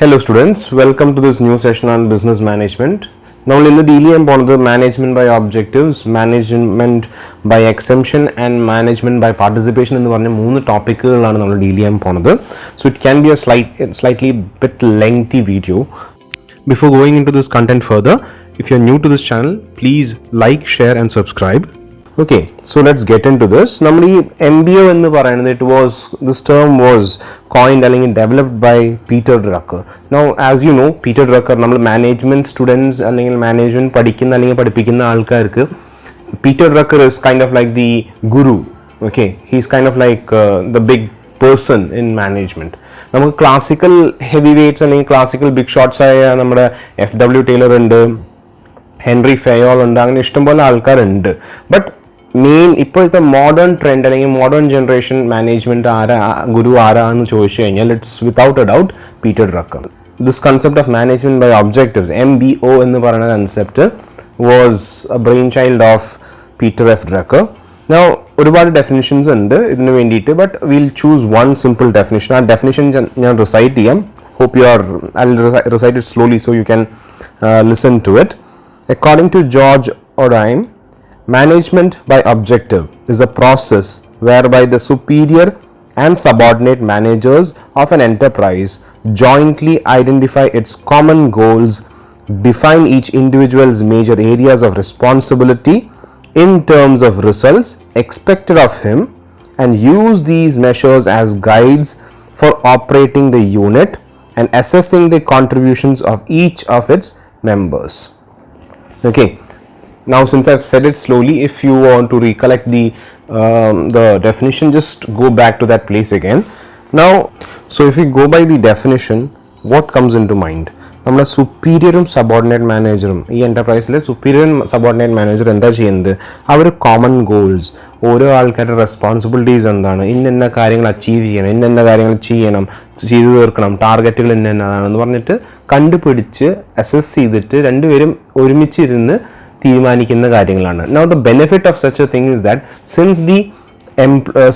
Hello students, welcome to this new session on business management. Now in the DLM on the management by objectives, management by exemption and management by participation in the three topics on the DLM ponadu. So it can be a slightly bit lengthy video. Before going into this content further, if you're new to this channel, please like, share and subscribe. Okay, so let's get into this. Namali MBO ennu parayunnathu this term was coined and developed by Peter Drucker. Now as you know, Peter Drucker nammal management students allengil management padikkunna allengil padipikkunna aalkarkku Peter Drucker is kind of like the guru. Okay, he's kind of like the big person in management. Namukku classical heavyweights allengil classical big shots aaya nammada FW Taylor and Henry Fayol and അങ്ങനെ ഇഷ്ടംപോലെ ആൾക്കാരുണ്ട്. But main ഇപ്പോഴത്തെ modern trend അല്ലെങ്കിൽ modern generation management guru ആരാന്ന് ചോദിച്ചു കഴിഞ്ഞാൽ it's without a doubt Peter Drucker. This concept of management by objectives MBO എന്ന് പറയുന്ന concept was a brain child of Peter F Drucker. Now ഒരുപാട് ഡെഫിനിഷൻസ് ഉണ്ട് ഇതിന് വേണ്ടിയിട്ട്, but will choose one simple definition. ആ ഡെഫിനിഷൻ ഞാൻ recite ചെയ്യാം. Hope you are I recite it slowly so you can listen to it. According to George Odine, management by objective is a process whereby the superior and subordinate managers of an enterprise jointly identify its common goals, define each individual's major areas of responsibility in terms of results expected of him, and use these measures as guides for operating the unit and assessing the contributions of each of its members. Okay, now since I've said it slowly, if you want to recollect the definition, just go back to that place again. Now, so if we go by the definition, what comes into mind? നമ്മുടെ സുപ്പീരിയറും subordinate മാനേജറും ഈ എൻ്റർപ്രൈസിലെ superior subordinate manager എന്താ ചെയ്യുന്നത്? അവർ common goals, ഓരോ ആൾക്കാരുടെ responsibilities എന്താണ്, ഇന്ന കാര്യങ്ങൾ achieve ചെയ്യണം, ഇന്ന കാര്യങ്ങൾ ചെയ്തു തീർക്കണം, ടാർഗറ്റുകൾ ഇന്നതാണെന്ന് പറഞ്ഞിട്ട് കണ്ടുപിടിച്ച് അസസ് ചെയ്തിട്ട് രണ്ടുപേരും ഒരുമിച്ചിരുന്ന് തീരുമാനിക്കുന്ന കാര്യങ്ങളാണ്. Now the benefit of such a thing is that since the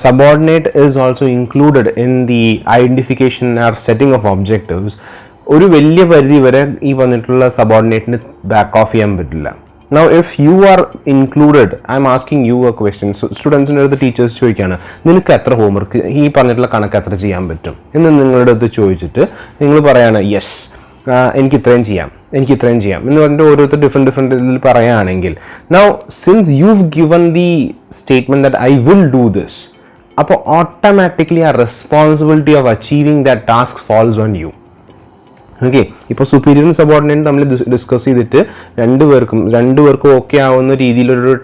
subordinate is also included in the identification or setting of objectives, ഒരു വലിയ പരിധി വരെ ഈ പറഞ്ഞിട്ടുള്ള സബോർഡിനേറ്റിന് ബാക്ക് ഓഫ് ചെയ്യാൻ പറ്റില്ല. Now if you are included, I am asking you a question. സ്റ്റുഡൻസിൻ്റെ അടുത്ത് teachers ചോദിക്കുകയാണ്, നിനക്ക് എത്ര ഹോംവർക്ക് ഈ പറഞ്ഞിട്ടുള്ള കണക്ക് എത്ര ചെയ്യാൻ പറ്റും എന്ന് നിങ്ങളുടെ അടുത്ത് ചോദിച്ചിട്ട് നിങ്ങൾ പറയാണ് യെസ് എനിക്ക് ഇത്രയും ചെയ്യാം എന്ന് പറഞ്ഞിട്ട് ഓരോരുത്തർ ഡിഫറെൻറ്റ് ഇതിൽ പറയുകയാണെങ്കിൽ, now since you've given the statement that I will do this, അപ്പോൾ ഓട്ടോമാറ്റിക്കലി ആ responsibility of achieving that task false on you. Okay, ഇപ്പോൾ സുപ്പീരിയറും സബോർഡിനേറ്റും തമ്മിൽ ഡിസ്കസ് ചെയ്തിട്ട് രണ്ടുപേർക്കും ഓക്കെ ആവുന്ന രീതിയിലൊരു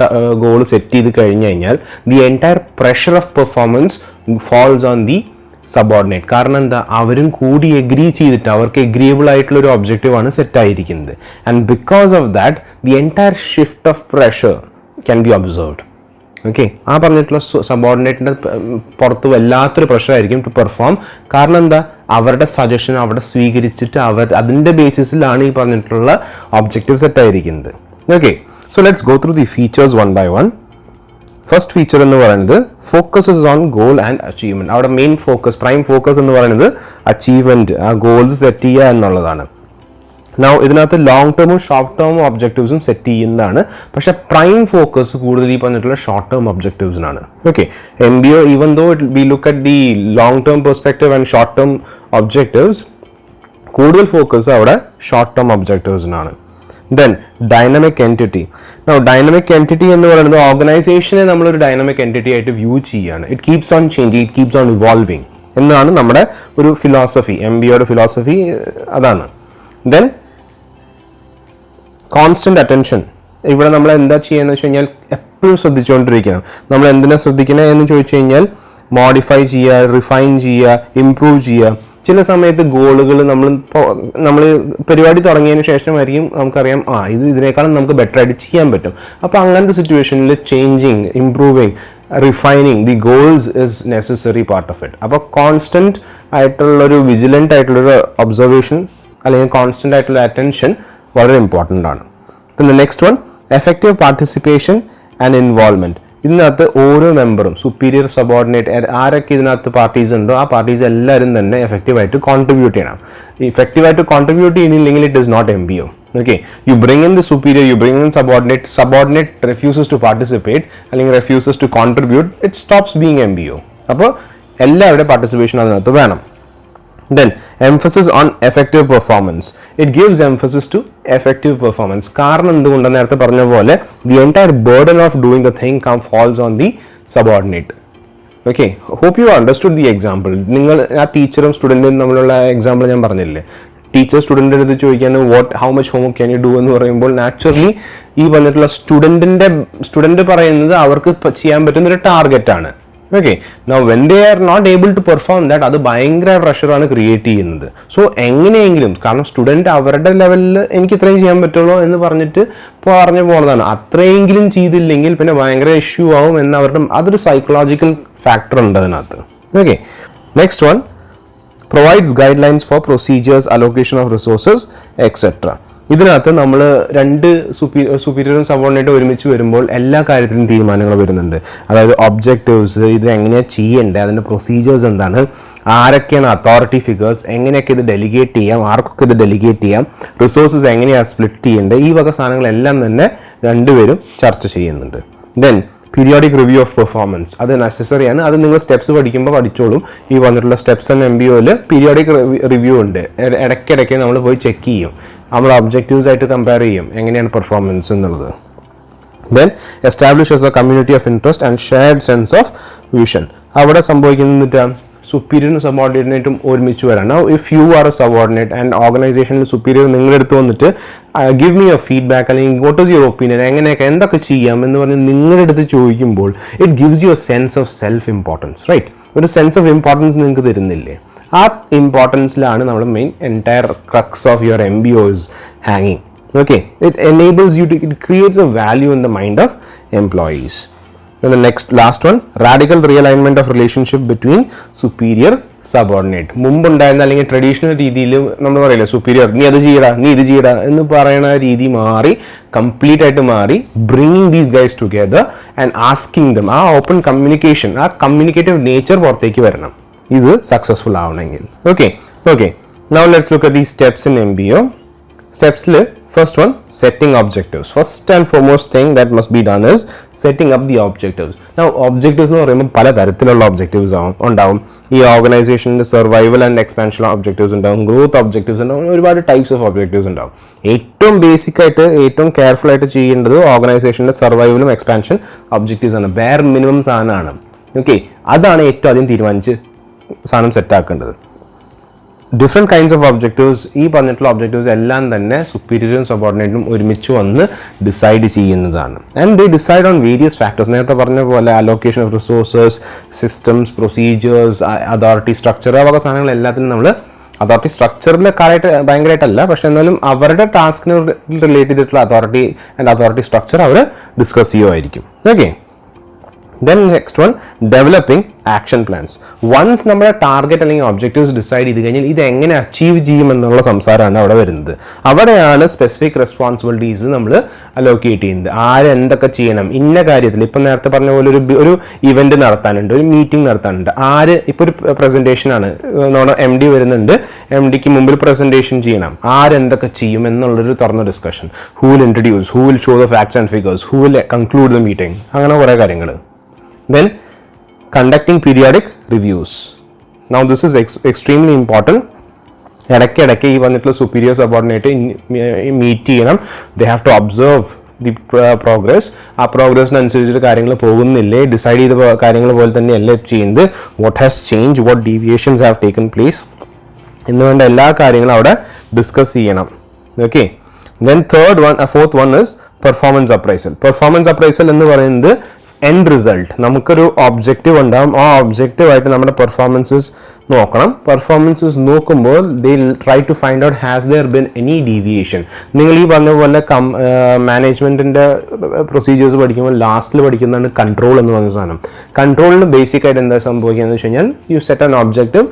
ഗോൾ സെറ്റ് ചെയ്ത് കഴിഞ്ഞ് കഴിഞ്ഞാൽ the entire pressure of performance false on the subordinate. കാരണം എന്താ, അവരും കൂടി എഗ്രി ചെയ്തിട്ട് അവർക്ക് എഗ്രിയബിൾ ആയിട്ടുള്ള ഒരു ഒബ്ജക്റ്റീവാണ് സെറ്റ് ആയിരിക്കുന്നത്. And because of that the entire shift of pressure can be observed. Okay, ആ പറഞ്ഞിട്ടുള്ള സബോർഡിനേറ്റിൻ്റെ പുറത്ത് വല്ലാത്തൊരു പ്രഷറായിരിക്കും ടു പെർഫോം. കാരണം എന്താ, അവരുടെ സജഷൻ അവിടെ സ്വീകരിച്ചിട്ട് അതിൻ്റെ ബേസിസിലാണ് ഈ പറഞ്ഞിട്ടുള്ള ഒബ്ജക്റ്റീവ് സെറ്റ് ആയിരിക്കുന്നത്. Okay, so let's go through the features one by one. First feature എന്ന് പറയുന്നത് focuses on goal and achievement. അവിടെ മെയിൻ ഫോക്കസ്, പ്രൈം ഫോക്കസ് എന്ന് പറയുന്നത് അച്ചീവ്മെൻറ്റ്, ആ ഗോൾസ് സെറ്റ് ചെയ്യുക എന്നുള്ളതാണ്. Now ഇതിനകത്ത് ലോങ് ടേമും ഷോർട്ട് ടേമും ഒബ്ജക്റ്റീവ്സും സെറ്റ് ചെയ്യുന്നതാണ്. പക്ഷേ പ്രൈം ഫോക്കസ് കൂടുതൽ ഈ പറഞ്ഞിട്ടുള്ള ഷോർട്ട് ടേം ഒബ്ജക്റ്റീവ്സിനാണ്. Okay, MBO even though it we look at the long term perspective and short term objectives, കൂടുതൽ ഫോക്കസ് അവിടെ ഷോർട്ട് ടേം ഒബ്ജക്റ്റീവ്സിനാണ്. Then dynamic entity. Dynamic entity എന്ന് പറയുന്നത് ഓർഗനൈസേഷനെ നമ്മളൊരു ഡൈനമിക് എൻറ്റിറ്റി ആയിട്ട് വ്യൂ ചെയ്യുകയാണ്. It keeps on changing, it keeps on evolving എന്നാണ് നമ്മുടെ ഒരു ഫിലോസഫി. MBOയുടെ ഫിലോസഫി അതാണ്. Then constant attention. ഇവിടെ നമ്മൾ എന്താ ചെയ്യുകയെന്ന് വെച്ച് കഴിഞ്ഞാൽ എപ്പോഴും ശ്രദ്ധിച്ചുകൊണ്ടിരിക്കണം. നമ്മൾ എന്തിനാ ശ്രദ്ധിക്കണേ എന്ന് ചോദിച്ചു കഴിഞ്ഞാൽ മോഡിഫൈ ചെയ്യുക, റിഫൈൻ ചെയ്യുക, ഇംപ്രൂവ് ചെയ്യുക. ചില സമയത്ത് ഗോളുകൾ നമ്മൾ പരിപാടി തുടങ്ങിയതിന് ശേഷമായിരിക്കും നമുക്കറിയാം ഇതിനേക്കാളും നമുക്ക് ബെറ്റർ ആയിട്ട് ചെയ്യാൻ പറ്റും. അപ്പോൾ അങ്ങനത്തെ സിറ്റുവേഷനിൽ changing, improving, refining the goals is necessary part of it. അപ്പോൾ കോൺസ്റ്റന്റ് ആയിട്ടുള്ളൊരു വിജിലൻ്റ് ആയിട്ടുള്ളൊരു ഒബ്സർവേഷൻ അല്ലെങ്കിൽ കോൺസ്റ്റന്റ് ആയിട്ടുള്ള അറ്റൻഷൻ വളരെ ഇമ്പോർട്ടൻ്റ് ആണ്. Then the next one, effective participation and involvement. ഇതിനകത്ത് ഓരോ മെമ്പറും superior, subordinate ആരൊക്കെ ഇതിനകത്ത് പാർട്ടീസ് ഉണ്ടോ ആ പാർട്ടീസ് എല്ലാവരും തന്നെ എഫക്റ്റീവായിട്ട് കോൺട്രിബ്യൂട്ട് ചെയ്യണം. ഇഫക്റ്റീവായിട്ട് കോൺട്രിബ്യൂട്ട് ചെയ്യുന്നില്ലെങ്കിൽ it is not MBO. Okay, you bring in the superior, you bring in subordinate refuses to participate അല്ലെങ്കിൽ refuses to contribute, it stops being MBO. അപ്പോൾ എല്ലാവരുടെ പാർട്ടിസിപ്പേഷൻ അതിനകത്ത് വേണം. Then emphasis on effective performance. It gives emphasis to effective performance. കാരണം എന്തുകൊണ്ടാണ് നേരത്തെ പറഞ്ഞ പോലെ the entire burden of doing the thing falls on the subordinate. Okay, hope you understood the example. നിങ്ങൾ ആ ടീച്ചറും സ്റ്റുഡൻറ്റും തമ്മിലുള്ള എക്സാമ്പിൾ ഞാൻ പറഞ്ഞില്ലേ, ടീച്ചർ സ്റ്റുഡൻറ്റിൻ്റെ അടുത്ത് ചോദിക്കുകയാണ് how much homework can you do എന്ന് പറയുമ്പോൾ നാച്ചുറലി ഈ പറഞ്ഞിട്ടുള്ള സ്റ്റുഡൻറ്റ് പറയുന്നത് അവർക്ക് ചെയ്യാൻ പറ്റുന്നൊരു ടാർഗറ്റാണ്. Okay, now when they are not able to perform that, അത് ഭയങ്കര പ്രഷറാണ് ക്രിയേറ്റ് ചെയ്യുന്നത്. സോ എങ്ങനെയെങ്കിലും, കാരണം സ്റ്റുഡൻറ്റ് അവരുടെ ലെവലിൽ എനിക്ക് ഇത്രയും ചെയ്യാൻ പറ്റുള്ളൂ എന്ന് പറഞ്ഞിട്ട് പറഞ്ഞു പോകുന്നതാണ്, അത്രയെങ്കിലും ചെയ്തില്ലെങ്കിൽ പിന്നെ ഭയങ്കര ഇഷ്യൂ ആവും എന്ന് അവരുടെ അതൊരു സൈക്കോളജിക്കൽ ഫാക്ടർ ഉണ്ട് അതിനകത്ത്. Okay, next one, provides guidelines for procedures, allocation of resources, etc. ഇതിനകത്ത് നമ്മൾ രണ്ട് superior സബോർഡിനേറ്റ് ഒരുമിച്ച് വരുമ്പോൾ എല്ലാ കാര്യത്തിലും തീരുമാനങ്ങൾ വരുന്നുണ്ട്. അതായത് ഒബ്ജക്റ്റീവ്സ്, ഇത് എങ്ങനെയാണ് ചെയ്യേണ്ടത്, അതിൻ്റെ പ്രൊസീജിയേഴ്സ് എന്താണ്, ആരൊക്കെയാണ് അതോറിറ്റി ഫിഗേഴ്സ്, എങ്ങനെയൊക്കെ ഇത് ഡെലിഗേറ്റ് ചെയ്യാം, ആർക്കൊക്കെ ഇത് ഡെലിഗേറ്റ് ചെയ്യാം, റിസോഴ്സസ് എങ്ങനെയാണ് സ്പ്ലിറ്റ് ചെയ്യേണ്ടത്, ഈ വക സാധനങ്ങളെല്ലാം തന്നെ രണ്ടുപേരും ചർച്ച ചെയ്യുന്നുണ്ട്. Then periodic review of performance, അത് നെസസറി ആണ്. അത് നിങ്ങൾ സ്റ്റെപ്സ് പഠിക്കുമ്പോൾ പഠിച്ചോളും. ഈ വന്നിട്ടുള്ള സ്റ്റെപ്സ് ആൻഡ് MBOയിൽ പീരിയോഡിക് റിവ്യൂ ഉണ്ട്. ഇടയ്ക്കിടയ്ക്ക് നമ്മൾ പോയി ചെക്ക് ചെയ്യും, നമ്മൾ ഒബ്ജക്റ്റീവ്സ് ആയിട്ട് കമ്പയർ ചെയ്യും എങ്ങനെയാണ് പെർഫോമൻസ് എന്നുള്ളത്. Then establish a community of interest and shared sense of vision. അവിടെ സംഭവിക്കുന്നിട്ട് സുപ്പീരിയറും സബോർഡിനേറ്റും ഒരുമിച്ച് വരാണ്. If you are a subordinate and ഓർഗനൈസേഷനിൽ സുപ്പീരിയർ നിങ്ങളുടെ അടുത്ത് വന്നിട്ട് ഗിവ് മീ എ ഫീഡ്ബാക്ക് അല്ലെങ്കിൽ വാട്ട് ഈസ് യുവർ ഒപ്പീനിയൻ, എങ്ങനെയൊക്കെ എന്തൊക്കെ ചെയ്യാം എന്ന് പറഞ്ഞ് നിങ്ങളുടെ അടുത്ത് ചോദിക്കുമ്പോൾ it gives you a sense of self importance, right? ഒരു സെൻസ് ഓഫ് ഇമ്പോർട്ടൻസ് നിങ്ങൾക്ക് തരുന്നില്ലേ? ആ ഇമ്പോർട്ടൻസിലാണ് നമ്മൾ main entire crux of your MBOs ഹാങ്ങിങ്. Okay, it enables you to, it creates a value in the mind of employees. Then the last one, radical realignment of relationship between superior subordinate. മുമ്പുണ്ടായിരുന്ന അല്ലെങ്കിൽ traditional രീതിയിൽ നമ്മൾ പറയില്ല superior നീ അത് ചെയ്യടാ നീ ഇത് ചെയ്യടാ എന്ന് പറയുന്ന രീതി മാറി, കംപ്ലീറ്റ് ആയിട്ട് മാറി, bringing these guys together and asking dum, ആ ഓപ്പൺ കമ്മ്യൂണിക്കേഷൻ, ആ കമ്മ്യൂണിക്കേറ്റീവ് നേച്ചർ പുറത്തേക്ക് വരണം ഇത് സക്സസ്ഫുൾ ആവണമെങ്കിൽ. Okay, now let's look at these steps in MBO. സ്റ്റെപ്സിൽ first one, setting objectives. First and foremost thing that must be done is setting up the objectives. Now objectives എന്ന് പറയുമ്പോൾ പല തരത്തിലുള്ള objectives ഉണ്ടാവും. ഈ ഓർഗനൈസേഷൻ്റെ സർവൈവൽ ആൻഡ് എക്സ്പാൻഷൻ ഒബ്ജക്റ്റീവ്സ് ഉണ്ടാവും, growth objectives ഉണ്ടാവും, ഒരുപാട് types of objectives ഉണ്ടാവും. ഏറ്റവും ബേസിക് ആയിട്ട് ഏറ്റവും കെയർഫുൾ ആയിട്ട് ചെയ്യേണ്ടത് ഓർഗനൈസേഷൻ്റെ സർവൈവലും എക്സ്പാൻഷൻ ഒബ്ജക്റ്റീവ്സ് ആണ്. ബെയർ മിനിമം സാധനമാണ്. ഓക്കെ, അതാണ് ഏറ്റവും ആദ്യം തീരുമാനിച്ച് സാധനം സെറ്റാക്കേണ്ടത്. ഡിഫറെൻറ്റ് കൈൻഡ്സ് ഓഫ് ഒബ്ജക്റ്റീവ്സ്, ഈ പറഞ്ഞിട്ടുള്ള ഒബ്ജക്റ്റീവ്സ് എല്ലാം തന്നെ സുപ്പീരിയറും സബോർഡിനേറ്റും ഒരുമിച്ച് വന്ന് ഡിസൈഡ് ചെയ്യുന്നതാണ്. And they decide on various factors. നേരത്തെ പറഞ്ഞ പോലെ allocation of resources, systems, procedures, authority structure, ആ വക സാധനങ്ങൾ എല്ലാത്തിനും നമ്മൾ അതോറിറ്റി സ്ട്രക്ചറിൽ ഭയങ്കരമായിട്ടല്ല, പക്ഷെ എന്നാലും അവരുടെ ടാസ്കിന് റിലേറ്റ് ചെയ്തിട്ടുള്ള അതോറിറ്റി ആൻഡ് അതോറിറ്റി സ്ട്രക്ചർ അവർ ഡിസ്കസ് ചെയ്യുമായിരിക്കും. Okay, then next one, developing action plans. Once നമ്മുടെ ടാർഗറ്റ് അല്ലെങ്കിൽ ഒബ്ജക്റ്റീവ്സ് ഡിസൈഡ് ചെയ്ത് കഴിഞ്ഞാൽ ഇത് എങ്ങനെ അച്ചീവ് ചെയ്യുമെന്നുള്ള സംസാരമാണ് അവിടെ വരുന്നത്. അവിടെയാണ് സ്പെസിഫിക് റെസ്പോൺസിബിലിറ്റീസ് നമ്മൾ അലോക്കേറ്റ് ചെയ്യുന്നത്. ആര് എന്തൊക്കെ ചെയ്യണം ഇന്ന കാര്യത്തിൽ. ഇപ്പം നേരത്തെ പറഞ്ഞ പോലെ ഒരു ഇവന്റ് നടത്താനുണ്ട്, ഒരു മീറ്റിംഗ് നടത്താനുണ്ട്, ആര് ഇപ്പോൾ ഒരു പ്രസന്റേഷൻ ആണ്, നമ്മുടെ MD വരുന്നുണ്ട്, MDക്ക് മുമ്പിൽ പ്രസന്റേഷൻ ചെയ്യണം, ആരെന്തൊക്കെ ചെയ്യും എന്നുള്ളൊരു തുറന്ന discussion. Who will introduce, who will show the facts and figures, who will conclude the meeting, അങ്ങനെ കുറേ കാര്യങ്ങൾ. Then conducting periodic reviews. Now this is extremely important. ഇടയ്ക്കിടയ്ക്ക് ഈ വന്നിട്ടുള്ള superior subordinate മീറ്റ് ചെയ്യണം. They have to observe the progress. ആ പ്രോഗ്രസ്സിനനുസരിച്ചിട്ട് കാര്യങ്ങൾ പോകുന്നില്ലേ, ഡിസൈഡ് ചെയ്ത കാര്യങ്ങൾ പോലെ തന്നെയല്ലേ ചെയ്യുന്നത്, what has change, what deviations have taken place എന്നുവേണ്ട എല്ലാ കാര്യങ്ങളും അവിടെ ഡിസ്കസ് ചെയ്യണം. Okay, then fourth one is performance appraisal. Performance appraisal എന്ന് പറയുന്നത് എൻഡ് റിസൾട്ട്. നമുക്കൊരു ഒബ്ജക്റ്റീവ് ഉണ്ടാകും, ആ ഒബ്ജക്റ്റീവായിട്ട് നമ്മുടെ പെർഫോമൻസസ് നോക്കണം. പെർഫോമൻസസ് നോക്കുമ്പോൾ they try to find out has there been any deviation. നിങ്ങൾ ഈ പറഞ്ഞ പോലെ മാനേജ്മെൻറ്റിൻ്റെ പ്രൊസീജിയേഴ്സ് പഠിക്കുമ്പോൾ ലാസ്റ്റിൽ പഠിക്കുന്നതാണ് കൺട്രോൾ എന്ന് പറഞ്ഞ സാധനം. കൺട്രോളിന് ബേസിക് ആയിട്ട് എന്താ സംഭവിക്കുകയെന്ന് വെച്ച് കഴിഞ്ഞാൽ യു സെറ്റ് ആൻ ഒബ്ജക്റ്റീവ്,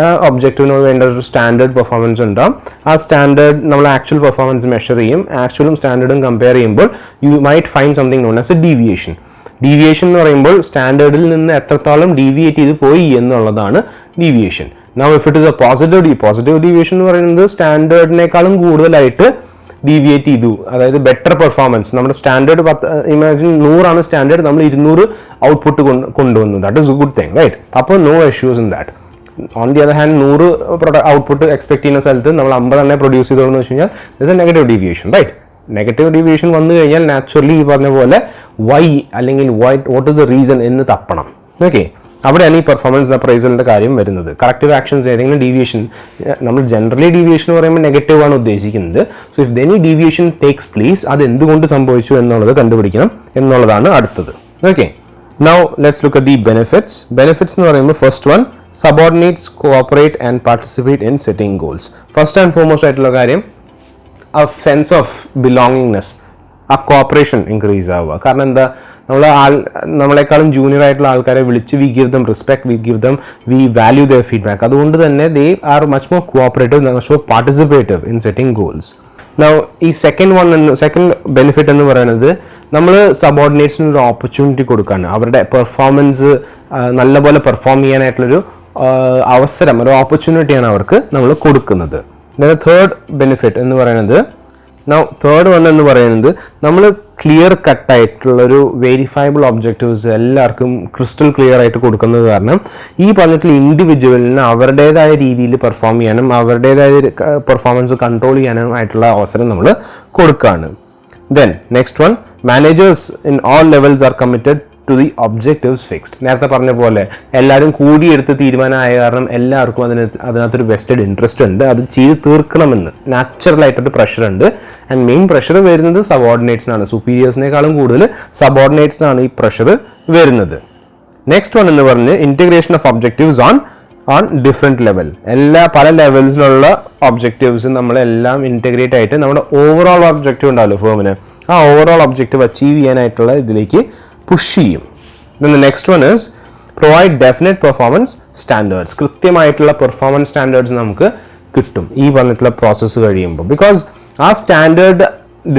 ആ ഒബ്ജക്റ്റീവിന് വേണ്ട ഒരു സ്റ്റാൻഡേർഡ് പെർഫോമൻസ് ഉണ്ടാകും. ആ സ്റ്റാൻഡേർഡ് നമ്മൾ ആക്ച്വൽ പെർഫോമൻസ് മെഷർ ചെയ്യും. ആക്ച്വലും സ്റ്റാൻഡേർഡും കമ്പയർ ചെയ്യുമ്പോൾ you might find something known as A deviation. Deviation എന്ന് പറയുമ്പോൾ സ്റ്റാൻഡേർഡിൽ നിന്ന് എത്രത്തോളം ഡീവിയേറ്റ് ചെയ്ത് പോയി എന്നുള്ളതാണ് deviation. Now if it is a positive deviation എന്ന് പറയുന്നത് സ്റ്റാൻഡേർഡിനേക്കാളും കൂടുതലായിട്ട് ഡീവിയേറ്റ് ചെയ്തു, അതായത് ബെറ്റർ പെർഫോമൻസ്. നമ്മുടെ സ്റ്റാൻഡേർഡ് ഇമാജിൻ 100 സ്റ്റാൻഡേർഡ്, നമ്മൾ 200 ഔട്ട്പുട്ട് കൊണ്ടുവന്നു. That is a good thing, right? അപ്പോൾ no issues in that. On the other hand 100 output expect ചെയ്യുന്ന സ്ഥലത്ത് നമ്മൾ 50 തന്നെ പ്രൊഡ്യൂസ് ചെയ്തോളെന്ന് വെച്ച് കഴിഞ്ഞാൽ this a negative deviation, right? Negative deviation വന്നു കഴിഞ്ഞാൽ നാച്ചുറലി ഈ പറഞ്ഞ പോലെ വൈ അല്ലെങ്കിൽ വാട്ട് ഇസ് ദ റീസൺ എന്ന് തപ്പണം. ഓക്കെ, അവിടെയാണ് ഈ പെർഫോമൻസ് അപ്രൈസലിൻ്റെ കാര്യം വരുന്നത്. കറക്റ്റീവ് ആക്ഷൻസ് ഏതെങ്കിലും ഡീവിയേഷൻ, നമ്മൾ ജനറലി ഡീവിയേഷൻ എന്ന് പറയുമ്പോൾ നെഗറ്റീവ് ആണ് ഉദ്ദേശിക്കുന്നത്. So if any deviation takes place, അത് എന്തുകൊണ്ട് സംഭവിച്ചു എന്നുള്ളത് കണ്ടുപിടിക്കണം എന്നുള്ളതാണ് അടുത്തത്. Okay, now let's look at the benefits. Benefits എന്ന് പറയുമ്പോൾ first one, subordinates cooperate and participate in setting goals. First and foremost ആയിട്ടുള്ള കാര്യം ആ സെൻസ് ഓഫ് ബിലോങ്ങിങ്നെസ്, ആ കോഓപ്പറേഷൻ ഇൻക്രീസ് ആവുക. കാരണം എന്താ, നമ്മളെക്കാളും ജൂനിയർ ആയിട്ടുള്ള ആൾക്കാരെ വിളിച്ച് we give them respect, we value their feedback. അതുകൊണ്ട് തന്നെ they are much more cooperative, much more participative in setting goals. Now ഈ സെക്കൻഡ് ബെനിഫിറ്റ് എന്ന് പറയുന്നത്, നമ്മൾ സബോർഡിനേറ്റ്സിന് ഒരു ഓപ്പർച്യൂണിറ്റി കൊടുക്കുകയാണ്. അവരുടെ പെർഫോമൻസ് നല്ലപോലെ പെർഫോം ചെയ്യാനായിട്ടുള്ളൊരു അവസരം, ഒരു ഓപ്പർച്യൂണിറ്റിയാണ് അവർക്ക് നമ്മൾ കൊടുക്കുന്നത്. തേർഡ് ബെനിഫിറ്റ് എന്ന് പറയുന്നത്, തേർഡ് വൺ എന്ന് പറയുന്നത്, നമ്മൾ ക്ലിയർ കട്ടായിട്ടുള്ളൊരു വെരിഫയബിൾ ഒബ്ജക്റ്റീവ്സ് എല്ലാവർക്കും ക്രിസ്റ്റൽ ക്ലിയർ ആയിട്ട് കൊടുക്കുന്നത് കാരണം ഈ പറഞ്ഞിട്ടുള്ള ഇൻഡിവിജ്വലിന് അവരുടേതായ രീതിയിൽ പെർഫോം ചെയ്യാനും അവരുടേതായ പെർഫോമൻസ് കൺട്രോൾ ചെയ്യാനും ആയിട്ടുള്ള അവസരം നമ്മൾ കൊടുക്കുകയാണ്. Then next one, managers in all levels are committed to the objectives fixed. നേരത്തെ പറഞ്ഞ പോലെ എല്ലാവരും കൂടിയെടുത്ത് തീരുമാനമായ കാരണം എല്ലാവർക്കും അതിനകത്തൊരു വെസ്റ്റഡ് ഇൻട്രസ്റ്റ് ഉണ്ട്, അത് ചെയ്ത് തീർക്കണമെന്ന് നാച്ചുറലായിട്ടൊരു പ്രഷർ ഉണ്ട്. ആൻഡ് മെയിൻ പ്രഷർ വരുന്നത് സബോർഡിനേറ്റ്സിനാണ്. സുപ്പീരിയേഴ്സിനേക്കാളും കൂടുതൽ സബോർഡിനേറ്റ്സിനാണ് ഈ പ്രഷർ വരുന്നത്. നെക്സ്റ്റ് വൺ എന്ന് പറഞ്ഞ് integration of objectives on different level. പല ലെവൽസിലുള്ള ഒബ്ജക്റ്റീവ്സ് നമ്മളെല്ലാം ഇൻറ്റഗ്രേറ്റ് ആയിട്ട് നമ്മുടെ ഓവറോൾ ഒബ്ജക്റ്റീവ് ഉണ്ടാവല്ലോ ഫേമിന്, ആ ഓവറോൾ ഒബ്ജക്റ്റീവ് അച്ചീവ് ചെയ്യാനായിട്ടുള്ള ഇതിലേക്ക് പുഷ് ചെയ്യും. Next one is provide definite performance standards. കൃത്യമായിട്ടുള്ള പെർഫോമൻസ് സ്റ്റാൻഡേർഡ്സ് നമുക്ക് കിട്ടും ഈ പറഞ്ഞിട്ടുള്ള പ്രോസസ്സ് കഴിയുമ്പോൾ. ബിക്കോസ് ആ സ്റ്റാൻഡേർഡ്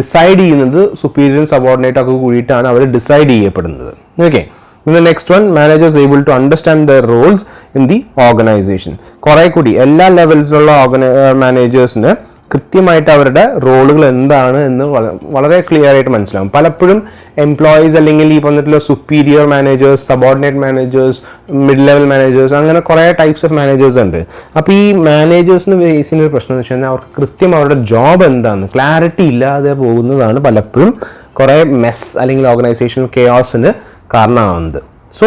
ഡിസൈഡ് ചെയ്യുന്നത് സുപ്പീരിയർ സബോർഡിനേറ്റ് ഒക്കെ കൂടിയിട്ടാണ് അവർ ഡിസൈഡ് ചെയ്യപ്പെടുന്നത്. Okay, next one, managers able to understand their roles in the organisation. കുറെ കൂടി എല്ലാ ലെവൽസിലുള്ള മാനേജേഴ്സിന് കൃത്യമായിട്ട് അവരുടെ റോളുകൾ എന്താണ് എന്ന് വളരെ ക്ലിയർ ആയിട്ട് മനസ്സിലാവും. പലപ്പോഴും എംപ്ലോയീസ് അല്ലെങ്കിൽ ഈ പറഞ്ഞിട്ടുള്ള superior managers, subordinate managers, mid level managers, അങ്ങനെ കുറേ ടൈപ്സ് ഓഫ് മാനേജേഴ്സ് ഉണ്ട്. അപ്പോൾ ഈ മാനേജേഴ്സിന് ഫേസ് ചെയ്യുന്ന ഒരു പ്രശ്നം എന്ന് വെച്ച് കഴിഞ്ഞാൽ അവർക്ക് കൃത്യം അവരുടെ ജോബ് എന്താണെന്ന് ക്ലാരിറ്റി ഇല്ലാതെ പോകുന്നതാണ് പലപ്പോഴും കുറേ മെസ് അല്ലെങ്കിൽ ഓർഗനൈസേഷണൽ കെയോസിന് കാരണമാവുന്നത്. സോ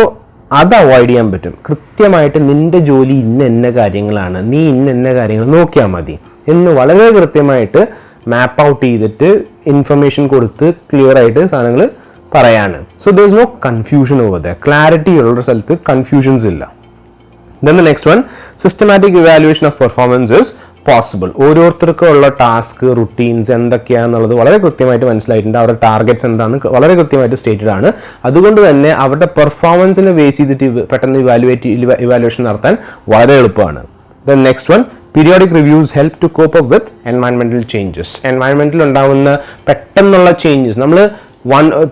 അത് അവോയ്ഡ് ചെയ്യാൻ പറ്റും. കൃത്യമായിട്ട് നിൻ്റെ ജോലി ഇന്ന കാര്യങ്ങളാണ്, നീ ഇന്ന കാര്യങ്ങൾ നോക്കിയാൽ മതി എന്ന് വളരെ കൃത്യമായിട്ട് മാപ്പ് ഔട്ട് ചെയ്തിട്ട് ഇൻഫർമേഷൻ കൊടുത്ത് ക്ലിയർ ആയിട്ട് സാധനങ്ങൾ പറയാണ്. So there is no confusion over the clarity ഉള്ള സ്ഥലത്ത് കൺഫ്യൂഷൻസ് ഇല്ല. Then the next one, systematic evaluation of performance is possible. ഓരോരുത്തർക്കും ഉള്ള ടാസ്ക് റുട്ടീൻസ് എന്തൊക്കെയാണെന്നുള്ളത് വളരെ കൃത്യമായിട്ട് മനസ്സിലായിട്ടുണ്ട്. അവരുടെ ടാർഗറ്റ്സ് എന്താണെന്ന് വളരെ കൃത്യമായിട്ട് സ്റ്റേറ്റഡ് ആണ്. അതുകൊണ്ട് തന്നെ അവരുടെ പെർഫോമൻസിനെ ബേസ് ചെയ്തിട്ട് പെട്ടെന്ന് ഇവാലുവേഷൻ നടത്താൻ വളരെ എളുപ്പമാണ്. Then next one, periodic reviews help to cope up with environmental changes. എൻവയൺമെന്റിൽ ഉണ്ടാകുന്ന പെട്ടെന്നുള്ള ചേഞ്ചസ് നമ്മൾ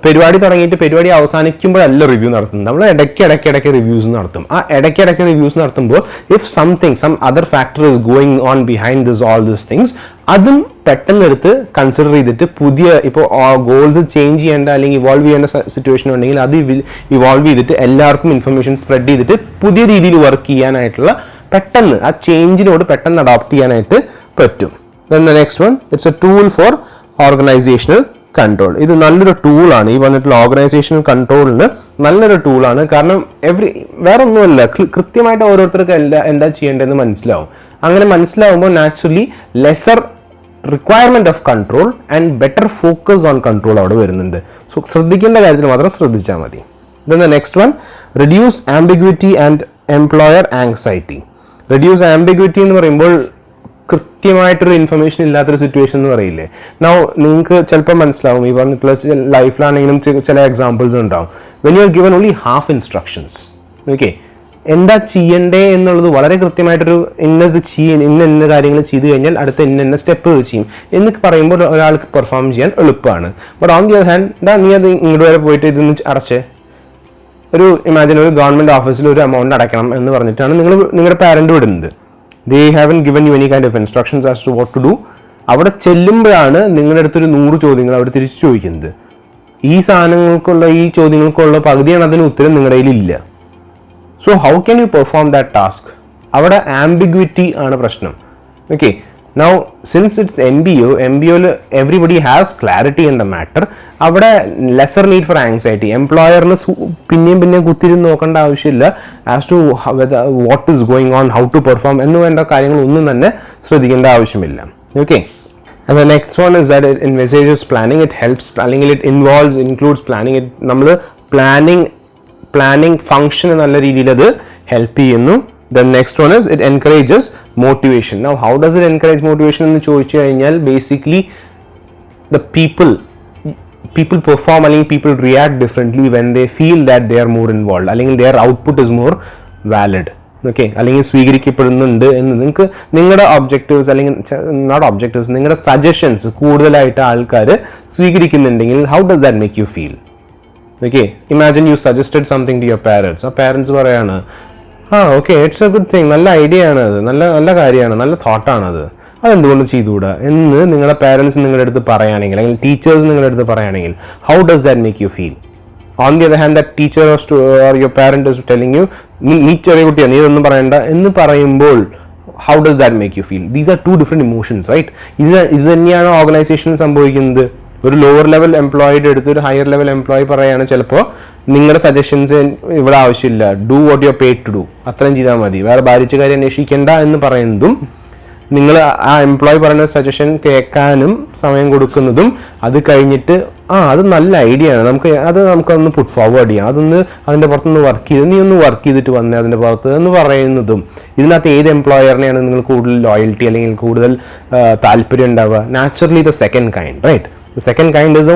പരിപാടി തുടങ്ങിയിട്ട് പരിപാടി അവസാനിക്കുമ്പോഴല്ല റിവ്യൂ നടത്തുന്നത്. നമ്മൾ ഇടയ്ക്ക് റിവ്യൂസ് നടത്തും. ആ ഇടയ്ക്ക് റിവ്യൂസ് നടത്തുമ്പോൾ if some other factor is going on behind all these things, അതും പെട്ടെന്ന് എടുത്ത് കൺസിഡർ ചെയ്തിട്ട് പുതിയ ഇപ്പോൾ ഗോൾസ് ചേഞ്ച് ചെയ്യേണ്ട അല്ലെങ്കിൽ ഇവോൾവ് ചെയ്യേണ്ട സിറ്റുവേഷൻ ഉണ്ടെങ്കിൽ അത് ഇവോൾവ് ചെയ്തിട്ട് എല്ലാവർക്കും ഇൻഫർമേഷൻ സ്പ്രെഡ് ചെയ്തിട്ട് പുതിയ രീതിയിൽ വർക്ക് ചെയ്യാനായിട്ടുള്ള പെട്ടെന്ന് ആ ചേഞ്ചിനോട് പെട്ടെന്ന് അഡോപ്റ്റ് ചെയ്യാനായിട്ട് പറ്റും. Then the next one, it's a tool for organizational control. ഇത് നല്ലൊരു ടൂളാണ്. ഈ വന്നിട്ടുള്ള ഓർഗനൈസേഷണൽ കൺട്രോളിന് നല്ലൊരു ടൂളാണ്. കാരണം വേറെ ഒന്നുമല്ല, കൃത്യമായിട്ട് ഓരോരുത്തർക്ക് എന്താ ചെയ്യേണ്ടതെന്ന് മനസ്സിലാവും. അങ്ങനെ മനസ്സിലാവുമ്പോൾ naturally lesser requirement of control and better focus on control അവിടെ വരുന്നുണ്ട്. സോ ശ്രദ്ധിക്കേണ്ട കാര്യത്തിൽ മാത്രം ശ്രദ്ധിച്ചാൽ മതി. Then the next one, reduce ambiguity and employer anxiety. reduce ambiguity എന്ന് പറയുമ്പോൾ കൃത്യമായിട്ടൊരു ഇൻഫർമേഷൻ ഇല്ലാത്തൊരു സിറ്റുവേഷൻ എന്ന് പറയില്ലേ. നിങ്ങൾക്ക് ചിലപ്പോൾ മനസ്സിലാവും, ഈ പറഞ്ഞിട്ടുള്ള ലൈഫിലാണെങ്കിലും ചില എക്സാമ്പിൾസ് ഉണ്ടാവും. When you are given only half instructions, okay, എന്താ ചെയ്യണ്ടേ എന്നുള്ളത് വളരെ കൃത്യമായിട്ടൊരു ഇന്ന കാര്യങ്ങൾ ചെയ്ത് കഴിഞ്ഞാൽ അടുത്ത ഇന്ന സ്റ്റെപ്പ് ചെയ്യും എന്ന് പറയുമ്പോൾ ഒരാൾക്ക് പെർഫോം ചെയ്യാൻ എളുപ്പമാണ്. But on the other hand, നീ അത് ഇങ്ങോട്ട് വരെ പോയിട്ട് ഇതൊന്ന് അടച്ചേ, ഒരു ഇമാജിൻ ഒരു ഗവൺമെൻറ് ഓഫീസിൽ ഒരു എമൗണ്ട് അടയ്ക്കണം എന്ന് പറഞ്ഞിട്ടാണ് നിങ്ങളുടെ പാരൻറ്റ് വിടുന്നത്. They haven't given you any kind of instructions as to what to do. അവിടെ ചെല്ലുമ്പോഴാണ് നിങ്ങളുടെ അടുത്തൊരു 100 ചോദ്യങ്ങൾ അവർ തിരിച്ചു ചോദിക്കുന്നത്. ഈ ചോദ്യങ്ങൾക്കുള്ള പകുതിയാണ് അതിന് ഉത്തരം നിങ്ങളുടെ കയ്യിലില്ല. So how can you perform that task? അവിടെ ആംബിഗ്വിറ്റി ആണ് പ്രശ്നം. Okay, now since it's MBO everybody has clarity in the matter. അവിടെ ലെസർ നീഡ് ഫോർ ആങ്സൈറ്റി. എംപ്ലോയറിന് പിന്നെയും കുത്തിരുന്ന് നോക്കേണ്ട ആവശ്യമില്ല as to what is going on, how to perform എന്ന് വേണ്ട കാര്യങ്ങളൊന്നും തന്നെ ശ്രദ്ധിക്കേണ്ട ആവശ്യമില്ല. Okay, and the next one is that it envisages planning. It helps planning, it includes planning. It നമ്മൾ planning function നല്ല രീതിയിൽ അത് ഹെൽപ്പ് ചെയ്യുന്നു. The next one is it encourages motivation. Now how does it encourage motivation എന്ന് ചോദിച്ചു കഴിഞ്ഞാൽ basically the people perform അല്ലെങ്കിൽ people react differently when they feel that they are more involved, അല്ലെങ്കിൽ their output is more valid. Okay, അല്ലെങ്കിൽ സ്വീകരിക്കപ്പെടുന്നുണ്ട് എന്ന് നിങ്ങളുടെ objectives അല്ലെങ്കിൽ not objectives, നിങ്ങളുടെ സജഷൻസ് കൂടുതലായിട്ട് ആൾക്കാർ സ്വീകരിക്കുന്നുണ്ടെങ്കിൽ how does that make you feel? Okay, imagine you suggested something to your parents. ആ പാരൻസ് പറയാണ് okay it's a good thing, നല്ല ഐഡിയ ആണത്, നല്ല കാര്യമാണ്, നല്ല തോട്ടാണത്, അതെന്തുകൊണ്ട് ചെയ്തുകൂടാ എന്ന് നിങ്ങളുടെ പാരൻസ് നിങ്ങളുടെ അടുത്ത് പറയുകയാണെങ്കിൽ, അല്ലെങ്കിൽ ടീച്ചേഴ്സ് നിങ്ങളുടെ അടുത്ത് പറയുകയാണെങ്കിൽ how does that make you feel? On the other hand, that teacher or your parent is telling you, നീ ചെറിയ കുട്ടിയാണ്, നീ ഒന്നും പറയണ്ട എന്ന് പറയുമ്പോൾ how does that make you feel? These are two different emotions, right? ഇത് തന്നെയാണ് ഓർഗനൈസേഷനിൽ സംഭവിക്കുന്നത്. ഒരു ലോവർ ലെവൽ എംപ്ലോയിയുടെ അടുത്ത് ഒരു ഹയർ ലെവൽ എംപ്ലോയി പറയുകയാണ് ചിലപ്പോൾ നിങ്ങളുടെ സജഷൻസ് ഇവിടെ ആവശ്യമില്ല, do what you are paid to do, അത്രയും ചെയ്താൽ മതി, വേറെ ഭാരിച്ച കാര്യം അന്വേഷിക്കേണ്ട എന്ന് പറയുന്നതും നിങ്ങൾ ആ എംപ്ലോയി പറയുന്ന സജഷൻ കേൾക്കാനും സമയം കൊടുക്കുന്നതും അത് കഴിഞ്ഞിട്ട് അത് നല്ല ഐഡിയ ആണ്, നമുക്കൊന്ന് പുട്ട് ഫോർവേഡ് ചെയ്യാം, അതിൻ്റെ പുറത്തുനിന്ന് വർക്ക് ചെയ്ത് നീ ഒന്ന് വർക്ക് ചെയ്തിട്ട് വന്നേ അതിൻ്റെ പുറത്ത് എന്ന് പറയുന്നതും. ഇതിനകത്ത് ഏത് എംപ്ലോയറിനെയാണ് നിങ്ങൾ കൂടുതൽ ലോയൽറ്റി അല്ലെങ്കിൽ കൂടുതൽ താല്പര്യം ഉണ്ടാവുക? Naturally the second kind, right? The second kind is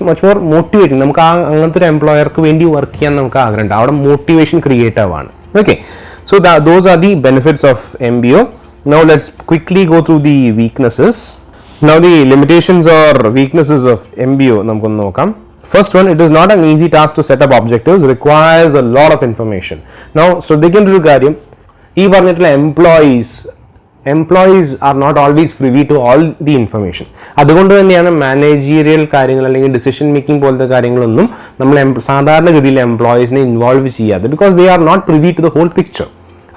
much more motivating. നമുക്ക് അങ്ങനത്തെ ഒരു എംപ്ലോയർക്ക് വേണ്ടി വർക്ക് ചെയ്യാൻ നമുക്ക് ആഗ്രഹമുണ്ട്, അവിടെ മോട്ടിവേഷൻ ക്രിയേറ്റ് ആവാണ്. Okay, so those are the benefits of MBO. Now let's quickly go through the weaknesses. Now the limitations or weaknesses of MBO namukku nokam. First one, it is not an easy task to set up objectives, requires a lot of information. Now ശ്രദ്ധിക്കേണ്ട ഒരു കാര്യം, ഈ പറഞ്ഞിട്ടുള്ള employees are not always privy to all the information. അതുകൊണ്ട് തന്നെയാണ് managerial കാര്യങ്ങൾ അല്ലെങ്കിൽ decision making പോലത്തെ കാര്യങ്ങളൊന്നും നമ്മൾ സാധാരണഗതിയിൽ എംപ്ലോയീസിനെ ഇൻവോൾവ് ചെയ്യാതെ, because they are not privy to the whole picture.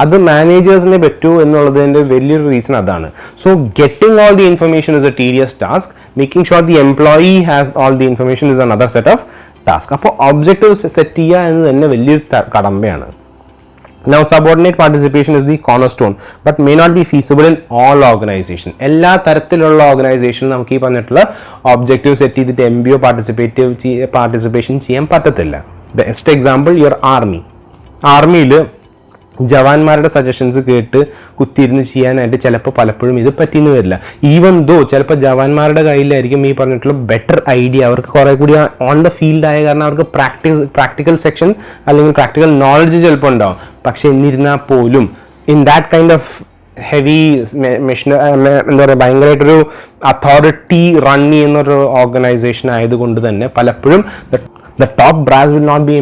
അത് മാനേജേഴ്സിനെ പറ്റൂ എന്നുള്ളതിൻ്റെ വലിയൊരു റീസൺ അതാണ്. So getting all the information is a tedious task. Making sure the employee has all the information is another set of task. അപ്പോൾ objective set ചെയ്യുക എന്ന് തന്നെ വലിയൊരു കടമ്പയാണ്. Now subordinate participation is the cornerstone but may not be feasible in all organization. എല്ലാ തരത്തിലുള്ള ഓർഗനൈസേഷനിൽ നമുക്ക് ഈ പറഞ്ഞിട്ടുള്ള ഒബ്ജക്റ്റീവ് സെറ്റ് ചെയ്തിട്ട് MBO പാർട്ടിസിപ്പേഷൻ ചെയ്യാൻ പറ്റത്തില്ല. ബെസ്റ്റ് എക്സാമ്പിൾ യുവർ ആർമിയിൽ ജവാന്മാരുടെ സജഷൻസ് കേട്ട് കുത്തിയിരുന്ന് ചെയ്യാനായിട്ട് ചിലപ്പോൾ പലപ്പോഴും ഇത് പറ്റിയെന്ന് വരില്ല. ഈവൻ ദോ ചിലപ്പോൾ ജവാന്മാരുടെ കയ്യിലായിരിക്കും ഈ പറഞ്ഞിട്ടുള്ള ബെറ്റർ ഐഡിയ, അവർക്ക് കുറേ കൂടി ഓൺ ദ ഫീൽഡ് ആയ കാരണം അവർക്ക് പ്രാക്ടിക്കൽ സെക്ഷൻ അല്ലെങ്കിൽ പ്രാക്ടിക്കൽ നോളജ് ചിലപ്പോൾ ഉണ്ടാവും. പക്ഷെ എന്നിരുന്നാൽ പോലും in that kind of heavy machine എന്താ പറയുക, ഭയങ്കരമായിട്ടൊരു അതോറിറ്റി റൺ ചെയ്യുന്നൊരു ഓർഗനൈസേഷൻ ആയതുകൊണ്ട് തന്നെ പലപ്പോഴും the top brass will not be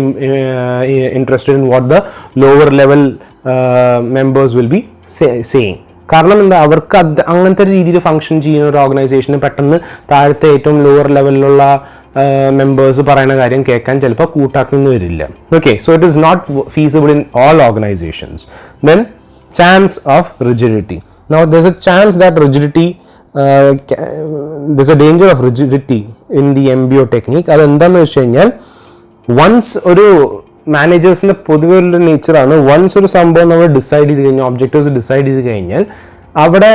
interested in what the lower level members will be saying. കാരണം എന്താ, അവർക്ക് അങ്ങനത്തെ രീതിയിൽ ഫങ്ഷൻ ചെയ്യുന്ന ഒരു ഓർഗനൈസേഷന് പെട്ടെന്ന് താഴത്തെ ഏറ്റവും ലോവർ ലെവലിലുള്ള മെമ്പേഴ്സ് പറയുന്ന കാര്യം കേൾക്കാൻ ചിലപ്പോൾ കൂട്ടാക്കുന്നു വരില്ല. Okay, so it is not feasible in all organisations. Then chance of rigidity. Now there is a chance that rigidity there's a danger of rigidity in the MBO technique. അതെന്താന്ന് വെച്ച് കഴിഞ്ഞാൽ വൺസ് ഒരു മാനേജേഴ്സിൻ്റെ പൊതുവെ ഒരു നേച്ചറാണ്, വൺസ് ഒരു സംഭവം നമ്മൾ decide ചെയ്ത് കഴിഞ്ഞാൽ, ഒബ്ജക്റ്റീവ്സ് ഡിസൈഡ് ചെയ്ത് കഴിഞ്ഞാൽ അവിടെ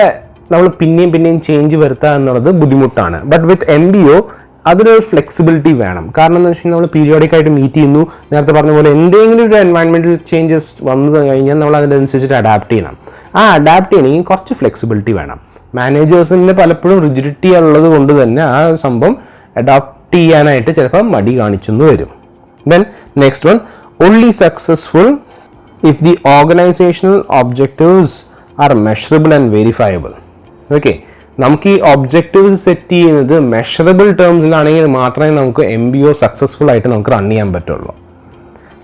നമ്മൾ പിന്നെയും ചേഞ്ച് വരുത്തുക എന്നുള്ളത് ബുദ്ധിമുട്ടാണ്. ബട്ട് വിത്ത് MBO അതിലൊരു ഫ്ലെക്സിബിലിറ്റി വേണം. കാരണം എന്താ വെച്ച് കഴിഞ്ഞാൽ നമ്മൾ പീരിയോഡിക് ആയിട്ട് മീറ്റ് ചെയ്യുന്നു, നേരത്തെ പറഞ്ഞ പോലെ എന്തെങ്കിലും ഒരു എൻവയൺമെൻറ്റൽ ചേഞ്ചസ് വന്നു കഴിഞ്ഞാൽ നമ്മൾ അതിനനുസരിച്ചിട്ട് അഡാപ്റ്റ് ചെയ്യണം. ആ അഡാപ്റ്റ് ചെയ്യണമെങ്കിൽ കുറച്ച് ഫ്ലെക്സിബിലിറ്റി വേണം. മാനേജേഴ്സിന് പലപ്പോഴും റിജിഡിറ്റി ഉള്ളത് കൊണ്ട് തന്നെ ആ സംഭവം അഡാപ്റ്റ് ചെയ്യാനായിട്ട് ചിലപ്പോൾ മടി കാണിച്ചെന്ന് വരും. Then next one, only successful if the organisational objectives R measurable and verifiable. Okay, നമുക്ക് ഈ ഒബ്ജക്റ്റീവ്സ് സെറ്റ് ചെയ്യുന്നത് മെഷറബിൾ ടേംസിലാണെങ്കിൽ മാത്രമേ നമുക്ക് MBO സക്സസ്ഫുൾ ആയിട്ട് നമുക്ക് റൺ ചെയ്യാൻ പറ്റുള്ളൂ.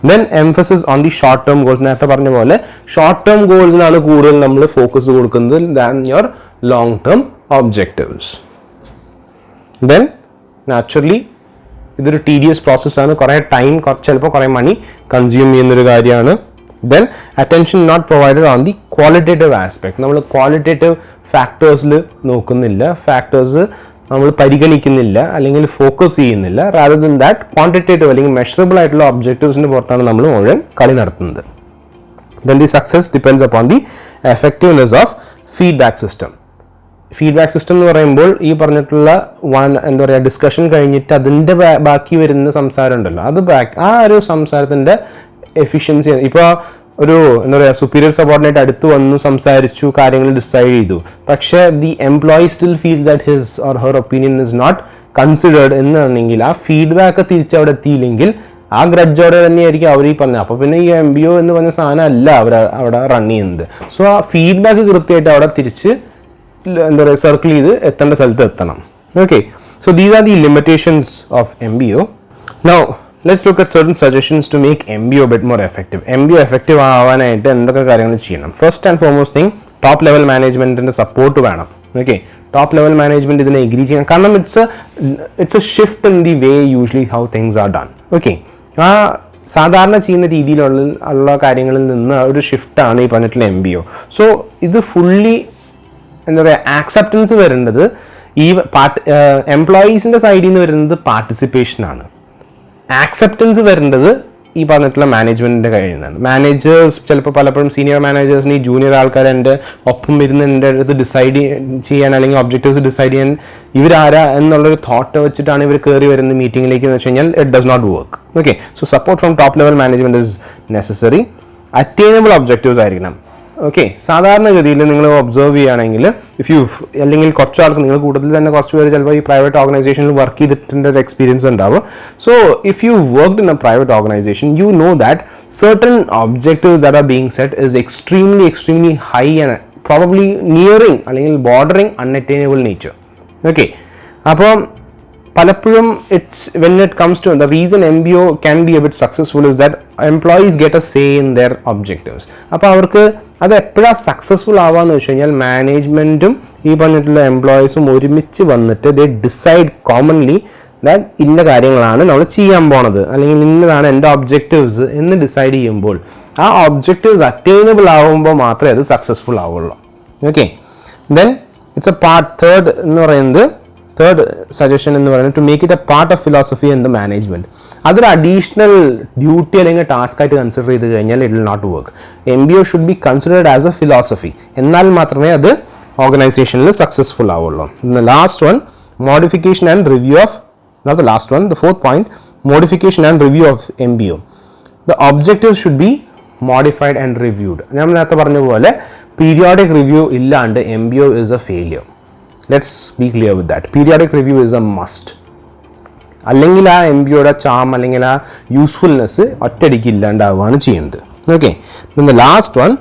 Then emphasis on the short term goals. നേരത്തെ പറഞ്ഞ പോലെ ഷോർട്ട് ടേം ഗോൾസിനാണ് കൂടുതൽ നമ്മൾ ഫോക്കസ് കൊടുക്കുന്നത് than your long term objectives. Then naturally ഇതൊരു ടീഡിയസ് പ്രോസസ്സാണ്, കുറേ ടൈം, ചിലപ്പോൾ കുറേ മണി കൺസ്യൂം ചെയ്യുന്നൊരു കാര്യമാണ്. Then attention not provided on the qualitative aspect. നമ്മൾ ക്വാളിറ്റേറ്റീവ് ഫാക്ടേഴ്സിൽ നോക്കുന്നില്ല, ഫാക്ടേഴ്സ് നമ്മൾ പരിഗണിക്കുന്നില്ല അല്ലെങ്കിൽ ഫോക്കസ് ചെയ്യുന്നില്ല. റാദർ ദൻ ദാറ്റ് ക്വാണ്ടിറ്റേറ്റീവ് അല്ലെങ്കിൽ മെഷറബിൾ ആയിട്ടുള്ള ഒബ്ജക്റ്റീവ്സിന് പുറത്താണ് നമ്മൾ മുഴുവൻ കളി നടത്തുന്നത്. Then the success depends upon the effectiveness of feedback system. Feedback system എന്ന് പറയുമ്പോൾ ഈ പറഞ്ഞിട്ടുള്ള എന്താ പറയുക ഡിസ്കഷൻ കഴിഞ്ഞിട്ട് അതിൻ്റെ ബാക്കി വരുന്ന സംസാരം ഉണ്ടല്ലോ, അത് ആ ഒരു സംസാരത്തിൻ്റെ എഫിഷ്യൻസി. ഇപ്പോൾ ഒരു എന്താ പറയുക സുപ്പീരിയർ സബോർഡിനേറ്റ് അടുത്ത് വന്നു, സംസാരിച്ചു, കാര്യങ്ങൾ ഡിസൈഡ് ചെയ്തു, പക്ഷേ the employee still feels that his or her opinion is not considered എന്നാണെങ്കിൽ ആ ഫീഡ്ബാക്ക് തിരിച്ചവിടെ എത്തിയില്ലെങ്കിൽ ആ ഗ്രഡ്ജോടെ തന്നെയായിരിക്കും അവർ ഈ പറഞ്ഞത്. അപ്പോൾ പിന്നെ ഈ MBO എന്ന് പറഞ്ഞ സാധനം അല്ല അവിടെ റൺ ചെയ്യുന്നത്. സോ ആ ഫീഡ്ബാക്ക് കൃത്യമായിട്ട് അവിടെ തിരിച്ച് എന്താ പറയുക സർക്കിൾ ചെയ്ത് എത്തേണ്ട സ്ഥലത്ത് എത്തണം. Okay, so these are the limitations of MBO. Now let's look at certain suggestions to make MBO bit more effective. MBO effective ആവാനായിട്ട് എന്തൊക്കെ കാര്യങ്ങൾ ചെയ്യണം? First and foremost thing, top level മാനേജ്മെൻറ്റിൻ്റെ സപ്പോർട്ട് വേണം. ഓക്കെ, ടോപ്പ് ലെവൽ മാനേജ്മെൻറ്റ് ഇതിനെ agree ചെയ്യണം. കാരണം it's a shift in the way usually how things are done. Okay, ആ സാധാരണ ചെയ്യുന്ന രീതിയിലുള്ള കാര്യങ്ങളിൽ നിന്ന് ഒരു ഷിഫ്റ്റാണ് ഈ പറഞ്ഞിട്ടുള്ള MBO. സോ ഇത് ഫുള്ളി എന്താ പറയുക ആക്സെപ്റ്റൻസ് വരേണ്ടത് ഈ എംപ്ലോയീസിൻ്റെ സൈഡിൽ നിന്ന് വരുന്നത് പാർട്ടിസിപ്പേഷനാണ്. ആക്സെപ്റ്റൻസ് വരേണ്ടത് ഈ പറഞ്ഞിട്ടുള്ള മാനേജ്മെൻറ്റിൻ്റെ കയ്യിൽ നിന്നാണ്. മാനേജേഴ്സ് ചിലപ്പോൾ പലപ്പോഴും സീനിയർ മാനേജേഴ്സിന് ഈ ജൂനിയർ ആൾക്കാർ എൻ്റെ ഒപ്പം ഇരുന്ന് എൻ്റെ അടുത്ത് ഡിസൈഡ് ചെയ്യാൻ അല്ലെങ്കിൽ ഒബ്ജക്റ്റീവ്സ് ഡിസൈഡ് ചെയ്യാൻ ഇവരാരാ എന്നുള്ളൊരു തോട്ട് വെച്ചിട്ടാണ് ഇവർ കയറി വരുന്ന മീറ്റിങ്ങിലേക്ക് എന്ന് വെച്ച് കഴിഞ്ഞാൽ it does not work. Okay, so support from top level management is necessary. Attainable objectives ആയിരിക്കണം. ഓക്കെ, സാധാരണഗതിയിൽ നിങ്ങൾ ഒബ്സർവ് ചെയ്യുകയാണെങ്കിൽ അല്ലെങ്കിൽ കുറച്ച് ആൾക്ക് നിങ്ങൾ കൂടുതൽ തന്നെ കുറച്ച് പേര് ചിലപ്പോൾ ഈ പ്രൈവറ്റ് ഓർഗനൈസേഷനിൽ വർക്ക് ചെയ്തിട്ടുണ്ട് ഒരു എക്സ്പീരിയൻസ് ഉണ്ടാവും. So if you worked in A private organisation you know that certain objectives that are being set is extremely high and probably nearing അല്ലെങ്കിൽ bordering unattainable nature. ഓക്കെ, അപ്പം പലപ്പോഴും when it comes to the reason MBO can be a bit successful is that employees get a say in their objectives. അപ്പോൾ അവർക്ക് അത് എപ്പോഴാണ് successful ആവാന്ന് വെച്ച് കഴിഞ്ഞാൽ മാനേജ്മെൻറ്റും ഈ പറഞ്ഞിട്ടുള്ള എംപ്ലോയീസും ഒരുമിച്ച് വന്നിട്ട് ദേ ഡിസൈഡ് കോമൺലി ദാറ്റ് ഇന്ന കാര്യങ്ങളാണ് നമ്മൾ ചെയ്യാൻ പോണത് അല്ലെങ്കിൽ ഇന്നതാണ് എൻ്റെ ഒബ്ജക്റ്റീവ്സ് എന്ന് ഡിസൈഡ് ചെയ്യുമ്പോൾ ആ ഒബ്ജക്റ്റീവ്സ് അറ്റൈനബിൾ ആവുമ്പോൾ മാത്രമേ അത് സക്സസ്ഫുൾ ആവുള്ളൂ. Okay, then it's a part third suggestion എന്ന് പറയുന്നത് to make it a part of philosophy in the management. അതൊരു അഡീഷണൽ ഡ്യൂട്ടി അല്ലെങ്കിൽ ടാസ്ക് ആയിട്ട് കൺസിഡർ ചെയ്ത് കഴിഞ്ഞാൽ it will not work. MBO should be considered as a philosophy, എന്നാൽ മാത്രമേ അത് ഓർഗനൈസേഷനിൽ സക്സസ്ഫുൾ ആവുള്ളൂ. Last one, modification and review of not the last one, the fourth point, modification and review of MBO. The objectives should be modified and reviewed. ഞാൻ നേരത്തെ പറഞ്ഞ പോലെ periodic review ഇല്ലാണ്ട് MBO is a failure. Let's be clear with that. Periodic review is a must. അല്ലെങ്കിൽ ആ MBOയുടെ charm അല്ലെങ്കിൽ ആ usefulness ഒറ്റയടിക്ക് ഇല്ലാണ്ടാവുകയാണ് ചെയ്യുന്നത്. Okay, then the last one,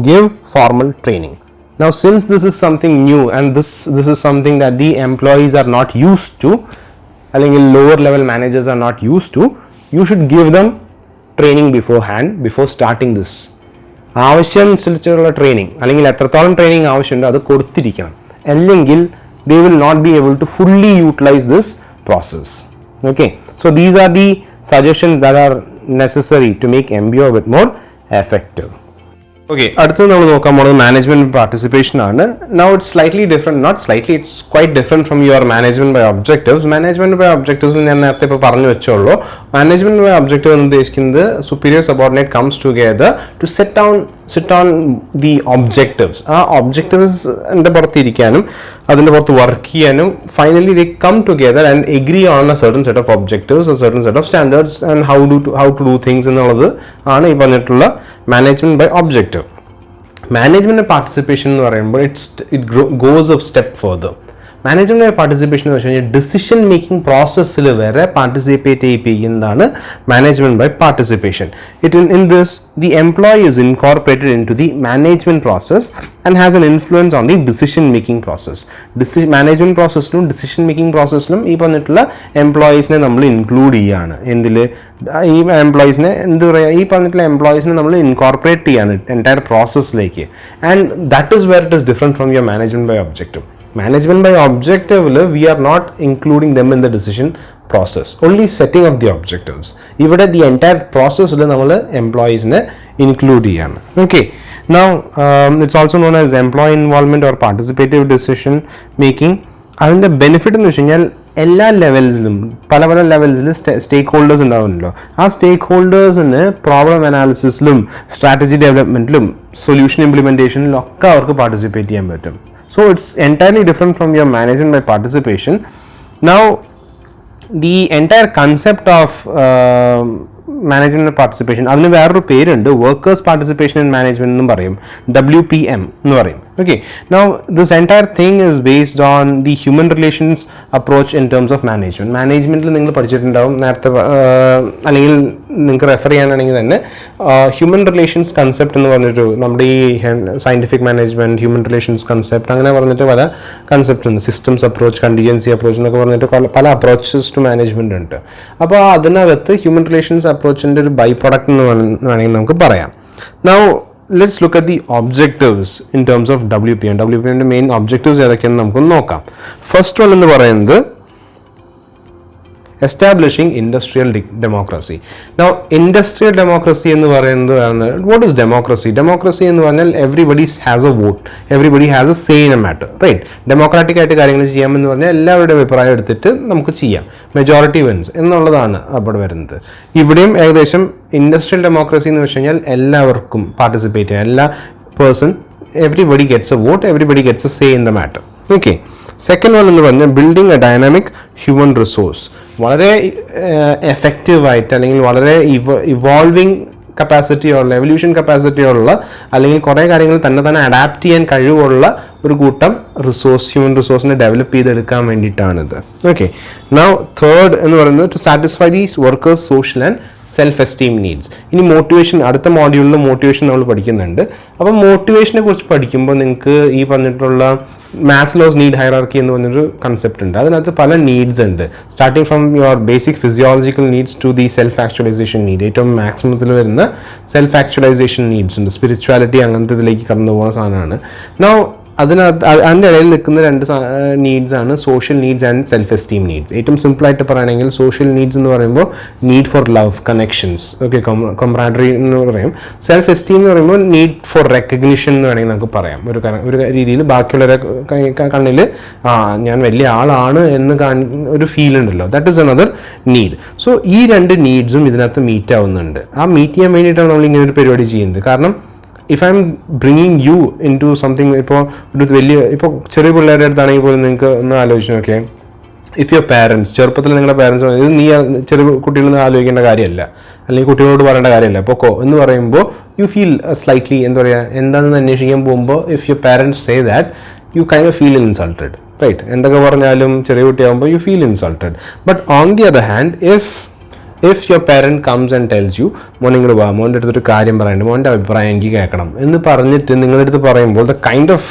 give formal training. Now since this is something new and this is something that the employees are not used to അല്ലെങ്കിൽ lower level managers are not used to, you should give them training beforehand before starting this. ആവശ്യമനുസരിച്ചുള്ള training അല്ലെങ്കിൽ എത്രത്തോളം training ആവശ്യമുണ്ടോ അത് കൊടുത്തിരിക്കണം, അല്ലെങ്കിൽ they will not be able to fully utilize this process. Okay, so these are the suggestions that are necessary to make MBO a bit more effective. Okay, അടുത്തത് നമ്മൾ നോക്കാൻ പോകുന്നത് മാനേജ്മെന്റ് പാർട്ടിസിപ്പേഷൻ ആണ്. Now it's slightly different, not slightly, it's quite different from your management by objectives. Management by objectives ഞാൻ നേരത്തെ ഇപ്പോൾ പറഞ്ഞു വെച്ചോളൂ. മാനേജ്മെന്റ് ബൈ ഒബ്ജക്റ്റീവ് എന്ന് ഉദ്ദേശിക്കുന്നത് superior subordinate comes together to sit on the objectives. ആ ഒബ്ജക്റ്റീവ്സിന്റെ പുറത്തിരിക്കാനും അതിൻ്റെ പുറത്ത് വർക്ക് ചെയ്യാനും finally they come together and agree on a certain set of objectives, a certain set of standards and how to do things എന്നുള്ളത് ആണ് ഈ പറഞ്ഞിട്ടുള്ള management by objective. Management participation എന്ന് പറയുമ്പോൾ it goes a step further. Management by participation എന്ന് വെച്ച് കഴിഞ്ഞാൽ decision making പ്രോസസ്സിൽ വരെ participate ചെയ്യിപ്പിക്കുന്നതാണ് management by participation. In this the employee is incorporated into the management process and has an influence on the decision making process. Management പ്രോസസ്സിലും decision making പ്രോസസ്സിലും ഈ പറഞ്ഞിട്ടുള്ള എംപ്ലോയീസിനെ നമ്മൾ ഇൻക്ലൂഡ് ചെയ്യുകയാണ്. എന്തിൽ ഈ എംപ്ലോയീസിനെ എന്ത് പറയുക, ഈ പറഞ്ഞിട്ടുള്ള എംപ്ലോയീസിനെ നമ്മൾ ഇൻകോർപ്പറേറ്റ് ചെയ്യാണ് എൻറ്റയർ പ്രോസസ്സിലേക്ക്. And that is where it is different from your management by objective. Management by objective, we are not including them in the decision process, only setting up the objectives. ഇവിടെ the entire process നമ്മൾ എംപ്ലോയീസിനെ include ചെയ്യാണ്. Okay, now it's also known as employee involvement or participative decision making. അതിൻ്റെ benefit എന്ന് വെച്ച് കഴിഞ്ഞാൽ എല്ലാ ലെവൽസിലും പല പല ലെവൽസിൽ സ്റ്റേക്ക് ഹോൾഡേഴ്സ് ഉണ്ടാവുമല്ലോ. ആ സ്റ്റേക്ക് ഹോൾഡേഴ്സിന് പ്രോബ്ലം അനാലിസിസിലും സ്ട്രാറ്റജി ഡെവലപ്മെൻറ്റിലും സൊല്യൂഷൻ ഇംപ്ലിമെൻറ്റേഷനിലും ഒക്കെ അവർക്ക് പാർട്ടിസിപ്പേറ്റ് ചെയ്യാൻ പറ്റും. So it's entirely different from your management by participation. Now the entire concept of management participation, അതിന് വേറൊരു പേരുണ്ട്, വർക്കേഴ്സ് പാർട്ടിസിപ്പേഷൻ ഇൻ മാനേജ്മെന്റ് എന്നും പറയും, WPM എന്ന് പറയും. Okay, now this entire thing is based on the human relations approach in terms of management. മാനേജ്മെന്റിൽ നിങ്ങൾ പഠിച്ചിട്ടുണ്ടാവും നേരത്തെ, അല്ലെങ്കിൽ നിങ്ങൾക്ക് റെഫർ ചെയ്യാനാണെങ്കിൽ തന്നെ ഹ്യൂമൻ റിലേഷൻസ് കൺസെപ്റ്റ് എന്ന് പറഞ്ഞിട്ട് നമ്മുടെ ഈ scientific management, human relations concept അങ്ങനെ പറഞ്ഞിട്ട് പല കൺസെപ്റ്റ് ഉണ്ട്. സിസ്റ്റംസ് അപ്രോച്ച്, കണ്ടിജൻസി അപ്രോച്ച് എന്നൊക്കെ പറഞ്ഞിട്ട് പല അപ്രോച്ചസ് ടു മാനേജ്മെന്റ് ഉണ്ട്. അപ്പോൾ അതിനകത്ത് ഹ്യൂമൻ റിലേഷൻസ് അപ്രോച്ചിൻ്റെ ഒരു ബൈ പ്രൊഡക്റ്റ് എന്ന് വേണമെങ്കിൽ നമുക്ക് പറയാം. Now let's look at the objectives in terms of WPM. WPMന്റെ മെയിൻ ഒബ്ജക്റ്റീവ്സ് ഏതൊക്കെയാണെന്ന് നമുക്കൊന്ന് നോക്കാം. ഫസ്റ്റ് വൺ എന്ന് പറയുന്നത് establishing industrial democracy. Now industrial democracy എന്ന് പറയുന്നത് വാട്ട് ഇസ് ഡെമോക്രസി? ഡെമോക്രസി എന്ന് പറഞ്ഞാൽ everybody has a vote, everybody has a say in a matter, right? Democratic ആയിട്ട് കാര്യങ്ങൾ ചെയ്യാമെന്ന് പറഞ്ഞാൽ എല്ലാവരുടെയും അഭിപ്രായം എടുത്തിട്ട് നമുക്ക് ചെയ്യാം, മെജോറിറ്റി വിൻസ് എന്നുള്ളതാണ് അവിടെ വരുന്നത്. ഇവിടെയും ഏകദേശം ഇൻഡസ്ട്രിയൽ ഡെമോക്രസി എന്ന് വെച്ച് കഴിഞ്ഞാൽ എല്ലാവർക്കും പാർട്ടിസിപ്പേറ്റ് ചെയ്യാം, എല്ലാ person, everybody gets A vote, everybody gets A say in the matter. Okay, second one എന്ന് പറഞ്ഞാൽ building A dynamic human resource. വളരെ എഫക്റ്റീവായിട്ട് അല്ലെങ്കിൽ വളരെ ഇവോൾവിങ് കപ്പാസിറ്റിയുള്ള, എവല്യൂഷൻ കപ്പാസിറ്റിയുള്ള, അല്ലെങ്കിൽ കുറേ കാര്യങ്ങൾ തന്നെ അഡാപ്റ്റ് ചെയ്യാൻ കഴിവുള്ള ഒരു കൂട്ടം റിസോഴ്സ്, ഹ്യൂമൻ റിസോഴ്സിനെ ഡെവലപ്പ് ചെയ്തെടുക്കാൻ വേണ്ടിയിട്ടാണിത്. ഓക്കെ, നൗ തേർഡ് എന്ന് പറയുന്നത് to satisfy these workers social and self esteem needs. ഇനി മോട്ടിവേഷൻ, അടുത്ത മോഡ്യൂളിൽ മോട്ടിവേഷൻ നമ്മൾ പഠിക്കുന്നുണ്ട്. അപ്പം മോട്ടിവേഷനെ കുറിച്ച് പഠിക്കുമ്പോൾ നിങ്ങൾക്ക് ഈ പറഞ്ഞിട്ടുള്ള മാസ്ലോസ് നീഡ് ഹൈറാർക്കി എന്ന് പറഞ്ഞൊരു കൺസെപ്റ്റ് ഉണ്ട്. അതിനകത്ത് പല നീഡ്സ് ഉണ്ട്, starting from your basic physiological needs to the self actualisation need. ഏറ്റവും മാക്സിമത്തിൽ വരുന്ന സെൽഫ് ആക്ച്വലൈസേഷൻ നീഡ്സ് ഉണ്ട്, സ്പിരിച്വാലിറ്റി അങ്ങനത്തെ ഇതിലേക്ക് കടന്നു പോകുന്ന സാധനമാണ്. നൗ അതിനകത്ത് അതിൻ്റെ ഇടയിൽ നിൽക്കുന്ന രണ്ട് നീഡ്സ് ആണ് social needs and self esteem needs. ഏറ്റവും സിമ്പിളായിട്ട് പറയുകയാണെങ്കിൽ സോഷ്യൽ നീഡ്സ് എന്ന് പറയുമ്പോൾ need for love, connections, okay, camaraderie എന്ന് പറയും. സെൽഫ് എസ്റ്റീം എന്ന് പറയുമ്പോൾ നീഡ് ഫോർ റെക്കഗ്നിഷൻ എന്ന് വേണമെങ്കിൽ നമുക്ക് പറയാം. ഒരു രീതിയിൽ ബാക്കിയുള്ളവരെ കണ്ണിൽ ഞാൻ വലിയ ആളാണ് എന്ന് ഒരു ഫീൽ ഉണ്ടല്ലോ, that is another need. So ഈ രണ്ട് നീഡ്സും ഇതിനകത്ത് മീറ്റ് ആവുന്നുണ്ട്. ആ മീറ്റ് ചെയ്യാൻ വേണ്ടിയിട്ടാണ് നമ്മൾ ഇങ്ങനെ ഒരു പരിപാടി ചെയ്യുന്നത്. കാരണം if I'm bringing you in to something, ഇപ്പോൾ ഒരു വലിയ, ഇപ്പോൾ ചെറിയ പിള്ളേരുടെ അടുത്താണെങ്കിൽ പോലും നിങ്ങൾക്ക് ഒന്ന് ആലോചിച്ച് നോക്കിയാൽ, ഇഫ് യുവർ പാരൻസ്, ചെറുപ്പത്തിൽ നിങ്ങളുടെ പാരൻസ്, ഇത് നീ ചെറിയ കുട്ടികളൊന്നും ആലോചിക്കേണ്ട കാര്യമല്ല, അല്ലെങ്കിൽ കുട്ടികളോട് പറയേണ്ട കാര്യമല്ല, പൊക്കോ എന്ന് പറയുമ്പോൾ യു ഫീൽ സ്ലൈറ്റ്ലി, എന്താ പറയുക, എന്താണെന്ന് അന്വേഷിക്കാൻ പോകുമ്പോൾ if your parents say that you kind of feel insulted, right? എന്തൊക്കെ പറഞ്ഞാലും ചെറിയ കുട്ടിയാകുമ്പോൾ you feel insulted. But on the other hand, if your parent comes and tells you, മോനെ ഇങ്ങോട്ട് വാ, മോൻ്റെ അടുത്തൊരു കാര്യം പറയാനുണ്ട്, മോൻ്റെ അഭിപ്രായം എനിക്ക് കേൾക്കണം എന്ന് പറഞ്ഞിട്ട് നിങ്ങളുടെ അടുത്ത് പറയുമ്പോൾ the kind of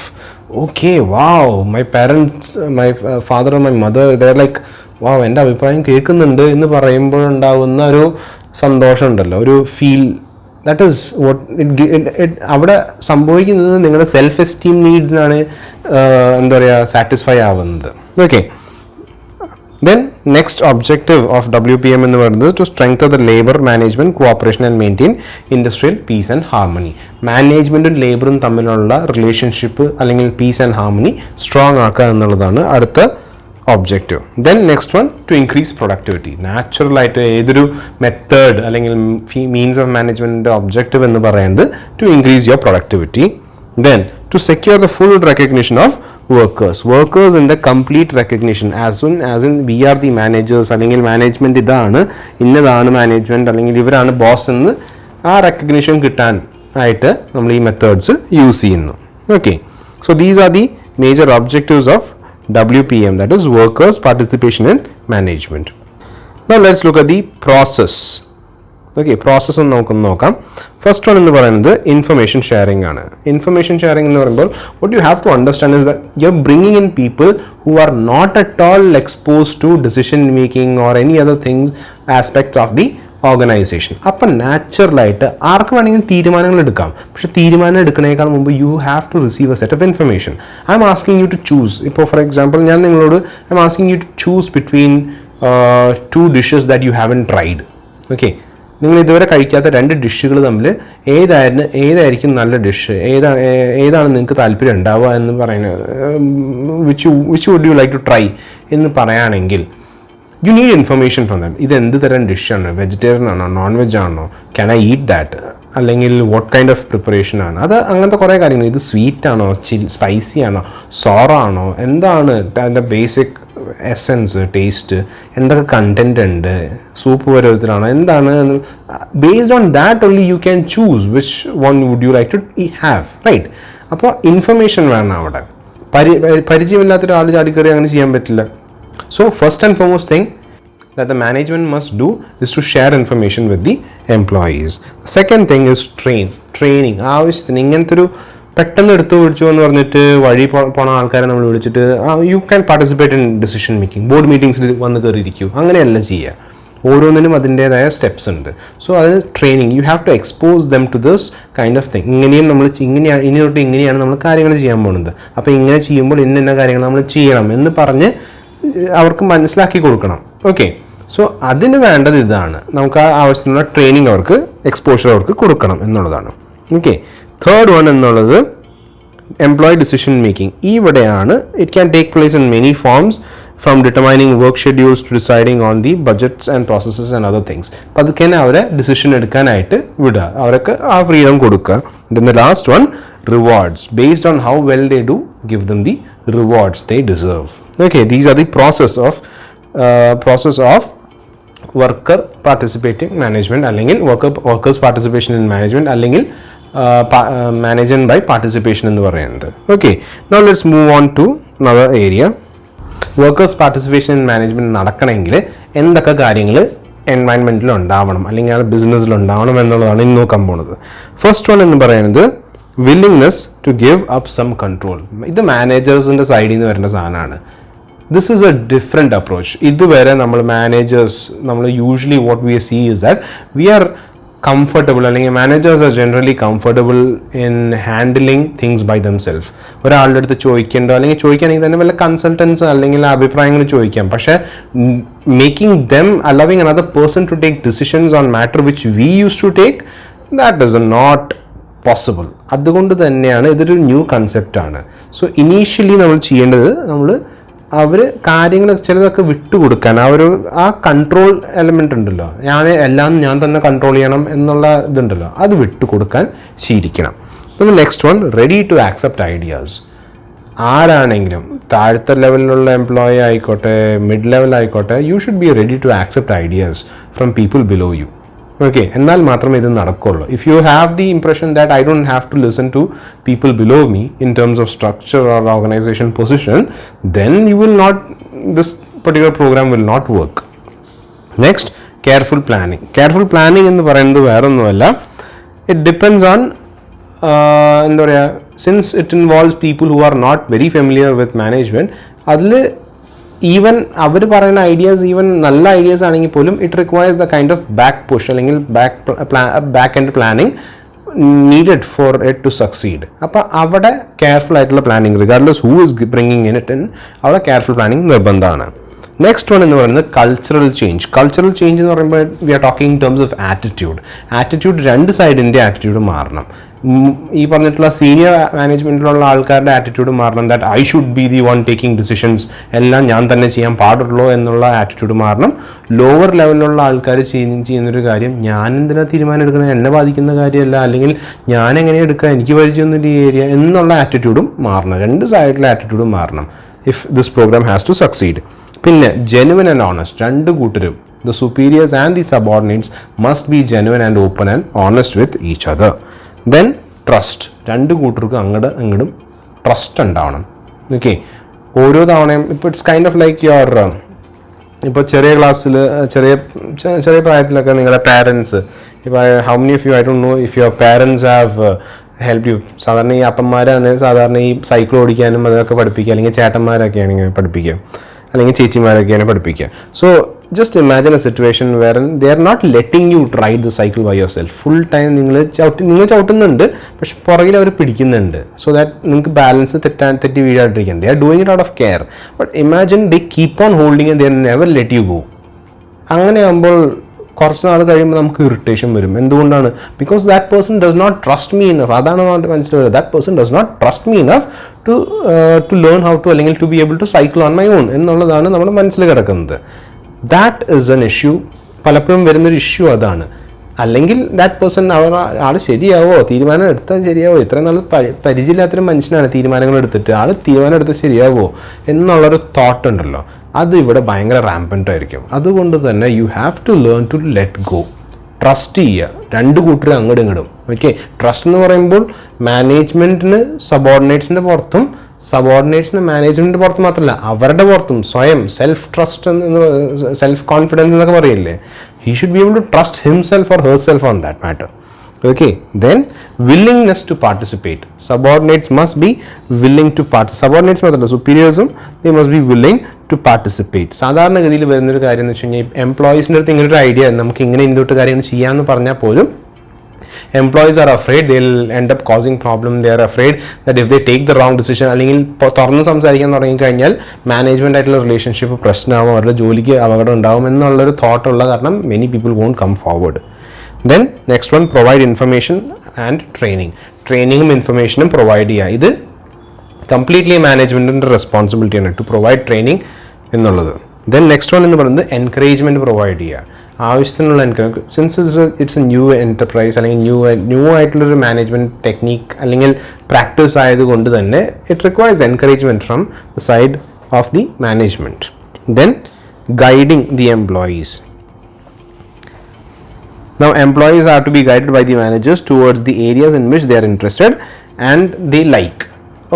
okay wow, my parents, my father, my mother, there like wow, എൻ്റെ അഭിപ്രായം കേൾക്കുന്നുണ്ട് എന്ന് പറയുമ്പോഴുണ്ടാവുന്ന ഒരു സന്തോഷം ഉണ്ടല്ലോ, ഒരു ഫീൽ, ദാറ്റ് ഈസ് വാട്ട് അവിടെ സംഭവിക്കുന്നത്. നിങ്ങളുടെ സെൽഫ് എസ്റ്റീം നീഡ്സിനാണ് എന്താ പറയുക സാറ്റിസ്ഫൈ ആവുന്നത്. Okay, then next objective of WPM എന്ന് പറയുന്നത് to strengthen the labor management cooperation and maintain industrial peace and harmony. മാനേജ്മെൻറ്റും ലേബറും തമ്മിലുള്ള റിലേഷൻഷിപ്പ് അല്ലെങ്കിൽ പീസ് ആൻഡ് ഹാർമണി സ്ട്രോങ് ആക്കുക എന്നുള്ളതാണ് അടുത്ത objective. Then next one two increase productivity. നാച്ചുറലായിട്ട് ഏതൊരു മെത്തേഡ് അല്ലെങ്കിൽ മീൻസ് ഓഫ് മാനേജ്മെൻറ്റിൻ്റെ ഒബ്ജക്റ്റീവ് എന്ന് പറയുന്നത് to increase your productivity. Then to secure the full recognition of workers in the complete recognition as soon as in we are the managers, അല്ലെങ്കിൽ management ഇതാണ്, ഇന്നതാണ് management, അല്ലെങ്കിൽ ഇവരാണ് ബോസ് എന്ന് ആ റെക്കഗ്നിഷൻ കിട്ടാൻ ആയിട്ട് നമ്മൾ ഈ മെത്തേഡ്സ് യൂസ് ചെയ്യുന്നു. Okay, so these are the major objectives of WPM, that is Workers' Participation in Management. Now let's look at the process. Okay, process ഒന്ന് നമുക്ക് നോക്കാം. ഫസ്റ്റ് വൺ എന്ന് പറയുന്നത് ഇൻഫർമേഷൻ ഷെയറിംഗ് ആണ്. ഇൻഫർമേഷൻ ഷെയറിംഗ് എന്ന് പറയുമ്പോൾ what you have to understand is that you're bringing in people who are not at all exposed to decision making or any other things aspects of the organisation. അപ്പം നാച്ചുറലായിട്ട് ആർക്ക് വേണമെങ്കിലും തീരുമാനങ്ങൾ എടുക്കാം. പക്ഷേ തീരുമാനം എടുക്കുന്നതിനേക്കാൾ മുമ്പ് you have to receive a set of information. I'm asking you to choose. ഇപ്പോൾ ഫോർ എക്സാമ്പിൾ ഞാൻ നിങ്ങളോട് I'm asking you to choose between 2 dishes that you haven't tried. Okay, നിങ്ങൾ ഇതുവരെ കഴിക്കാത്ത 2 ഡിഷുകൾ തമ്മിൽ ഏതായിരിക്കും നല്ല ഡിഷ്, ഏതാണ് നിങ്ങൾക്ക് താല്പര്യം ഉണ്ടാവുക എന്ന് പറയുന്നത്, which would you like to try എന്ന് പറയുകയാണെങ്കിൽ you need information from them. ഇത് എന്ത് തരം ഡിഷാണ്, വെജിറ്റേറിയൻ ആണോ നോൺ വെജ് ആണോ, ക്യാൻ ഐ ഈറ്റ് ദാറ്റ്, അല്ലെങ്കിൽ വാട്ട് കൈൻഡ് ഓഫ് പ്രിപ്പറേഷൻ ആണ് അത്, അങ്ങനത്തെ കുറേ കാര്യങ്ങൾ. ഇത് സ്വീറ്റ് ആണോ, സ്പൈസി ആണോ, സോറോ ആണോ, എന്താണ് അതിൻ്റെ ബേസിക് എസെൻസ്, ടേസ്റ്റ്, എന്തൊക്കെ കണ്ടൻറ് ഉണ്ട്, സൂപ്പ് പരുവത്തിലാണോ, എന്താണ്. Based on that only you can choose which one would you like to have, right? അപ്പോൾ ഇൻഫർമേഷൻ വേണം അവിടെ. പരിചയമില്ലാത്ത ഒരാൾ ചാടിക്കറി അങ്ങനെ ചെയ്യാൻ പറ്റില്ല. So first and foremost thing that the management must do is to share information with the employees. The second thing is training. ആവശ്യത്തിന് ഇങ്ങനത്തെ ഒരു പെട്ടെന്ന് എടുത്തു പിടിച്ചു എന്ന് പറഞ്ഞിട്ട് വഴി പോണ ആൾക്കാരെ നമ്മൾ വിളിച്ചിട്ട് you can participate in decision making, board മീറ്റിംഗ്സിൽ വന്ന് കയറിയിരിക്കും, അങ്ങനെയല്ല ചെയ്യുക. ഓരോന്നിനും അതിൻ്റേതായ സ്റ്റെപ്സ് ഉണ്ട്. സോ അത് training, you have to expose them to this kind of thing. ഇങ്ങനെയും നമ്മൾ ഇനി തൊട്ട് ഇങ്ങനെയാണ് നമ്മൾ കാര്യങ്ങൾ ചെയ്യാൻ പോകുന്നത്. അപ്പോൾ ഇങ്ങനെ ചെയ്യുമ്പോൾ ഇന്ന കാര്യങ്ങൾ നമ്മൾ ചെയ്യണം എന്ന് പറഞ്ഞ് അവർക്ക് മനസ്സിലാക്കി കൊടുക്കണം. ഓക്കെ, സോ അതിന് വേണ്ടത് ഇതാണ്. നമുക്ക് ആ ആവശ്യത്തിനുള്ള ട്രെയിനിങ് അവർക്ക്, എക്സ്പോഷർ അവർക്ക് കൊടുക്കണം എന്നുള്ളതാണ്. ഓക്കെ, തേർഡ് വൺ എന്നുള്ളത് എംപ്ലോയി ഡിസിഷൻ മേക്കിംഗ്. ഇവിടെയാണ് it can take place in many forms, from determining work schedules to deciding on the budgets and processes and other things. അപ്പോൾ അതൊക്കെ തന്നെ അവരെ ഡിസിഷൻ എടുക്കാനായിട്ട് വിടുക, അവർക്ക് ആ ഫ്രീഡം കൊടുക്കുക. Then the last one, rewards. Based on how well they do, give them the rewards they deserve. Okay, these are the process of worker participating management, അല്ലെങ്കിൽ workers participation in management, അല്ലെങ്കിൽ management by participation എന്ന് പറയുന്നത്. Okay, now let's move on to another area. Workers participation in management നടക്കണമെങ്കിൽ എന്തൊക്കെ കാര്യങ്ങൾ എൻവയൺമെൻറ്റിൽ ഉണ്ടാവണം, അല്ലെങ്കിൽ ആ ബിസിനസ്സിൽ ഉണ്ടാവണം എന്നുള്ളതാണ് ഇന്ന് നോക്കാൻ പോകുന്നത്. ഫസ്റ്റ് വൺ എന്ന് പറയുന്നത് willingness to give up some control. ഇത് മാനേജേഴ്സിൻ്റെ സൈഡിൽ നിന്ന് വരുന്ന സാധനമാണ്. This is a different approach. ഇതുവരെ നമ്മൾ മാനേജേഴ്സ്, നമ്മൾ usually what we see is that we are comfortable, അല്ലെങ്കിൽ managers are generally comfortable in handling things by themselves. ഒരാളുടെ അടുത്ത് ചോദിക്കേണ്ടോ, അല്ലെങ്കിൽ ചോദിക്കുകയാണെങ്കിൽ തന്നെ വല്ല കൺസൾട്ടൻസ് അല്ലെങ്കിൽ അഭിപ്രായങ്ങൾ ചോദിക്കാം. പക്ഷേ making them, allowing another person to take decisions on matter which we use to take, that is not possible. അതുകൊണ്ട് തന്നെയാണ് ഇതൊരു ന്യൂ കൺസെപ്റ്റാണ്. സോ ഇനീഷ്യലി നമ്മൾ ചെയ്യേണ്ടത്, അവർ കാര്യങ്ങൾ ചിലതൊക്കെ വിട്ടുകൊടുക്കാൻ, ആ കൺട്രോൾ എലമെൻ്റ് ഉണ്ടല്ലോ, ഞാൻ തന്നെ കൺട്രോൾ ചെയ്യണം എന്നുള്ള ഇതുണ്ടല്ലോ, അത് വിട്ടുകൊടുക്കാൻ ശീലിക്കണം. Next one, ready to accept ideas. ആരാണെങ്കിലും, താഴത്തെ ലെവലിലുള്ള എംപ്ലോയി ആയിക്കോട്ടെ, മിഡ് ലെവൽ ആയിക്കോട്ടെ, you should be ready to accept ideas from people below you. Okay, എന്നാൽ മാത്രമേ ഇത് നടക്കുള്ളൂ. If you have the impression that I don't have to listen to people below me in terms of structure or organisation position, then you will not, this particular programme will not work. Next, careful planning. Careful planning എന്ന് പറയുന്നത് വേറൊന്നുമല്ല, it depends on, എന്താ പറയുക, since it involves people who are not very familiar with management, അതിൽ even അവർ പറയുന്ന ideas, even നല്ല ideas ആണെങ്കിൽ പോലും it requires the kind of back push, അല്ലെങ്കിൽ back end planning needed for it to succeed. അപ്പോൾ അവിടെ കെയർഫുൾ ആയിട്ടുള്ള planning, regardless who is bringing in it, അവിടെ കെയർഫുൾ പ്ലാനിങ് നിർബന്ധമാണ്. നെക്സ്റ്റ് വൺ എന്ന് പറയുന്നത് കൾച്ചറൽ ചേഞ്ച്. കൾച്ചറൽ ചേഞ്ച് എന്ന് പറയുമ്പോൾ we are talking in terms of attitude. രണ്ട് സൈഡിൻ്റെ ആറ്റിറ്റ്യൂഡ് മാറണം. ഈ പറഞ്ഞിട്ടുള്ള സീനിയർ മാനേജ്മെൻറ്റിലുള്ള ആൾക്കാരുടെ ആറ്റിറ്റ്യൂഡ് മാറണം, that I should be the one taking decisions, എല്ലാം ഞാൻ തന്നെ ചെയ്യാൻ പാടുള്ളൂ എന്നുള്ള ആറ്റിറ്റ്യൂഡ് മാറണം. ലോവർ ലെവലിലുള്ള ആൾക്കാർ ചെയ്യുന്നൊരു കാര്യം, ഞാൻ എന്തിനാ തീരുമാനം എടുക്കണം, എന്നെ ബാധിക്കുന്ന കാര്യമല്ല, അല്ലെങ്കിൽ ഞാൻ എങ്ങനെ എടുക്കുക, എനിക്ക് പരിചയമൊന്നുമില്ല ഈ ഏരിയ എന്നുള്ള ആറ്റിറ്റ്യൂഡും മാറണം. രണ്ട് സൈഡിലെ ആറ്റിറ്റ്യൂഡും മാറണം if this programme has to succeed. പിന്നെ ജെനുവൻ ആൻഡ് ഓണസ്റ്റ്, രണ്ട് കൂട്ടരും, the superiors and the subordinates must be genuine and open and honest with each other. Then trust, രണ്ട് കൂട്ടർക്കും അങ്ങോട്ടും ട്രസ്റ്റ് ഉണ്ടാവണം. ഓക്കെ, ഓരോ തവണയും ഇപ്പോൾ it's kind of like your ഇപ്പോൾ ചെറിയ ക്ലാസ്സിൽ ചെറിയ പ്രായത്തിലൊക്കെ നിങ്ങളുടെ പാരൻസ് ഇപ്പോൾ how many of you I don't know if your parents have help you. സാധാരണ ഈ അപ്പന്മാരാണ് സാധാരണ ഈ സൈക്കിൾ ഓടിക്കാനും അതൊക്കെ പഠിപ്പിക്കുക, അല്ലെങ്കിൽ ചേട്ടന്മാരൊക്കെയാണ് ഇങ്ങനെ പഠിപ്പിക്കുക, അല്ലെങ്കിൽ ചേച്ചിമാരൊക്കെയാണ് പഠിപ്പിക്കുക. So just imagine a situation where they are not letting you ride the cycle by yourself. Full time നിങ്ങൾ ചവിട്ടുന്നുണ്ട്, പക്ഷെ പുറകിൽ അവർ പിടിക്കുന്നുണ്ട്, സോ ദാറ്റ് നിങ്ങൾക്ക് ബാലൻസ് തെറ്റി വീഴാണ്ടിരിക്കാൻ. They are doing it out of care. But imagine they keep on holding and they never let you go. അങ്ങനെ ആകുമ്പോൾ കുറച്ച് നാൾ കഴിയുമ്പോൾ നമുക്ക് ഇറിറ്റേഷൻ വരും. എന്തുകൊണ്ടാണ്? Because that person does not trust me enough. അതാണ് മനസ്സിലാവുക. That person does not trust me enough to learn how to, അല്ലെങ്കിൽ to be able to cycle on my own എന്നുള്ളതാണ് നമ്മുടെ മനസ്സിൽ കിടക്കുന്നത്. That is an issue. പലപ്പോഴും വരുന്നൊരു issue അതാണ്. അല്ലെങ്കിൽ ദാറ്റ് പേഴ്സൺ ആൾ ശരിയാവോ, തീരുമാനം എടുത്താൽ ശരിയാവോ, ഇത്രയും നാൾ പരിചയമില്ലാത്തൊരു മനുഷ്യനാണ് തീരുമാനങ്ങൾ എടുത്തിട്ട് ആൾ തീരുമാനം എടുത്താൽ ശരിയാവോ എന്നുള്ളൊരു തോട്ട് ഉണ്ടല്ലോ, അത് ഇവിടെ ഭയങ്കര റാമ്പൻ്റ് ആയിരിക്കും. അതുകൊണ്ട് തന്നെ you have to learn to let go. Trust ചെയ്യുക, രണ്ട് കൂട്ടരും അങ്ങോട്ടും ഇങ്ങോട്ടും. ഓക്കെ, ട്രസ്റ്റ് എന്ന് പറയുമ്പോൾ മാനേജ്മെൻറ്റിന് സബോർഡിനേറ്റ്സിൻ്റെ പുറത്തും സബോർഡിനേറ്റ്സിന് മാനേജ്മെൻറ്റിൻ്റെ പുറത്ത് മാത്രമല്ല അവരുടെ പുറത്തും സ്വയം സെൽഫ് ട്രസ്റ്റ് സെൽഫ് കോൺഫിഡൻസ് എന്നൊക്കെ പറയില്ലേ, he should be able to trust himself or herself on that matter. Okay, then willingness to participate. Subordinates must be willing to participate. Subordinates മാത്രമല്ല superiors-ഉം they must be willing to participate. സാധാരണഗതിയിൽ വരുന്നൊരു കാര്യം എന്ന് വെച്ച് കഴിഞ്ഞാൽ എംപ്ലോയീസിൻ്റെ അടുത്ത് ഇങ്ങനൊരു ഐഡിയ നമുക്ക് ഇങ്ങനെ ഇന്തൊട്ട് കാര്യങ്ങൾ ചെയ്യാമെന്ന് പറഞ്ഞാൽ പോലും employees are afraid they'll end up causing problem. They are afraid that if they take the wrong decision, അല്ലെങ്കിൽ തുറന്ന് സംസാരിക്കാൻ തുടങ്ങിക്കഴിഞ്ഞാൽ മാനേജ്മെൻ്റ് ആയിട്ടുള്ള റിലേഷൻഷിപ്പ് പ്രശ്നമാകും, അവരുടെ ജോലിക്ക് അപകടം ഉണ്ടാകും എന്നുള്ളൊരു തോട്ട് ഉള്ള കാരണം many people won't come forward. Then next one, provide information and training. ട്രെയിനിങ്ങും ഇൻഫർമേഷനും പ്രൊവൈഡ് ചെയ്യുക. ഇത് കംപ്ലീറ്റ്ലി മാനേജ്മെൻറ്റിൻ്റെ റെസ്പോൺസിബിലിറ്റിയാണ് ടു പ്രൊവൈഡ് ട്രെയിനിങ് എന്നുള്ളത്. ദെൻ നെക്സ്റ്റ് വൺ എന്ന് പറയുന്നത് എൻകറേജ്മെൻറ്റ് പ്രൊവൈഡ് ചെയ്യുക. ആവശ്യത്തിനുള്ള encourage. Since it's a new enterprise അല്ലെങ്കിൽ ന്യൂ ആയിട്ടുള്ളൊരു മാനേജ്മെൻറ്റ് ടെക്നീക്ക് അല്ലെങ്കിൽ പ്രാക്ടീസ് ആയതുകൊണ്ട് തന്നെ it requires encouragement from the side of the management. Then guiding the employees. Now employees are to be guided by the managers towards the areas in which they are interested and they like.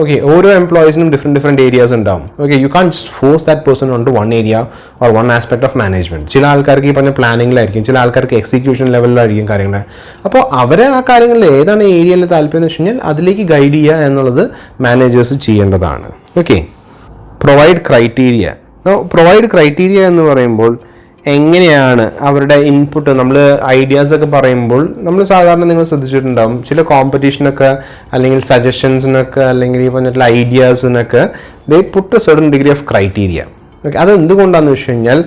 Okay, ഓരോ എംപ്ലോയീസിനും different areas ഉണ്ടാവും. Okay, you can just force that person on to one area or one aspect of management. ചില ആൾക്കാർക്ക് ഈ പറഞ്ഞ പ്ലാനിങ്ങിലായിരിക്കും, ചില ആൾക്കാർക്ക് execution ലെവലിലായിരിക്കും കാര്യങ്ങൾ. അപ്പോൾ അവരെ ആ കാര്യങ്ങളിൽ ഏതാണ് ഏരിയയിൽ താല്പര്യം എന്ന് വെച്ച് കഴിഞ്ഞാൽ അതിലേക്ക് ഗൈഡ് ചെയ്യുക എന്നുള്ളത് മാനേജേഴ്സ് ചെയ്യേണ്ടതാണ്. Okay, provide criteria. Provide criteria എന്ന് പറയുമ്പോൾ എങ്ങനെയാണ് അവരുടെ ഇൻപുട്ട്, നമ്മൾ ഐഡിയാസൊക്കെ പറയുമ്പോൾ നമ്മൾ സാധാരണ നിങ്ങൾ ശ്രദ്ധിച്ചിട്ടുണ്ടാകും ചില കോമ്പറ്റീഷനൊക്കെ അല്ലെങ്കിൽ സജഷൻസിനൊക്കെ അല്ലെങ്കിൽ ഈ പറഞ്ഞിട്ടുള്ള ഐഡിയാസിനൊക്കെ they put a certain degree of criteria. Okay, അതെന്തുകൊണ്ടാണെന്ന് വെച്ച് കഴിഞ്ഞാൽ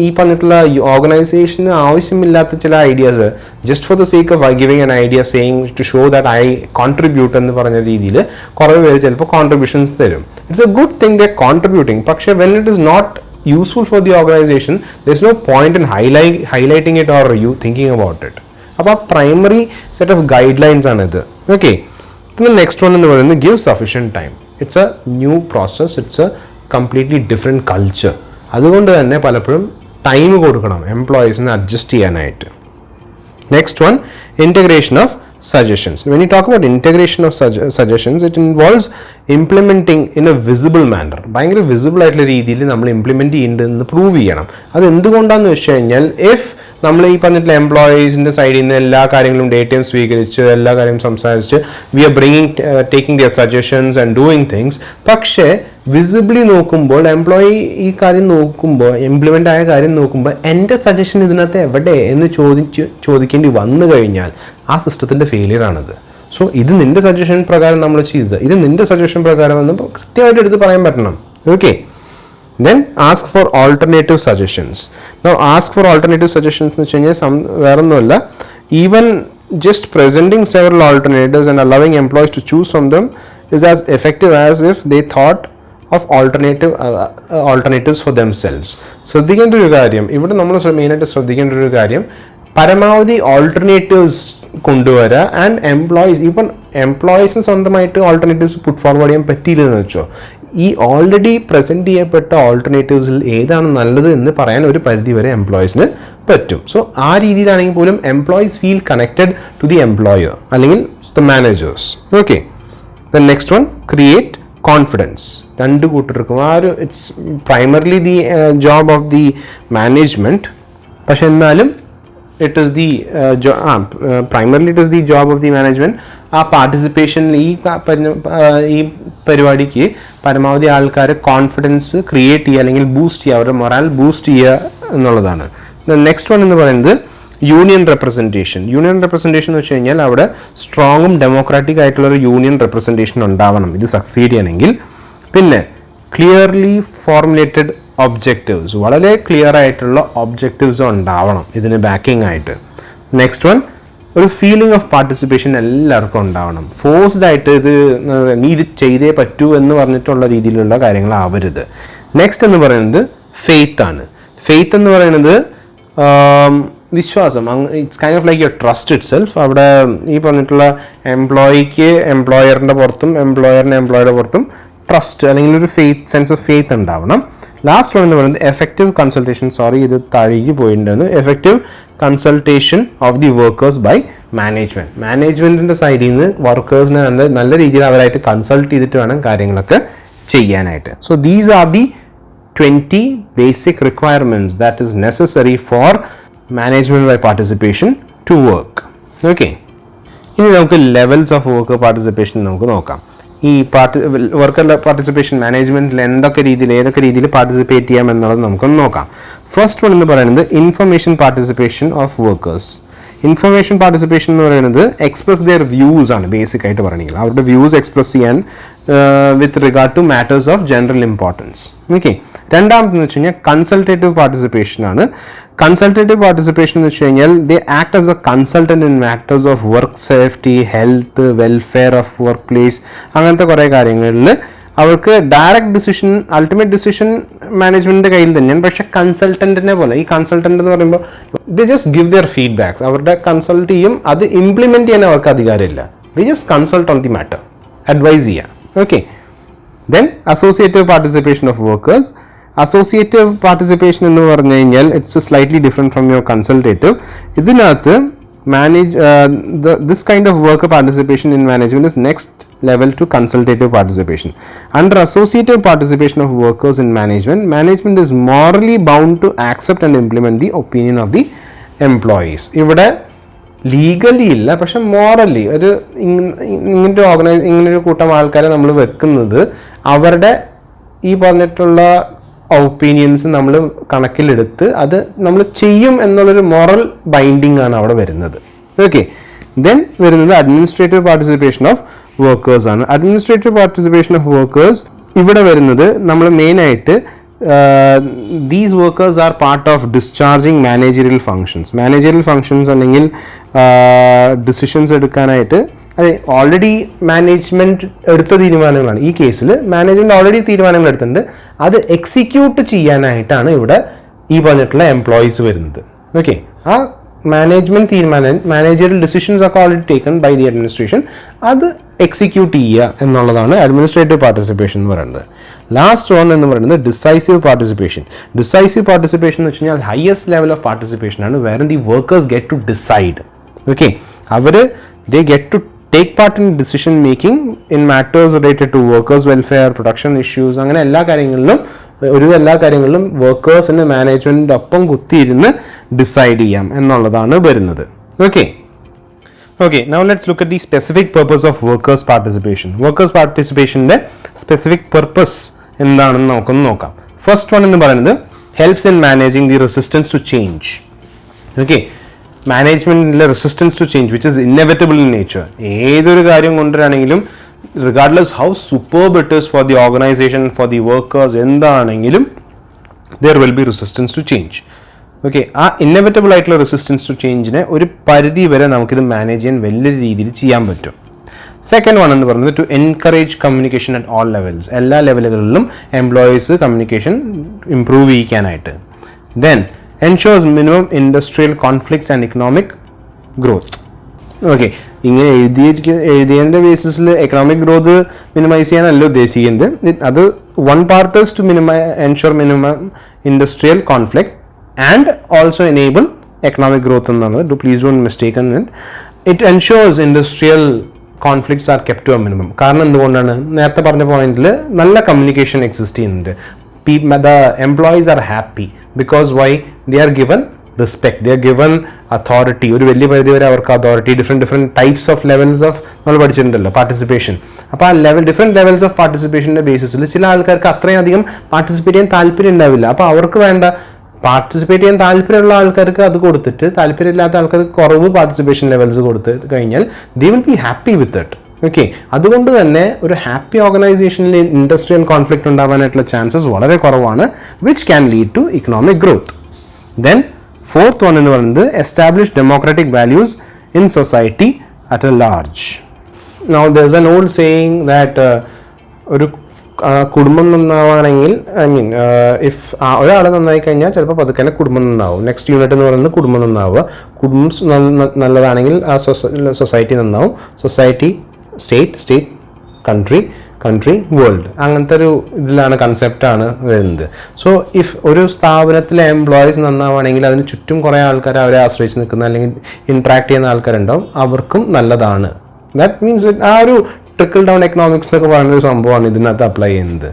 ഈ പറഞ്ഞിട്ടുള്ള ഓർഗനൈസേഷന് ആവശ്യമില്ലാത്ത ചില ideas just for the sake of giving an idea saying to show that I contribute എന്ന് പറഞ്ഞ രീതിയിൽ കുറേ പേര് ചിലപ്പോൾ കോൺട്രിബ്യൂഷൻസ് തരും. It's a good thing they contributing. പക്ഷേ when it is not useful for the organization, there's no point in highlighting it or you thinking about it. അപ്പോൾ ആ primary set of guide lines ആണിത്. Okay, പിന്നെ next one എന്ന് പറയുന്നത് give sufficient time. It's a new process, it's A completely different culture. അതുകൊണ്ട് തന്നെ പലപ്പോഴും time കൊടുക്കണം എംപ്ലോയീസിനെ അഡ്ജസ്റ്റ് ചെയ്യാനായിട്ട്. Next one, integration of suggestions. When you talk about integration of suggestions, it involves implementing in a visible manner. ഭയങ്കര visible ആയിട്ടുള്ള രീതിയിൽ നമ്മൾ implement ചെയ്യുന്നുണ്ടെന്ന് പ്രൂവ് ചെയ്യണം. അത് എന്തുകൊണ്ടാണെന്ന് വെച്ച് കഴിഞ്ഞാൽ ഇഫ് നമ്മൾ ഈ പറഞ്ഞിട്ടുള്ള എംപ്ലോയീസിൻ്റെ സൈഡിൽ നിന്ന് എല്ലാ കാര്യങ്ങളും ഡേറ്റയും സ്വീകരിച്ച് എല്ലാ കാര്യവും സംസാരിച്ച് we are taking their suggestions and doing things, പക്ഷേ വിസിബിളി നോക്കുമ്പോൾ എംപ്ലോയി ഈ കാര്യം നോക്കുമ്പോൾ ഇംപ്ലിമെൻ്റ് ആയ കാര്യം നോക്കുമ്പോൾ എൻ്റെ സജഷൻ ഇതിനകത്ത് എവിടെ എന്ന് ചോദിക്കേണ്ടി വന്നു കഴിഞ്ഞാൽ ആ സിസ്റ്റത്തിൻ്റെ ഫെയിലിയറാണത്. സോ ഇത് നിൻ്റെ സജഷൻ പ്രകാരം നമ്മൾ ചെയ്തത്, ഇത് നിൻ്റെ സജഷൻ പ്രകാരം എന്ന് കൃത്യമായിട്ട് എടുത്ത് പറയാൻ പറ്റണം. Okay, then ask for alternative suggestions. Now ask for alternative suggestions എന്ന് വെച്ച് കഴിഞ്ഞാൽ വേറെ ഒന്നുമല്ല, even just presenting several alternatives and allowing employees to choose from them is as effective as if they thought of alternatives for themselves. ശ്രദ്ധിക്കേണ്ട ഒരു കാര്യം ഇവിടെ നമ്മൾ മെയിനായിട്ട് ശ്രദ്ധിക്കേണ്ട ഒരു കാര്യം പരമാവധി ഓൾട്ടർനേറ്റീവ്സ് കൊണ്ടുവരിക. ആൻഡ് എംപ്ലോയീസിന് സ്വന്തമായിട്ട് ഓൾട്ടർനേറ്റീവ്സ് പുട്ട് ഫോർവേഡ് ചെയ്യാൻ പറ്റിയില്ലെന്ന് വെച്ചോ, ഈ ഓൾറെഡി പ്രസൻറ്റ് ചെയ്യപ്പെട്ട ഓൾട്ടർനേറ്റീവ്സിൽ ഏതാണ് നല്ലത് എന്ന് പറയാൻ ഒരു പരിധി വരെ എംപ്ലോയീസിന് പറ്റും. സോ ആ രീതിയിലാണെങ്കിൽ പോലും employees feel connected to the employer അല്ലെങ്കിൽ the managers. Okay, the next one, create confidence. രണ്ട് കൂട്ടർക്കും ആ ഒരു it's primarily the job of the management. പക്ഷെ എന്നാലും it is the primarily it is the job of the management ആ പാർട്ടിസിപ്പേഷനിൽ ഈ പരിപാടിക്ക് പരമാവധി ആൾക്കാർ കോൺഫിഡൻസ് ക്രിയേറ്റ് ചെയ്യുക അല്ലെങ്കിൽ ബൂസ്റ്റ് ചെയ്യുക, അവരുടെ മൊറാൽ ബൂസ്റ്റ് ചെയ്യുക എന്നുള്ളതാണ്. നെക്സ്റ്റ് വൺ എന്ന് പറയുന്നത് യൂണിയൻ റെപ്രസെൻറ്റേഷൻ. യൂണിയൻ റെപ്രസെൻറ്റേഷൻ എന്ന് വെച്ച് കഴിഞ്ഞാൽ അവിടെ സ്ട്രോങ്ങും ഡെമോക്രാറ്റിക് ആയിട്ടുള്ളൊരു യൂണിയൻ റെപ്രസെൻറ്റേഷൻ ഉണ്ടാവണം ഇത് സക്സീഡ് ചെയ്യണമെങ്കിൽ. പിന്നെ ക്ലിയർലി ഫോർമുലേറ്റഡ് ഒബ്ജക്റ്റീവ്സ്, വളരെ ക്ലിയർ ആയിട്ടുള്ള ഒബ്ജക്റ്റീവ്സ് ഉണ്ടാവണം ഇതിന് ബാക്കിംഗ് ആയിട്ട്. നെക്സ്റ്റ് വൺ ഒരു ഫീലിംഗ് ഓഫ് പാർട്ടിസിപ്പേഷൻ എല്ലാവർക്കും ഉണ്ടാവണം. ഫോഴ്സ്ഡ് ആയിട്ട് ഇത് നീ ഇത് ചെയ്തേ പറ്റൂ എന്ന് പറഞ്ഞിട്ടുള്ള രീതിയിലുള്ള കാര്യങ്ങളാവരുത്. നെക്സ്റ്റ് എന്ന് പറയുന്നത് ഫെയ്ത്ത് ആണ്. ഫെയ്ത്ത് എന്ന് പറയുന്നത് വിശ്വാസം. It's kind of like your trust it self. അവിടെ ഈ പറഞ്ഞിട്ടുള്ള എംപ്ലോയിക്ക് എംപ്ലോയറിൻ്റെ പുറത്തും എംപ്ലോയറിന് എംപ്ലോയിയുടെ പുറത്തും ട്രസ്റ്റ് അല്ലെങ്കിൽ ഒരു ഫെയ്ത്ത്, സെൻസ് ഓഫ് ഫെയ്ത്ത് ഉണ്ടാവണം. ലാസ്റ്റ് വൺ എന്ന് പറയുന്നത് എഫക്റ്റീവ് കൺസൾട്ടേഷൻ. സോറി, ഇത് താഴേക്ക് പോയിട്ടുണ്ടായിരുന്നു. Effective consultation of the workers by management. മാനേജ്മെൻറ്റിൻ്റെ സൈഡിൽ നിന്ന് വർക്കേഴ്സിനെ നല്ല രീതിയിൽ അവരായിട്ട് കൺസൾട്ട് ചെയ്തിട്ട് വേണം കാര്യങ്ങളൊക്കെ ചെയ്യാനായിട്ട്. So these are the 20 basic requirements that is necessary for management by participation to work. Okay. ഇനി നമുക്ക് ലെവൽസ് ഓഫ് വർക്കർ പാർട്ടിസിപ്പേഷൻ നമുക്ക് നോക്കാം. ഈ വർക്കർ പാർട്ടിസിപ്പേഷൻ മാനേജ്മെൻറ്റിൽ ഏതൊക്കെ രീതിയിൽ പാർട്ടിസിപ്പേറ്റ് ചെയ്യാം എന്നുള്ളത് നമുക്കൊന്ന് നോക്കാം. ഫസ്റ്റ് വൺ എന്ന് പറയുന്നത് information participation of workers. Information participation എന്ന് പറയുന്നത് എക്സ്പ്രസ് ദെയർ വ്യൂസ് ആണ്. ബേസിക് ആയിട്ട് പറയണമെങ്കിൽ അവരുടെ വ്യൂസ് എക്സ്പ്രസ് ചെയ്യാൻ with regard to matters of general importance. Okay. രണ്ടാമതെന്ന് വെച്ച് കഴിഞ്ഞാൽ കൺസൾട്ടേറ്റീവ് പാർട്ടിസിപ്പേഷൻ ആണ്. കൺസൾട്ടേറ്റീവ് പാർട്ടിസിപ്പേഷൻ എന്ന് വെച്ച് കഴിഞ്ഞാൽ they act as a consultant in matters of work safety, health, welfare of workplace, അങ്ങനത്തെ കുറേ കാര്യങ്ങളിൽ അവർക്ക് ഡയറക്റ്റ് ഡിസിഷൻ, അൾട്ടിമേറ്റ് ഡിസിഷൻ മാനേജ്മെൻറ്റിൻ്റെ കയ്യിൽ തന്നെയാണ്. പക്ഷേ കൺസൾട്ടൻറ്റിനെ പോലെ ഈ കൺസൾട്ടൻ്റ് എന്ന് പറയുമ്പോൾ they just give their feedbacks. അവരുടെ കൺസൾട്ട് ചെയ്യും, അത് ഇംപ്ലിമെൻറ്റ് ചെയ്യാൻ അവർക്ക് അധികാരമില്ല. They just consult on the matter, advise ചെയ്യാം. Okay. Then associative participation of workers. Associative participation എന്ന് പറഞ്ഞു കഴിഞ്ഞാൽ it's slightly different from your consultative. ഇതിനകത്ത് this kind of worker participation in management is next level to consultative participation. Under associative participation of workers in management is morally bound to accept and implement the opinion of the employees. ഇവിടെ legally ഇല്ല, പക്ഷെ morally ഒരു ഇങ്ങനൊരു കൂട്ടം ആൾക്കാരെ നമ്മൾ വെക്കുന്നത് അവരുടെ ഈ പറഞ്ഞിട്ടുള്ള ഒപ്പീനിയൻസ് നമ്മൾ കണക്കിലെടുത്ത് അത് നമ്മൾ ചെയ്യും എന്നുള്ളൊരു മോറൽ ബൈൻഡിങ് ആണ് അവിടെ വരുന്നത്. ഓക്കെ. ദെൻ വരുന്നത് അഡ്മിനിസ്ട്രേറ്റീവ് പാർട്ടിസിപ്പേഷൻ ഓഫ് വർക്കേഴ്സ് ആണ്. അഡ്മിനിസ്ട്രേറ്റീവ് പാർട്ടിസിപ്പേഷൻ ഓഫ് വർക്കേഴ്സ് ഇവിടെ വരുന്നത് നമ്മൾ മെയിനായിട്ട് these workers are part of discharging managerial functions. Managerial functions അല്ലെങ്കിൽ ഡിസിഷൻസ് എടുക്കാനായിട്ട് അതെ ഓൾറെഡി മാനേജ്മെൻറ്റ് എടുത്ത തീരുമാനങ്ങളാണ്. ഈ കേസിൽ മാനേജ്മെൻറ്റ് ഓൾറെഡി തീരുമാനങ്ങൾ എടുത്തിട്ടുണ്ട്, അത് എക്സിക്യൂട്ട് ചെയ്യാനായിട്ടാണ് ഇവിടെ ഈ പറഞ്ഞിട്ടുള്ള എംപ്ലോയീസ് വരുന്നത്. ഓക്കെ. ആ മാനേജ്മെൻറ്റ് തീരുമാനം, മാനേജറിയൽ ഡിസിഷൻസ് ഒക്കെ already taken by the administration, അത് എക്സിക്യൂട്ട് ചെയ്യുക എന്നുള്ളതാണ് അഡ്മിനിസ്ട്രേറ്റീവ് പാർട്ടിസിപ്പേഷൻ എന്ന് പറയുന്നത്. ലാസ്റ്റ് വൺ എന്ന് പറയുന്നത് ഡിസൈസീവ് പാർട്ടിസിപ്പേഷൻ. ഡിസൈസീവ് പാർട്ടിസിപ്പേഷൻ എന്ന് വെച്ച് കഴിഞ്ഞാൽ ഹയസ്റ്റ് ലെവൽ ഓഫ് പാർട്ടിസിപ്പേഷൻ ആണ്, where the workers get to decide. Okay. they get to take part in decision making in matters related to workers welfare, production issues, അങ്ങനെ എല്ലാ കാര്യങ്ങളിലും വർക്കേഴ്സിന് മാനേജ്മെൻറ്റിൻ്റെ ഒപ്പം കുത്തിയിരുന്ന് decide ചെയ്യാം എന്നുള്ളതാണ് വരുന്നത്. Okay. Now let's look at the specific purpose of workers participation. Workers participationന്റെ specific purpose എന്താണെന്ന് നമുക്കൊന്ന് നോക്കാം. ഫസ്റ്റ് വൺ എന്ന് പറയുന്നത് helps in managing the resistance to change. Okay. മാനേജ്മെൻറ്റിലെ resistance to change which is inevitable in nature. ഏതൊരു കാര്യം കൊണ്ടുവരാണെങ്കിലും regardless how superb it is for the organisation, for the workers, എന്താണെങ്കിലും there will be resistance to change. Okay. ആ inevitable ആയിട്ടുള്ള resistance to ചേഞ്ചിനെ ഒരു പരിധി വരെ നമുക്കിത് മാനേജ് ചെയ്യാൻ വലിയ രീതിയിൽ ചെയ്യാൻ പറ്റും. സെക്കൻഡ് വൺ എന്ന് പറയുന്നത് to encourage communication at all levels. എല്ലാ ലെവലുകളിലും എംപ്ലോയീസ് കമ്മ്യൂണിക്കേഷൻ ഇംപ്രൂവ് ചെയ്യിക്കാനായിട്ട്. Then ensures minimum industrial conflicts and economic growth. Okay. ഇങ്ങനെ എഴുതിയതിൻ്റെ ബേസിസിൽ എക്കണോമിക് ഗ്രോത്ത് മിനിമൈസ് ചെയ്യാനല്ല ഉദ്ദേശിക്കുന്നത്. അത് one part is to ensure minimum industrial conflict and also enable economic growth എന്നുള്ളത്. Please don't mistake in it. It ensures industrial conflicts are kept to a minimum. കാരണം എന്തുകൊണ്ടാണ്? നേരത്തെ പറഞ്ഞ പോയിന്റിൽ നല്ല കമ്മ്യൂണിക്കേഷൻ എക്സിസ്റ്റ് ചെയ്യുന്നുണ്ട്. The employees are happy because why? They are given respect, they are given authority. ഒരു വലിയ പരിധി വരെ അവർക്ക് authority, different types of levels of നമ്മൾ പഠിച്ചിട്ടുണ്ടല്ലോ പാർട്ടിസിപ്പേഷൻ. അപ്പോൾ ആ ഡിഫറെൻറ്റ് ലെവൽസ് ഓഫ് പാർട്ടിസിപ്പേഷൻ്റെ ബേസിസിൽ ചില ആൾക്കാർക്ക് അത്രയും അധികം പാർട്ടിസിപ്പേറ്റ് ചെയ്യാൻ താല്പര്യം ഉണ്ടാവില്ല. അപ്പോൾ അവർക്ക് വേണ്ട പാർട്ടിസിപ്പേറ്റ് ചെയ്യാൻ താല്പര്യമുള്ള ആൾക്കാർക്ക് അത് കൊടുത്തിട്ട് താല്പര്യമില്ലാത്ത ആൾക്കാർക്ക് കുറവ് പാർട്ടിസിപ്പേഷൻ ലെവൽസ് കൊടുത്ത് കഴിഞ്ഞാൽ they will be happy with it. Okay, അതുകൊണ്ട് തന്നെ ഒരു ഹാപ്പി ഓർഗനൈസേഷനിൽ ഇൻഡസ്ട്രിയൽ കോൺഫ്ലിക്റ്റ് ഉണ്ടാവാനായിട്ടുള്ള ചാൻസസ് വളരെ കുറവാണ്, which can lead to economic growth. Then fourth one എന്ന് പറയുന്നത് establish democratic values in society at a large. Now there is an old saying that ഒരു കുടുംബം നന്നാവാണെങ്കിൽ, ഐ മീൻ ഇഫ് ഒരാൾ നന്നായി കഴിഞ്ഞാൽ ചിലപ്പോൾ പതുക്കെ തന്നെ കുടുംബം നന്നാവും. നെക്സ്റ്റ് യൂണിറ്റ് എന്ന് പറയുന്നത് കുടുംബം നന്നാവുക. കുടുംബം നല്ലതാണെങ്കിൽ ആ സൊസൈറ്റി നന്നാവും. Society, state, country, world. അങ്ങനത്തെ ഒരു ഇതിലാണ് കൺസെപ്റ്റാണ് വരുന്നത്. സോ ഇഫ് ഒരു സ്ഥാപനത്തിലെ എംപ്ലോയീസ് നന്നാവുകയാണെങ്കിൽ അതിന് ചുറ്റും കുറേ ആൾക്കാർ അവരെ ആശ്രയിച്ച് നിൽക്കുന്ന അല്ലെങ്കിൽ ഇൻട്രാക്ട് ചെയ്യുന്ന ആൾക്കാരുണ്ടാവും, അവർക്കും നല്ലതാണ്. ദാറ്റ് മീൻസ് ആ ഒരു ട്രിക്കിൾ ഡൗൺ എക്കണോമിക്സ് എന്നൊക്കെ പറയുന്നൊരു സംഭവമാണ് ഇതിനകത്ത് അപ്ലൈ ചെയ്യുന്നത്.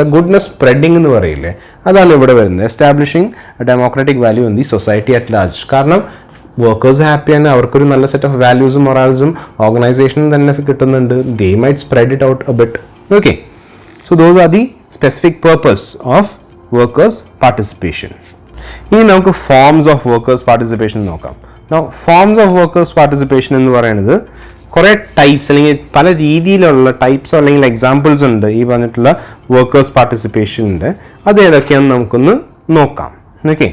ദ ഗുഡ്നെസ് സ്പ്രെഡിങ് എന്ന് പറയില്ലേ, അതാണ് ഇവിടെ വരുന്നത്. Establishing democratic value in the society at large. കാരണം വർക്കേഴ്സ് ഹാപ്പിയാണ്, അവർക്കൊരു നല്ല സെറ്റ് ഓഫ് വാല്യൂസും മൊറാൽസും ഓർഗനൈസേഷനും തന്നെ കിട്ടുന്നുണ്ട്. They might spread it out A bit. Okay, so those are the specific purpose of workers participation. ഇനി നമുക്ക് ഫോംസ് ഓഫ് വർക്കേഴ്സ് പാർട്ടിസിപ്പേഷൻ നോക്കാം. ഫോംസ് ഓഫ് വർക്കേഴ്സ് പാർട്ടിസിപ്പേഷൻ എന്ന് പറയുന്നത് കുറേ ടൈപ്സ് അല്ലെങ്കിൽ പല രീതിയിലുള്ള ടൈപ്സോ അല്ലെങ്കിൽ എക്സാമ്പിൾസ് ഉണ്ട് ഈ പറഞ്ഞിട്ടുള്ള വർക്കേഴ്സ് പാർട്ടിസിപ്പേഷൻ്റെ. അത് ഏതൊക്കെയാണെന്ന് നമുക്കൊന്ന് നോക്കാം. ഓക്കെ,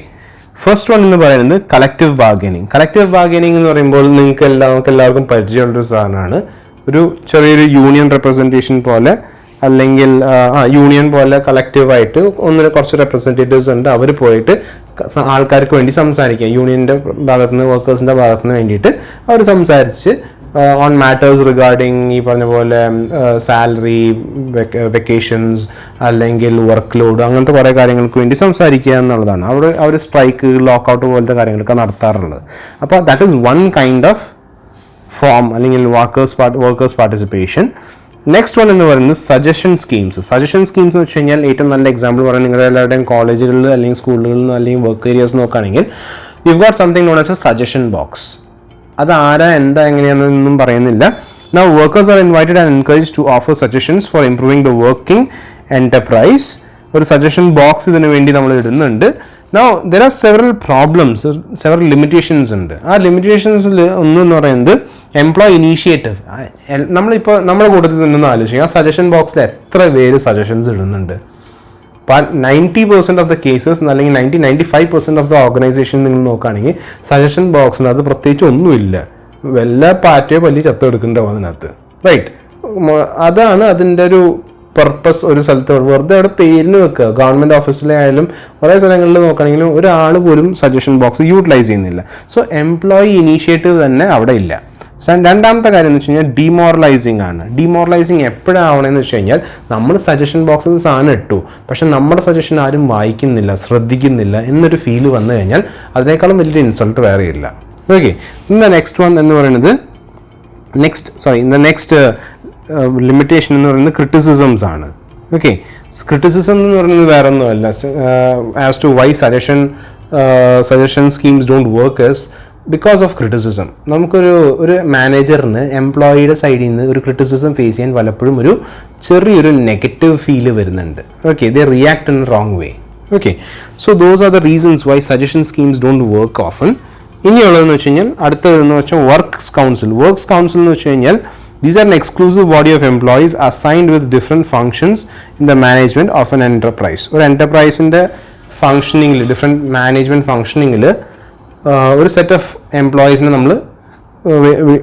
ഫസ്റ്റ് വൺ എന്ന് പറയുന്നത് കളക്റ്റീവ് ബാർഗനിങ്. കളക്റ്റീവ് ബാർഗനിങ് എന്ന് പറയുമ്പോൾ നിങ്ങൾക്ക് എല്ലാവർക്കും പരിചയമുള്ളൊരു സാധനമാണ്. ഒരു ചെറിയൊരു യൂണിയൻ റെപ്രസെൻറ്റേഷൻ പോലെ അല്ലെങ്കിൽ യൂണിയൻ പോലെ കളക്റ്റീവായിട്ട് കുറച്ച് റെപ്രസെൻറ്റേറ്റീവ്സ് ഉണ്ട്. അവർ പോയിട്ട് ആൾക്കാർക്ക് വേണ്ടി സംസാരിക്കുക. യൂണിയൻ്റെ ഭാഗത്തുനിന്ന് വർക്കേഴ്സിൻ്റെ ഭാഗത്തുനിന്ന് വേണ്ടിയിട്ട് അവർ സംസാരിച്ച് ഓൺ മാറ്റേഴ്സ് റിഗാർഡിങ് ഈ പറഞ്ഞ പോലെ സാലറി, വെക്കേഷൻസ് അല്ലെങ്കിൽ വർക്ക് ലോഡ്, അങ്ങനത്തെ കുറേ കാര്യങ്ങൾക്ക് വേണ്ടി സംസാരിക്കുക എന്നുള്ളതാണ്. അവർ സ്ട്രൈക്ക്, ലോക്കൗട്ട് പോലത്തെ കാര്യങ്ങളൊക്കെ നടത്താറുള്ളത്. അപ്പോൾ that is one kind of form അല്ലെങ്കിൽ വർക്കേഴ്സ് പാർട്ടിസിപ്പേഷൻ. നെക്സ്റ്റ് വൺ എന്ന് പറയുന്നത് സജഷൻ സ്കീംസ്. സജഷൻ സ്കീംസ് എന്ന് വെച്ച് കഴിഞ്ഞാൽ ഏറ്റവും നല്ല എക്സാമ്പിൾ പറയുന്നത് നിങ്ങളുടെ എല്ലാവരുടെയും കോളേജുകളിൽ അല്ലെങ്കിൽ സ്കൂളുകളിൽ അല്ലെങ്കിൽ വർക്ക് ഏരിയാസ് നോക്കുകയാണെങ്കിൽ you got something known as A suggestion box. അത് ആരാ എന്താ എങ്ങനെയാണെന്നൊന്നും പറയുന്നില്ല. Now workers are invited and encouraged to offer suggestions for improving the working enterprise. ഒരു സജഷൻ ബോക്സ് ഇതിനു വേണ്ടി നമ്മൾ ഇടുന്നുണ്ട്. Now there are several problems, several limitations ഉണ്ട്. ആ ലിമിറ്റേഷൻസിൽ ഒന്നെന്ന് പറയുന്നത് എംപ്ലോയി ഇനീഷ്യേറ്റീവ്. നമ്മളിപ്പോൾ നമ്മുടെ കൂട്ടത്തിൽ നിന്നൊന്ന് ആലോചിക്കുക, ആ സജഷൻ ബോക്സിൽ എത്ര പേര് സജഷൻസ് ഇടുന്നുണ്ട്? 90% ഓഫ് ദ കേസസ് അല്ലെങ്കിൽ 95% ഓഫ് ദ ഓർഗനൈസേഷൻ നിങ്ങൾ നോക്കുകയാണെങ്കിൽ സജഷൻ ബോക്സിനകത്ത് പ്രത്യേകിച്ച് ഒന്നുമില്ല. വല്ല പാറ്റയോ പല്ലി ചത്തെടുക്കേണ്ടാവും അതിനകത്ത്, റൈറ്റ്? അതാണ് അതിൻ്റെ ഒരു പർപ്പസ്. ഒരു സ്ഥലത്ത് വെറുതെ അവിടെ പേരിന് വെക്കുക. ഗവൺമെൻറ് ഓഫീസിലെ ആയാലും കുറേ സ്ഥലങ്ങളിൽ നോക്കുകയാണെങ്കിലും ഒരാൾ പോലും സജഷൻ ബോക്സ് യൂട്ടിലൈസ് ചെയ്യുന്നില്ല. സോ എംപ്ലോയി ഇനീഷ്യേറ്റീവ് തന്നെ അവിടെ ഇല്ല. രണ്ടാമത്തെ കാര്യം എന്ന് വെച്ച് കഴിഞ്ഞാൽ ഡിമോറലൈസിങ് ആണ്. ഡിമോറലൈസിങ് എപ്പോഴാവണമെന്ന് വെച്ച് കഴിഞ്ഞാൽ നമ്മൾ സജഷൻ ബോക്സിൽ സാധനം ഇട്ടു, പക്ഷെ നമ്മുടെ സജഷൻ ആരും വായിക്കുന്നില്ല, ശ്രദ്ധിക്കുന്നില്ല എന്നൊരു ഫീല് വന്നു കഴിഞ്ഞാൽ അതിനേക്കാളും വലിയൊരു ഇൻസൾട്ട് വേറെ ഇല്ല. ഓക്കെ, ഇന്ന് നെക്സ്റ്റ് വൺ എന്ന് പറയുന്നത് നെക്സ്റ്റ് ലിമിറ്റേഷൻ എന്ന് പറയുന്നത് ക്രിറ്റിസിസംസ് ആണ്. ഓക്കെ, ക്രിറ്റിസിസം എന്ന് പറയുന്നത് വേറെ ഒന്നുമല്ല. As to why suggestion schemes don't work is because of criticism. ഒരു മാനേജറിന് എംപ്ലോയിയുടെ സൈഡിൽ നിന്ന് ഒരു ക്രിറ്റിസിസം ഫേസ് ചെയ്യാൻ പലപ്പോഴും ഒരു ചെറിയൊരു നെഗറ്റീവ് ഫീല് വരുന്നുണ്ട്. Okay, they react in wrong way. Okay, so those are the reasons why suggestion schemes don't work often. ഇനിയുള്ളതെന്ന് വെച്ച് കഴിഞ്ഞാൽ അടുത്തതെന്ന് വെച്ചാൽ വർക്ക്സ് കൗൺസിൽ എന്ന് വെച്ച് കഴിഞ്ഞാൽ these are an exclusive body of employees assigned with different functions in the management of an enterprise. ഒരു എൻ്റർപ്രൈസിൻ്റെ ഫങ്ഷനിങ്ങിൽ, different management ഫങ്ഷനിങ്ങിൽ ഒരു സെറ്റ് ഓഫ് എംപ്ലോയീസിനെ നമ്മൾ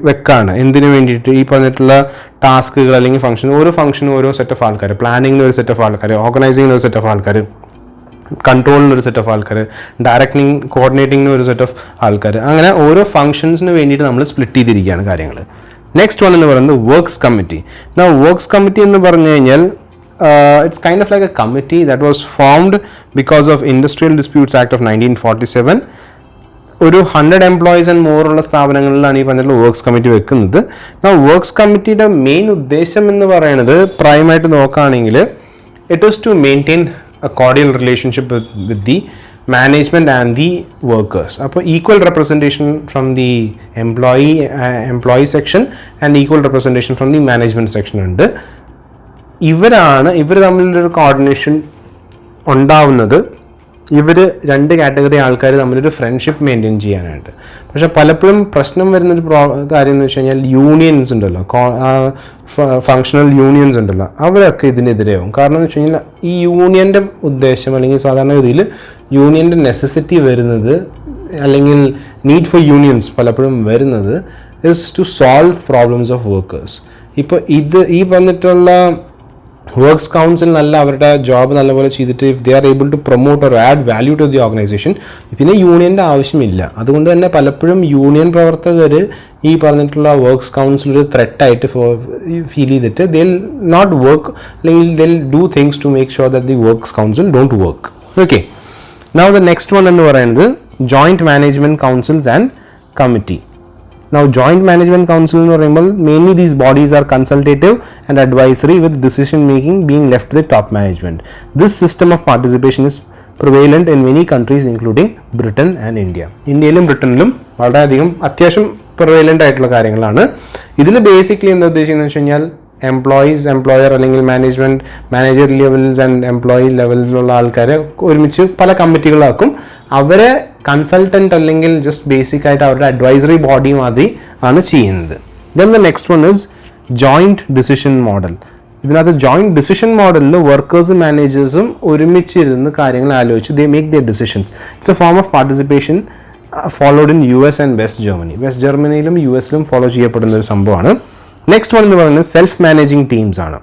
വെക്കാണ്. എന്തിനു വേണ്ടിയിട്ട്? ഈ പറഞ്ഞിട്ടുള്ള ടാസ്കുകൾ അല്ലെങ്കിൽ ഓരോ ഫംഗ്ഷനും ഓരോ സെറ്റ് ഓഫ് ആൾക്കാർ, പ്ലാനിങ്ങിന് ഒരു സെറ്റ് ഓഫ് ആൾക്കാർ, ഓർഗനൈസിങ്ങിന് ഒരു സെറ്റ് ഓഫ് ആൾക്കാർ, കൺട്രോളിന് ഒരു സെറ്റ് ഓഫ് ആൾക്കാർ, ഡയറക്റ്റിംഗ് കോർഡിനേറ്റിങ്ങിന് ഒരു സെറ്റ് ഓഫ് ആൾക്കാർ. അങ്ങനെ ഓരോ ഫംഗ്ഷൻസിന് വേണ്ടിയിട്ട് നമ്മൾ സ്പ്ലിറ്റ് ചെയ്തിരിക്കുകയാണ് കാര്യങ്ങൾ. നെക്സ്റ്റ് വൺ എന്ന് പറയുന്നത് വർക്ക്സ് കമ്മിറ്റി. വർക്ക്സ് കമ്മിറ്റി എന്ന് പറഞ്ഞു കഴിഞ്ഞാൽ it's kind of like A committee that was formed because of industrial disputes act of 1947. ഒരു 100 എംപ്ലോയീസ് ആൻഡ് മോർ ഉള്ള സ്ഥാപനങ്ങളിലാണ് ഈ പറഞ്ഞിട്ടുള്ള വർക്ക്സ് കമ്മിറ്റി വെക്കുന്നത്. വർക്ക്സ് കമ്മിറ്റിയുടെ മെയിൻ ഉദ്ദേശം എന്ന് പറയുന്നത് പ്രൈമായിട്ട് നോക്കുകയാണെങ്കിൽ it is to maintain a cordial relationship with the management and the workers. അപ്പോൾ equal representation from the employee section and equal representation from the management section ഉണ്ട്. ഇവർ തമ്മിലൊരു കോർഡിനേഷൻ ഉണ്ടാവുന്നത് ഇവർ രണ്ട് കാറ്റഗറി ആൾക്കാർ തമ്മിലൊരു ഫ്രണ്ട്ഷിപ്പ് മെയിൻറ്റെയിൻ ചെയ്യാനായിട്ട്. പക്ഷേ പലപ്പോഴും പ്രശ്നം വരുന്നൊരു കാര്യം എന്ന് വെച്ച് കഴിഞ്ഞാൽ യൂണിയൻസ് ഉണ്ടല്ലോ, ഫങ്ഷണൽ യൂണിയൻസ് ഉണ്ടല്ലോ, അവരൊക്കെ ഇതിനെതിരെയാവും. കാരണം എന്ന് വെച്ച് കഴിഞ്ഞാൽ ഈ യൂണിയൻ്റെ ഉദ്ദേശം അല്ലെങ്കിൽ സാധാരണ ഗതിയിൽ യൂണിയൻ്റെ നെസസിറ്റി വരുന്നത് അല്ലെങ്കിൽ നീഡ് ഫോർ യൂണിയൻസ് പലപ്പോഴും വരുന്നത് is to solve problems of workers. ഇപ്പോൾ ഈ പറഞ്ഞിട്ടുള്ള വർക്ക്സ് കൗൺസിൽ നല്ല അവരുടെ ജോബ് നല്ലപോലെ ചെയ്തിട്ട് if they are able to promote or add value to the organisation, പിന്നെ യൂണിയൻ്റെ ആവശ്യമില്ല. അതുകൊണ്ട് തന്നെ പലപ്പോഴും യൂണിയൻ പ്രവർത്തകർ ഈ പറഞ്ഞിട്ടുള്ള വർക്ക്സ് കൗൺസിൽ ഒരു ത്രെട്ടായിട്ട് ഫീൽ ചെയ്തിട്ട് ദേ വിൽ നോട്ട് വർക്ക് അല്ലെങ്കിൽ they will do things to make sure that the works council don't work. Okay, now the next one എന്ന് പറയുന്നത് joint management councils and committee. Now joint management council എന്ന് പറയുമ്പോൾ mainly these bodies are consultative and advisory with decision making being left to the top management. This system of participation is prevalent in many countries including Britain and India. ഇന്ത്യയിലും ബ്രിട്ടനിലും വളരെയധികം അത്യാവശ്യം പ്രിവൈലൻ്റ് ആയിട്ടുള്ള കാര്യങ്ങളാണ്. ഇതിൽ basically എന്താ ഉദ്ദേശിക്കുന്നത് വെച്ച് കഴിഞ്ഞാൽ എംപ്ലോയർ അല്ലെങ്കിൽ മാനേജർ ലെവൽസ് ആൻഡ് എംപ്ലോയി ലെവലിലുള്ള ആൾക്കാരെ ഒരുമിച്ച് പല കമ്മിറ്റികളാക്കും. അവരെ കൺസൾട്ടൻറ്റ് അല്ലെങ്കിൽ ജസ്റ്റ് ബേസിക് ആയിട്ട് അവരുടെ അഡ്വൈസറി ബോഡി മാതിരി ആണ് ചെയ്യുന്നത്. Then the next one is joint decision model. ഇതിനകത്ത് ജോയിൻറ്റ് ഡിസിഷൻ മോഡലിൽ വർക്കേഴ്സും മാനേജേഴ്സും ഒരുമിച്ചിരുന്ന് കാര്യങ്ങൾ ആലോചിച്ച് they make their decisions. It's a form of participation followed in US and west Germany. West ജർമ്മനിയിലും US-ലും ഫോളോ ചെയ്യപ്പെടുന്ന ഒരു സംഭവമാണ്. നെക്സ്റ്റ് വൺ എന്ന് പറയുന്നത് സെൽഫ് മാനേജിങ് ടീംസ് ആണ്.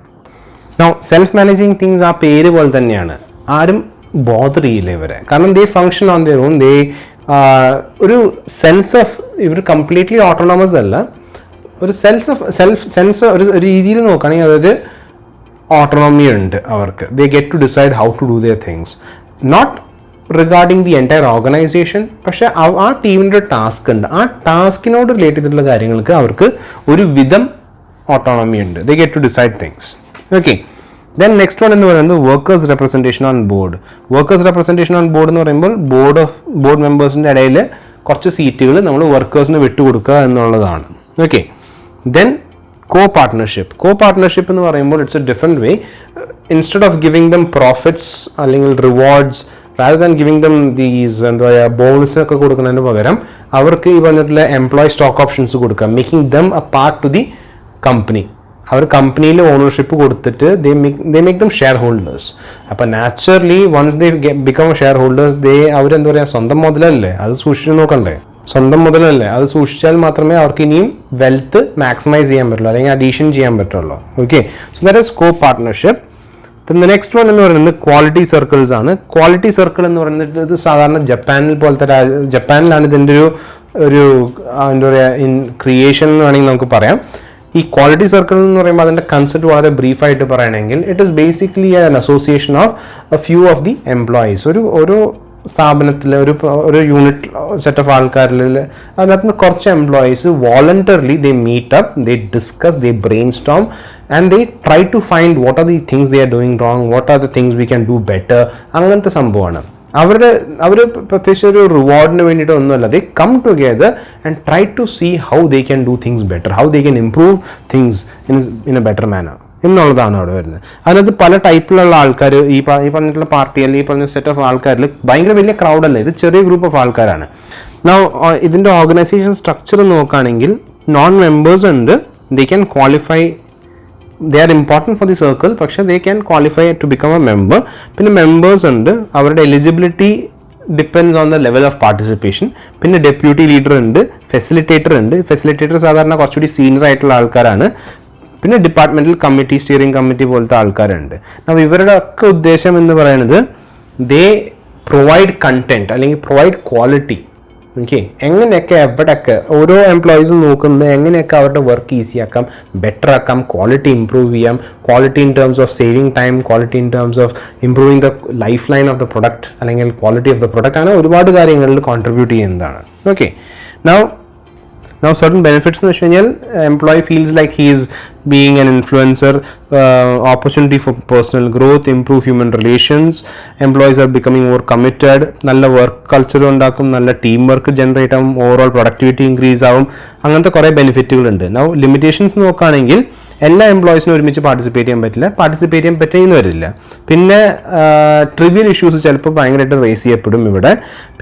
സെൽഫ് മാനേജിങ് ടീംസ് ആ പേര് പോലെ തന്നെയാണ്, ആരും ബോദർ ചെയ്യില്ല ഇവരെ. കാരണം they function on their own. ഒരു സെൻസ് ഓഫ് ഇവർ കംപ്ലീറ്റ്ലി ഓട്ടോണമസ് അല്ല, ഒരു സെൻസ് ഒരു രീതിയിൽ നോക്കുകയാണെങ്കിൽ അതൊരു ഓട്ടോണമി ഉണ്ട് അവർക്ക്. They get to decide how to do their things, not regarding the entire organisation. പക്ഷേ ആ ടീമിൻ്റെ ഒരു ടാസ്ക് ഉണ്ട്, ആ ടാസ്കിനോട് റിലേറ്റ് ചെയ്തിട്ടുള്ള കാര്യങ്ങൾക്ക് അവർക്ക് ഒരു വിധം ഓട്ടോണമി ഉണ്ട്. They get to decide things. Okay, then next one എന്ന് പറയുന്നത് workers representation on board. Workers representation on board എന്ന് പറയുമ്പോൾ ബോർഡ് മെമ്പേഴ്സിൻ്റെ ഇടയിൽ കുറച്ച് സീറ്റുകൾ നമ്മൾ വർക്കേഴ്സിന് വിട്ടുകൊടുക്കുക എന്നുള്ളതാണ്. ഓക്കെ, ദെൻ കോ പാർട്ട്ണർഷിപ്പ് എന്ന് പറയുമ്പോൾ it's a different way. Instead of giving them profits അല്ലെങ്കിൽ rewards rather than giving them these എന്താ പറയുക ബോണസ് ഒക്കെ കൊടുക്കുന്നതിന് പകരം അവർക്ക് ഈ പറഞ്ഞിട്ടുള്ള എംപ്ലോയി സ്റ്റോക്ക് ഓപ്ഷൻസ് കൊടുക്കാം, making them a part to the company. അവർ കമ്പനിയിൽ ഓണർഷിപ്പ് കൊടുത്തിട്ട് they make them shareholders. അപ്പോൾ naturally once they become shareholders അവരെന്താ പറയുക സ്വന്തം മുതലല്ലേ അത് സൂക്ഷിച്ച് നോക്കണ്ടേ, സ്വന്തം മുതലല്ലേ അത് സൂക്ഷിച്ചാൽ മാത്രമേ അവർക്ക് ഇനിയും വെൽത്ത് മാക്സിമൈസ് ചെയ്യാൻ പറ്റുള്ളൂ അല്ലെങ്കിൽ അഡീഷൻ ചെയ്യാൻ പറ്റുള്ളൂ. Okay, so that is co partnership. The next one എന്ന് പറയുന്നത് ക്വാളിറ്റി സർക്കിൾസ് ആണ്. ക്വാളിറ്റി സർക്കിൾ എന്ന് പറയുന്നത് ഇത് സാധാരണ ജപ്പാനിലാണ് ഇതിൻ്റെ ഒരു എന്താ പറയുക ക്രിയേഷൻ എന്ന് വേണമെങ്കിൽ നമുക്ക് പറയാം. ഈ ക്വാളിറ്റി സർക്കിൾ എന്ന് പറയുമ്പോൾ അതിൻ്റെ കൺസെപ്റ്റ് വളരെ ബ്രീഫായിട്ട് പറയണമെങ്കിൽ it is basically an association of A few of the employees. ഒരു സ്ഥാപനത്തിൽ ഒരു യൂണിറ്റ് സെറ്റ് ഓഫ് ആൾക്കാരിൽ അതിനകത്ത് നിന്ന് കുറച്ച് employees voluntarily they meet up, they discuss, they brain storm and they try to find what are the things they are doing wrong, what are the things we can do better. അങ്ങനത്തെ സംഭവമാണ്. അവർ പ്രത്യേകിച്ച് ഒരു റിവാർഡിന് വേണ്ടിയിട്ട് ഒന്നുമല്ല, they come together and try to see how they can do things better, how they can improve things in a better manner എന്നുള്ളതാണ് അവിടെ വരുന്നത്. അതിനകത്ത് പല ടൈപ്പിലുള്ള ആൾക്കാർ ഈ പറഞ്ഞിട്ടുള്ള പാർട്ടി അല്ലെങ്കിൽ ഈ പറഞ്ഞ സെറ്റ് ഓഫ് ആൾക്കാരിൽ ഭയങ്കര വലിയ ക്രൗഡല്ല, ഇത് ചെറിയ ഗ്രൂപ്പ് ഓഫ് ആൾക്കാരാണ്. ഇതിൻ്റെ ഓർഗനൈസേഷൻ സ്ട്രക്ചർ നോക്കുകയാണെങ്കിൽ നോൺ മെമ്പേഴ്സ് ഉണ്ട്, they can qualify, they are important for the circle, പക്ഷേ they can qualify to become a member. പിന്നെ മെമ്പേഴ്സ് ഉണ്ട്, അവരുടെ eligibility depends on the level of participation. പിന്നെ ഡെപ്യൂട്ടി ലീഡർ ഉണ്ട്, ഫെസിലിറ്റേറ്റർ സാധാരണ കുറച്ചുകൂടി സീനിയർ ആയിട്ടുള്ള ആൾക്കാരാണ്. പിന്നെ ഡിപ്പാർട്ട്മെൻറ്റൽ കമ്മിറ്റി, സ്റ്റിയറിംഗ് കമ്മിറ്റി പോലത്തെ ആൾക്കാരുണ്ട്. അപ്പോൾ ഇവരുടെ ഒക്കെ ഉദ്ദേശം എന്ന് പറയുന്നത് ദേ പ്രൊവൈഡ് കണ്ടന്റ് അല്ലെങ്കിൽ പ്രൊവൈഡ് ക്വാളിറ്റി. ഓക്കെ, എങ്ങനെയൊക്കെ എവിടെയൊക്കെ ഓരോ എംപ്ലോയീസും നോക്കുന്നത് എങ്ങനെയൊക്കെ അവരുടെ വർക്ക് ഈസി ആക്കാം, ബെറ്റർ ആക്കാം, ക്വാളിറ്റി ഇംപ്രൂവ് ചെയ്യാം, quality in terms of saving time, quality in terms of improving the life line of the product അല്ലെങ്കിൽ ക്വാളിറ്റി ഓഫ് ദ പ്രൊഡക്റ്റ്, അങ്ങനെ ഒരുപാട് കാര്യങ്ങളിൽ കോൺട്രിബ്യൂട്ട് ചെയ്യുന്നതാണ്. Okay, now certain benefits എന്ന് വെച്ച് കഴിഞ്ഞാൽ employee feels like he is being an influencer, opportunity for personal growth, improve human relations, employees are becoming more committed, നല്ല work culture ഉണ്ടാക്കും, നല്ല ടീം വർക്ക് ജനറേറ്റ് ആവും, ഓവറോൾ പ്രൊഡക്ടിവിറ്റി ഇൻക്രീസ് ആവും, അങ്ങനത്തെ കുറേ ബെനിഫിറ്റുകൾ ഉണ്ട്. നൗ ലിമിറ്റേഷൻസ് നോക്കുകയാണെങ്കിൽ എല്ലാ എംപ്ലോയീസിനും ഒരുമിച്ച് പാർട്ടിസിപ്പേറ്റ് ചെയ്യാൻ പറ്റില്ല, പാർട്ടിസിപ്പേറ്റ് ചെയ്യാൻ പറ്റുമെന്ന് വരില്ല. പിന്നെ ട്രിവിയൽ ഇഷ്യൂസ് ചിലപ്പോൾ ഭയങ്കരമായിട്ട് റേസ് ചെയ്യപ്പെടും ഇവിടെ.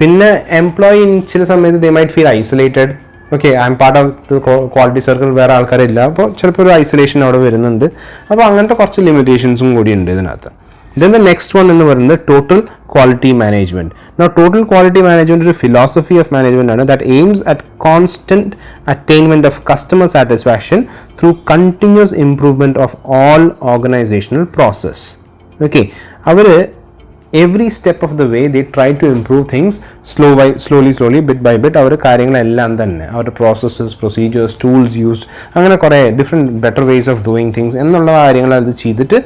പിന്നെ എംപ്ലോയി ചില സമയത്ത് they might feel isolated. Okay, I M part of the quality circle, വേറെ ആൾക്കാരില്ല, അപ്പോൾ ചിലപ്പോൾ ഒരു ഐസൊലേഷൻ അവിടെ വരുന്നുണ്ട്. അപ്പോൾ അങ്ങനത്തെ കുറച്ച് ലിമിറ്റേഷൻസും കൂടി ഉണ്ട് ഇതിനകത്ത്. Then the next one എന്ന് പറയുന്നത് total quality management. Now total quality management is a philosophy of management that aims at constant attainment of customer satisfaction through continuous improvement of all organizational process. Okay, അവര് every step of the way they try to improve things slowly bit by bit. അവർ കാര്യങ്ങളെല്ലാം തന്നെ അവരുടെ processes, procedures, tools used, അങ്ങനെ കുറേ different better ways of doing things എന്നുള്ള കാര്യങ്ങൾ അത് ചെയ്തിട്ട്